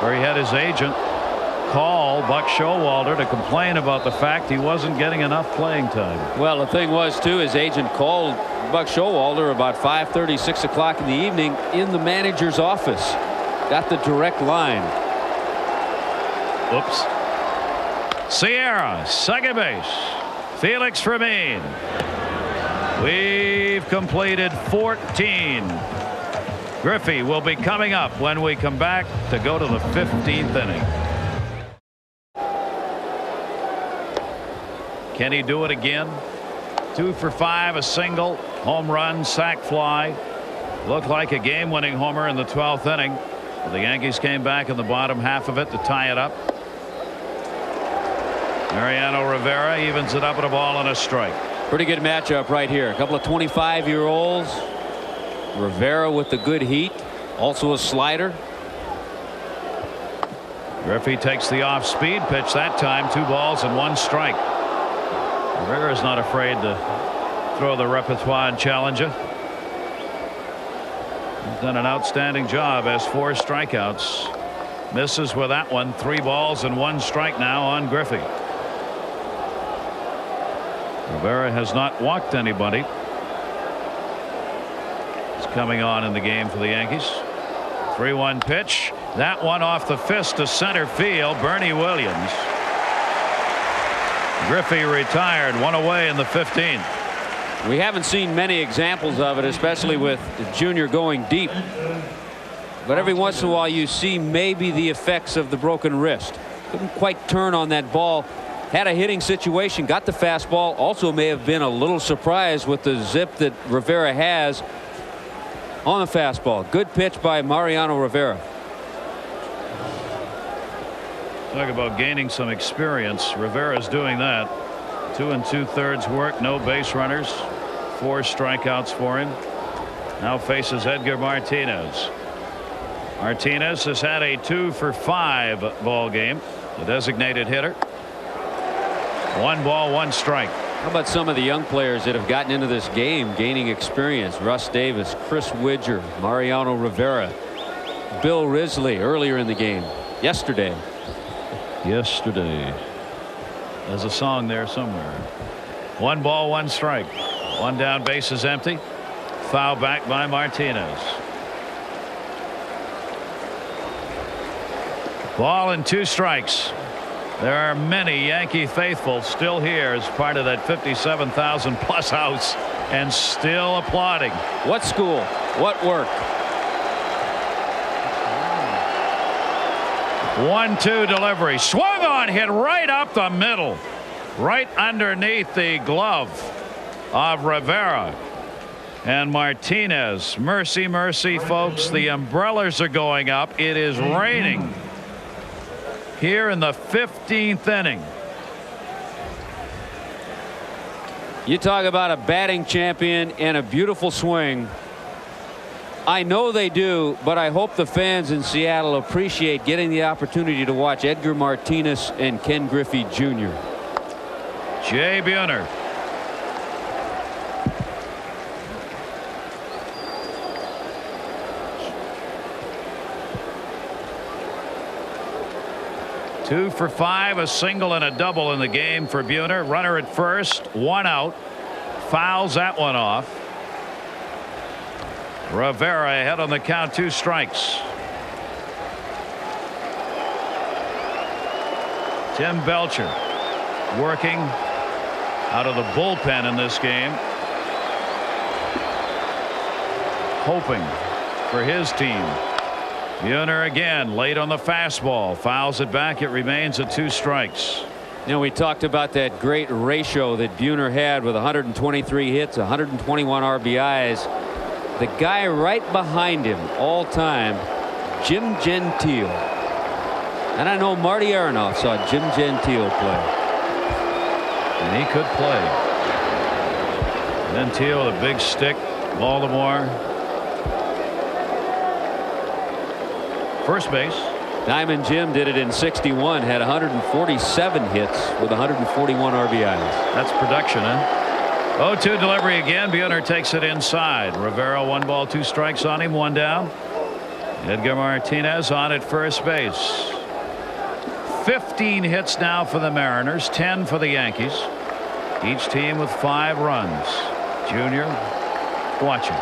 where he had his agent call Buck Showalter to complain about the fact he wasn't getting enough playing time.
Well, the thing was, too, his agent called Buck Showalter about 5:30, 6 o'clock in the evening in the manager's office. Got the direct line.
Whoops. Sierra, second base. Felix Fermin. We've completed 14. Griffey will be coming up when we come back to go to the 15th inning. Can he do it again? 2 for 5, a single, home run, sac fly. Looked like a game-winning homer in the 12th inning. The Yankees came back in the bottom half of it to tie it up. Mariano Rivera evens it up at a ball and a strike.
Pretty good matchup right here. A couple of 25-year-olds. Rivera with the good heat, also a slider.
Griffey takes the off-speed pitch that time. 2 balls and 1 strike. Rivera is not afraid to throw the repertoire and challenger. He's done an outstanding job as 4 strikeouts. Misses with that one. 3 balls and 1 strike now on Griffey. Rivera has not walked anybody. Coming on in the game for the Yankees. 3-1 pitch. That one off the fist to center field. Bernie Williams. Griffey retired, 1 away in the 15th.
We haven't seen many examples of it, especially with Junior going deep. But every once in a while you see maybe the effects of the broken wrist. Couldn't quite turn on that ball. Had a hitting situation, got the fastball. Also may have been a little surprised with the zip that Rivera has on the fastball. Good pitch by Mariano Rivera.
Talk about gaining some experience. Rivera's doing that. 2 2/3 work, no base runners, 4 strikeouts for him. Now faces Edgar Martinez. Martinez has had a 2 for 5 ball game. The designated hitter. 1 ball, 1 strike.
How about some of the young players that have gotten into this game gaining experience? Russ Davis, Chris Widger, Mariano Rivera, Bill Risley earlier in the game. yesterday.
Yesterday.
There's a song there somewhere. 1 ball, 1 strike. 1 down, base is empty. Foul back by Martinez. Ball and 2 strikes. There are many Yankee faithful still here as part of that 57,000 plus house and still applauding.
What school? What work?
1-2 delivery. Swung on, hit right up the middle. Right underneath the glove of Rivera. And Martinez. Mercy, mercy, folks. The umbrellas are going up. It is raining here in the 15th inning.
You talk about a batting champion and a beautiful swing. I know they do, but I hope the fans in Seattle appreciate getting the opportunity to watch Edgar Martinez and Ken Griffey Jr.
Jay Buhner. Two for 5, a single and a double in the game for Buhner. Runner at first, 1 out. Fouls that one off. Rivera ahead on the count, 2 strikes. Tim Belcher working out of the bullpen in this game, hoping for his team. Buhner again late on the fastball, fouls it back. It remains at 2 strikes.
You know, we talked about that great ratio that Buhner had with 123 hits, 121 RBIs. The guy right behind him all time, Jim Gentile. And I know Marty Aronoff saw Jim Gentile play.
And he could play. Gentile, a big stick, Baltimore. First base.
Diamond Jim did it in '61, had 147 hits with 141 RBIs.
That's production, huh? 0-2 delivery again. Buhner takes it inside. Rivera 1 ball 2 strikes on him, 1 down. Edgar Martinez on at first base. 15 hits now for the Mariners, 10 for the Yankees. Each team with 5 runs. Junior watching.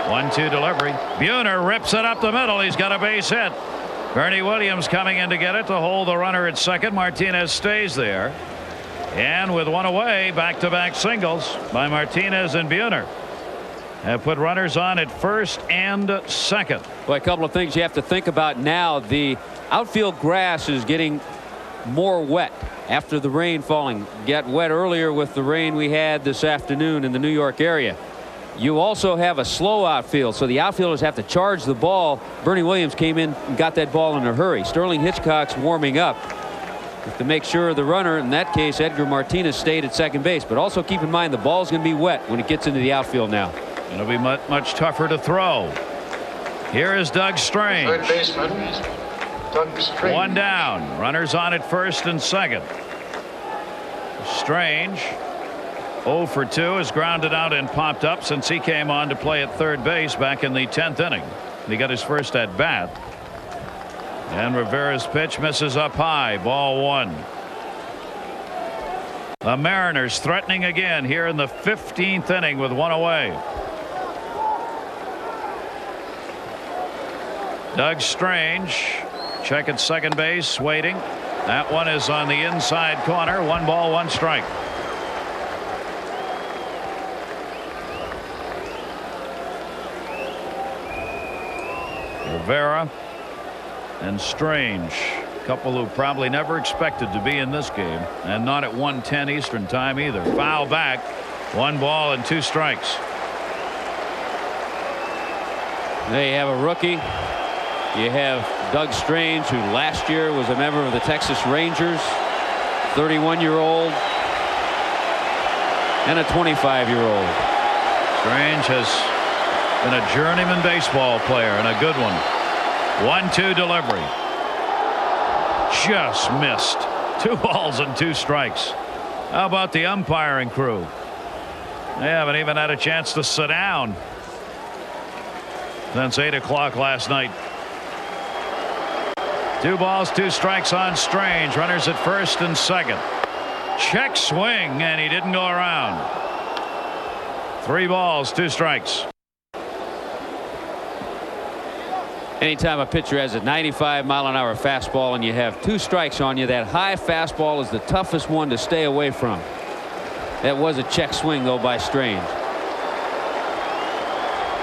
1-2 delivery. Buhner rips it up the middle. He's got a base hit. Bernie Williams coming in to get it to hold the runner at second. Martinez stays there. And with 1 away, back-to-back singles by Martinez and Buhner have put runners on at first and second.
Well, a couple of things you have to think about now. The outfield grass is getting more wet after the rain falling. Got wet earlier with the rain we had this afternoon in the New York area. You also have a slow outfield, so the outfielders have to charge the ball. Bernie Williams came in and got that ball in a hurry. Sterling Hitchcock's warming up to make sure the runner, in that case Edgar Martinez, stayed at second base. But also keep in mind the ball's going to be wet when it gets into the outfield now.
It'll be much tougher to throw. Here is Doug Strange.
Third baseman, Doug Strange.
1 down. Runners on at first and second. Strange 0 for 2 is grounded out and popped up since he came on to play at third base back in the 10th inning. He got his first at bat. And Rivera's pitch misses up high. Ball 1. The Mariners threatening again here in the 15th inning with 1 away. Doug Strange check at second base waiting. That one is on the inside corner. 1 ball 1 strike. Rivera and Strange, a couple who probably never expected to be in this game, and not at 1:10 Eastern time either. Foul back. 1 ball and 2 strikes.
They have a rookie. You have Doug Strange, who last year was a member of the Texas Rangers, 31-year-old, and a 25-year-old.
Strange has been a journeyman baseball player and a good one. 1-2 delivery. Just missed. 2 balls and 2 strikes. How about the umpiring crew? They haven't even had a chance to sit down since 8 o'clock last night. 2 balls, 2 strikes on Strange. Runners at first and second. Check swing, and he didn't go around. 3 balls, 2 strikes.
Anytime a pitcher has a 95-mile-an-hour fastball and you have 2 strikes on you, that high fastball is the toughest one to stay away from. That was a check swing, though, by Strange.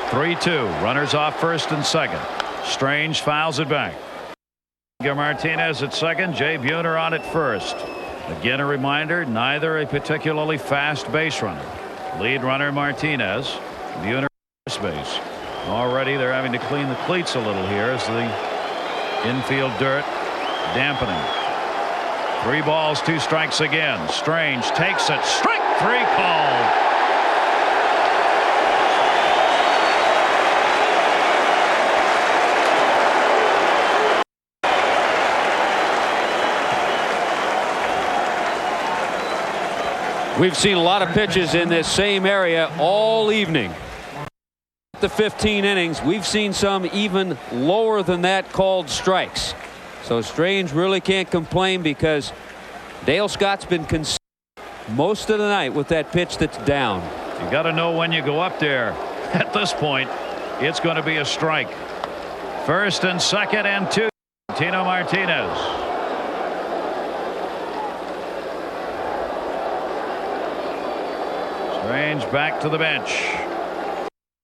3-2. Runners off first and second. Strange fouls it back. Martinez at second. Jay Buhner on at first. Again, a reminder, neither a particularly fast base runner. Lead runner Martinez. Buhner first base. Already they're having to clean the cleats a little here as the infield dirt dampening. 3 balls, 2 strikes again. Strange takes it. Strike 3 called.
We've seen a lot of pitches in this same area all evening. The 15 innings, we've seen some even lower than that called strikes. So Strange really can't complain because Dale Scott's been consistent most of the night with that pitch that's down.
You got to know when you go up there. At this point, it's going to be a strike. First and second and 2. Tino Martinez. Strange back to the bench.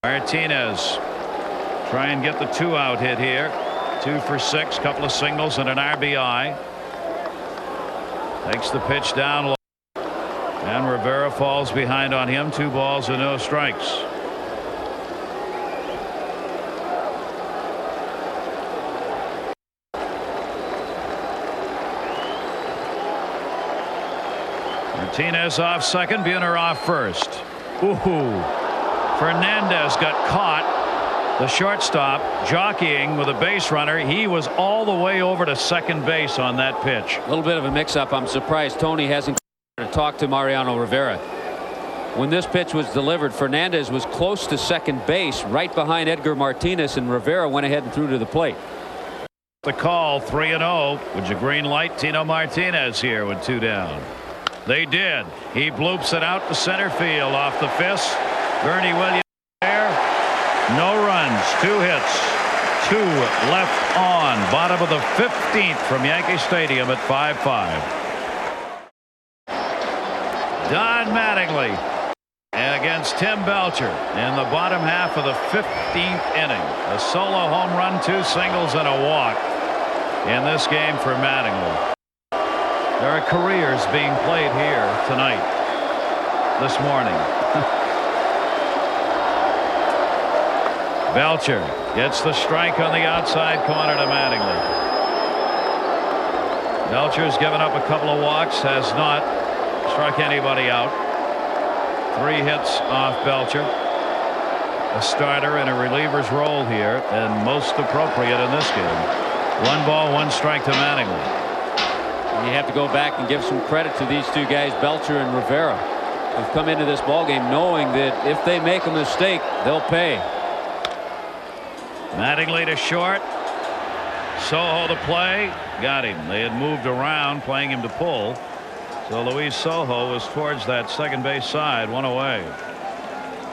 Martinez try and get the 2-out hit here. 2 for 6, couple of singles and an RBI. Takes the pitch down low. And Rivera falls behind on him. 2 balls and no strikes. Martinez off second. Buhner off first. Ooh. Fernandez got caught. The shortstop jockeying with a base runner. He was all the way over to second base on that pitch.
A little bit of a mix-up. I'm surprised Tony hasn't talked to Mariano Rivera. When this pitch was delivered, Fernandez was close to second base, right behind Edgar Martinez, and Rivera went ahead and threw to the plate.
The call, 3-0. Would you green light Tino Martinez here with 2 down? They did. He bloops it out to center field off the fist. Bernie Williams there. No runs, 2 hits, 2 left on. Bottom of the 15th from Yankee Stadium at 5-5. Don Mattingly against Tim Belcher in the bottom half of the 15th inning. A solo home run, 2 singles and a walk in this game for Mattingly. There are careers being played here tonight, this morning. Belcher gets the strike on the outside corner to Mattingly. Belcher's given up a couple of walks, has not struck anybody out. 3 hits off Belcher. A starter in a reliever's role here, and most appropriate in this game. 1 ball, 1 strike to Mattingly.
And you have to go back and give some credit to these 2 guys, Belcher and Rivera, who've come into this ballgame knowing that if they make a mistake, they'll pay.
Mattingly to short. Soho to play. Got him. They had moved around, playing him to pull. So Luis Soho was towards that second base side, 1 away.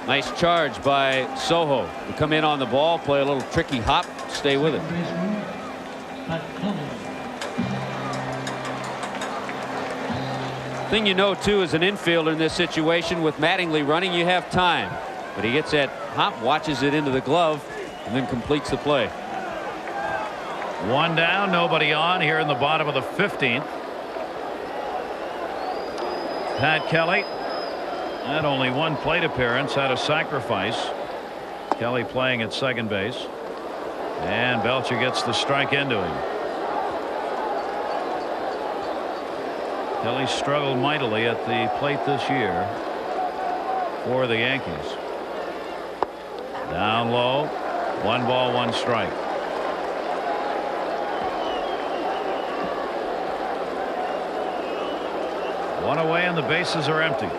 Nice charge by Soho to come in on the ball, play a little tricky hop, stay with it. Thing you know, too, as an infielder in this situation with Mattingly running, you have time. But he gets that hop, watches it into the glove, and then completes the play.
1 down, nobody on here in the bottom of the 15th. Pat Kelly had only 1 plate appearance, had a sacrifice. Kelly playing at second base. And Belcher gets the strike into him. Kelly struggled mightily at the plate this year for the Yankees. Down low. 1 ball, 1 strike. One away and the bases are empty.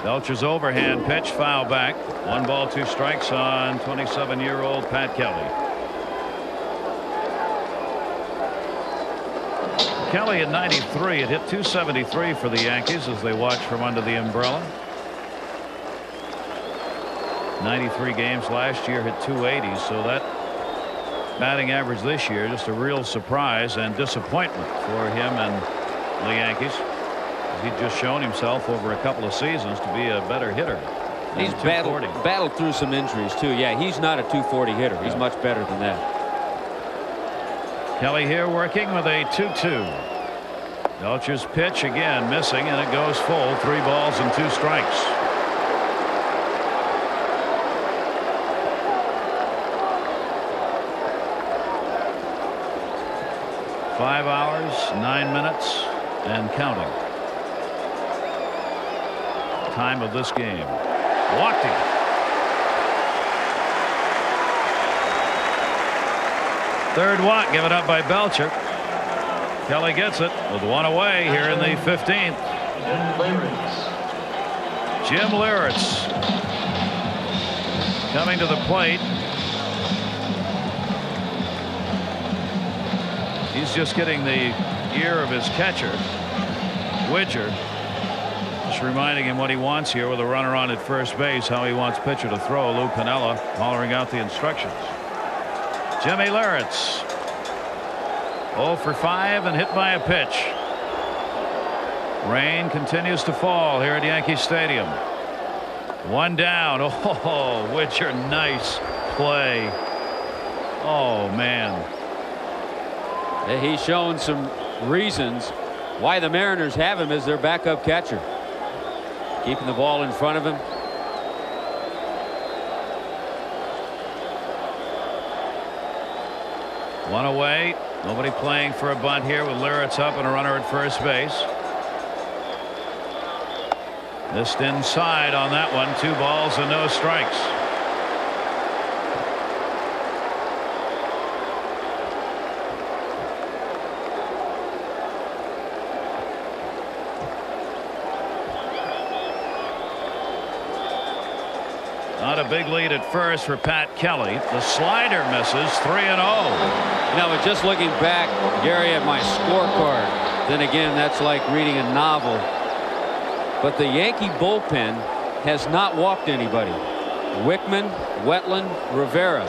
Belcher's overhand pitch, foul back. 1 ball, 2 strikes on 27-year-old Pat Kelly. Kelly in '93 had hit .273 for the Yankees as they watched from under the umbrella. 93 games last year, hit .280, so that batting average this year just a real surprise and disappointment for him and the Yankees. He's just shown himself over a couple of seasons to be a better hitter.
He's battled through some injuries too. Yeah, he's not a .240 hitter. He's much better than that.
Kelly here working with a 2-2. Belcher's pitch again missing, and it goes full. 3 balls and 2 strikes. Five hours, 9 minutes, and counting. Time of this game. Walked him. Third walk given up by Belcher. Kelly gets it with 1 away here in the 15th. Jim Leyritz coming to the plate. He's just getting the ear of his catcher, Widger. Just reminding him what he wants here with a runner on at first base, how he wants pitcher to throw. Lou Piniella hollering out the instructions. Jimmy Leyritz 0 for 5 and hit by a pitch. Rain continues to fall here at Yankee Stadium. 1 down. Oh, Widger, nice play. Oh, man.
He's shown some reasons why the Mariners have him as their backup catcher. Keeping the ball in front of him.
One away. Nobody playing for a bunt here with Leyritz up and a runner at first base. Missed inside on that one. 2 balls and no strikes. Not a big lead at first for Pat Kelly. The slider misses. 3-0.
You know, but just looking back, Gary, at my scorecard, then again, that's like reading a novel. But the Yankee bullpen has not walked anybody. Wickman, Wetland, Rivera.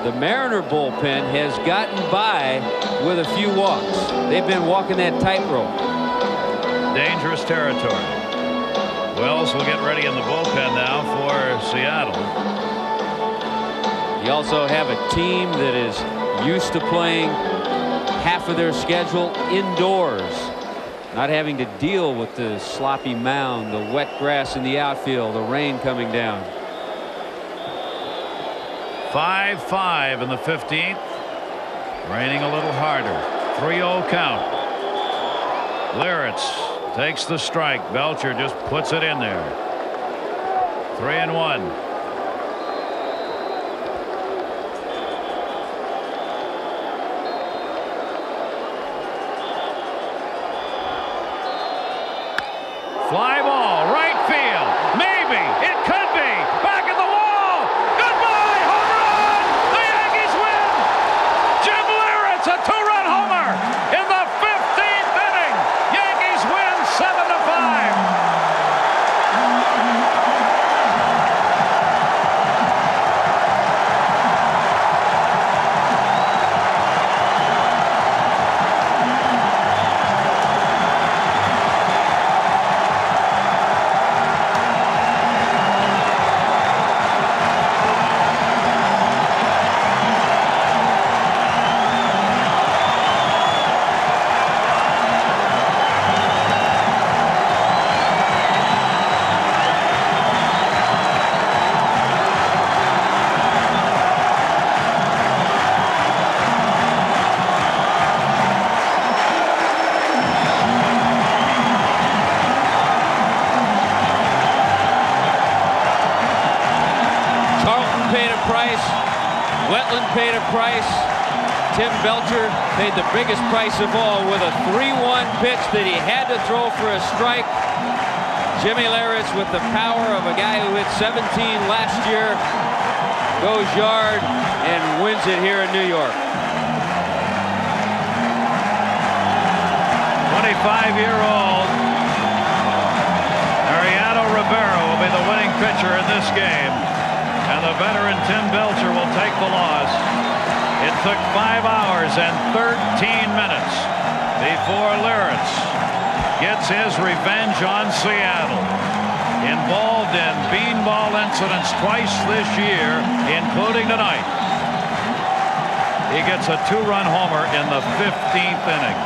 The Mariner bullpen has gotten by with a few walks. They've been walking that tightrope.
Dangerous territory. Wells will get ready in the bullpen now for Seattle.
You also have a team that is used to playing half of their schedule indoors, not having to deal with the sloppy mound, the wet grass in the outfield, the rain coming down.
5-5 in the 15th. Raining a little harder. 3-0 count. Leyritz takes the strike. Belcher just puts it in there. 3-1. Fly ball, right field. Maybe. It could be. Back at the wall. Goodbye. Home run. The Yankees win. Jim Leyritz, a 2-run homer in the 15th inning. Yankees win 7-5.
Wetland paid a price. Tim Belcher paid the biggest price of all with a 3-1 pitch that he had to throw for a strike. Jimmy Leyritz, with the power of a guy who hit 17 last year, goes yard and wins it here in New York.
25-year-old Mariano Rivera will be the winning pitcher in this game, and the veteran Tim Belcher will take the loss. It took 5 hours and 13 minutes before Leyritz gets his revenge on Seattle. Involved in beanball incidents twice this year, including tonight. He gets a 2-run homer in the 15th inning.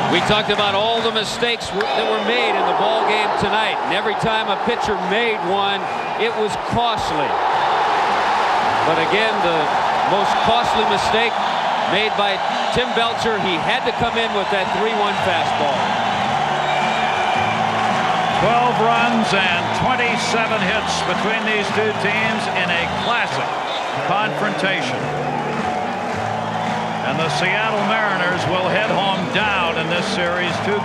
We talked about all the mistakes that were made in the ball game tonight, and every time a pitcher made one, it was costly. But again, the most costly mistake made by Tim Belcher, he had to come in with that 3-1 fastball.
12 runs and 27 hits between these two teams in a classic confrontation. And the Seattle Mariners will head home down in this series 2-0.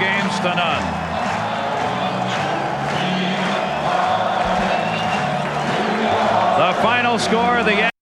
The final score, the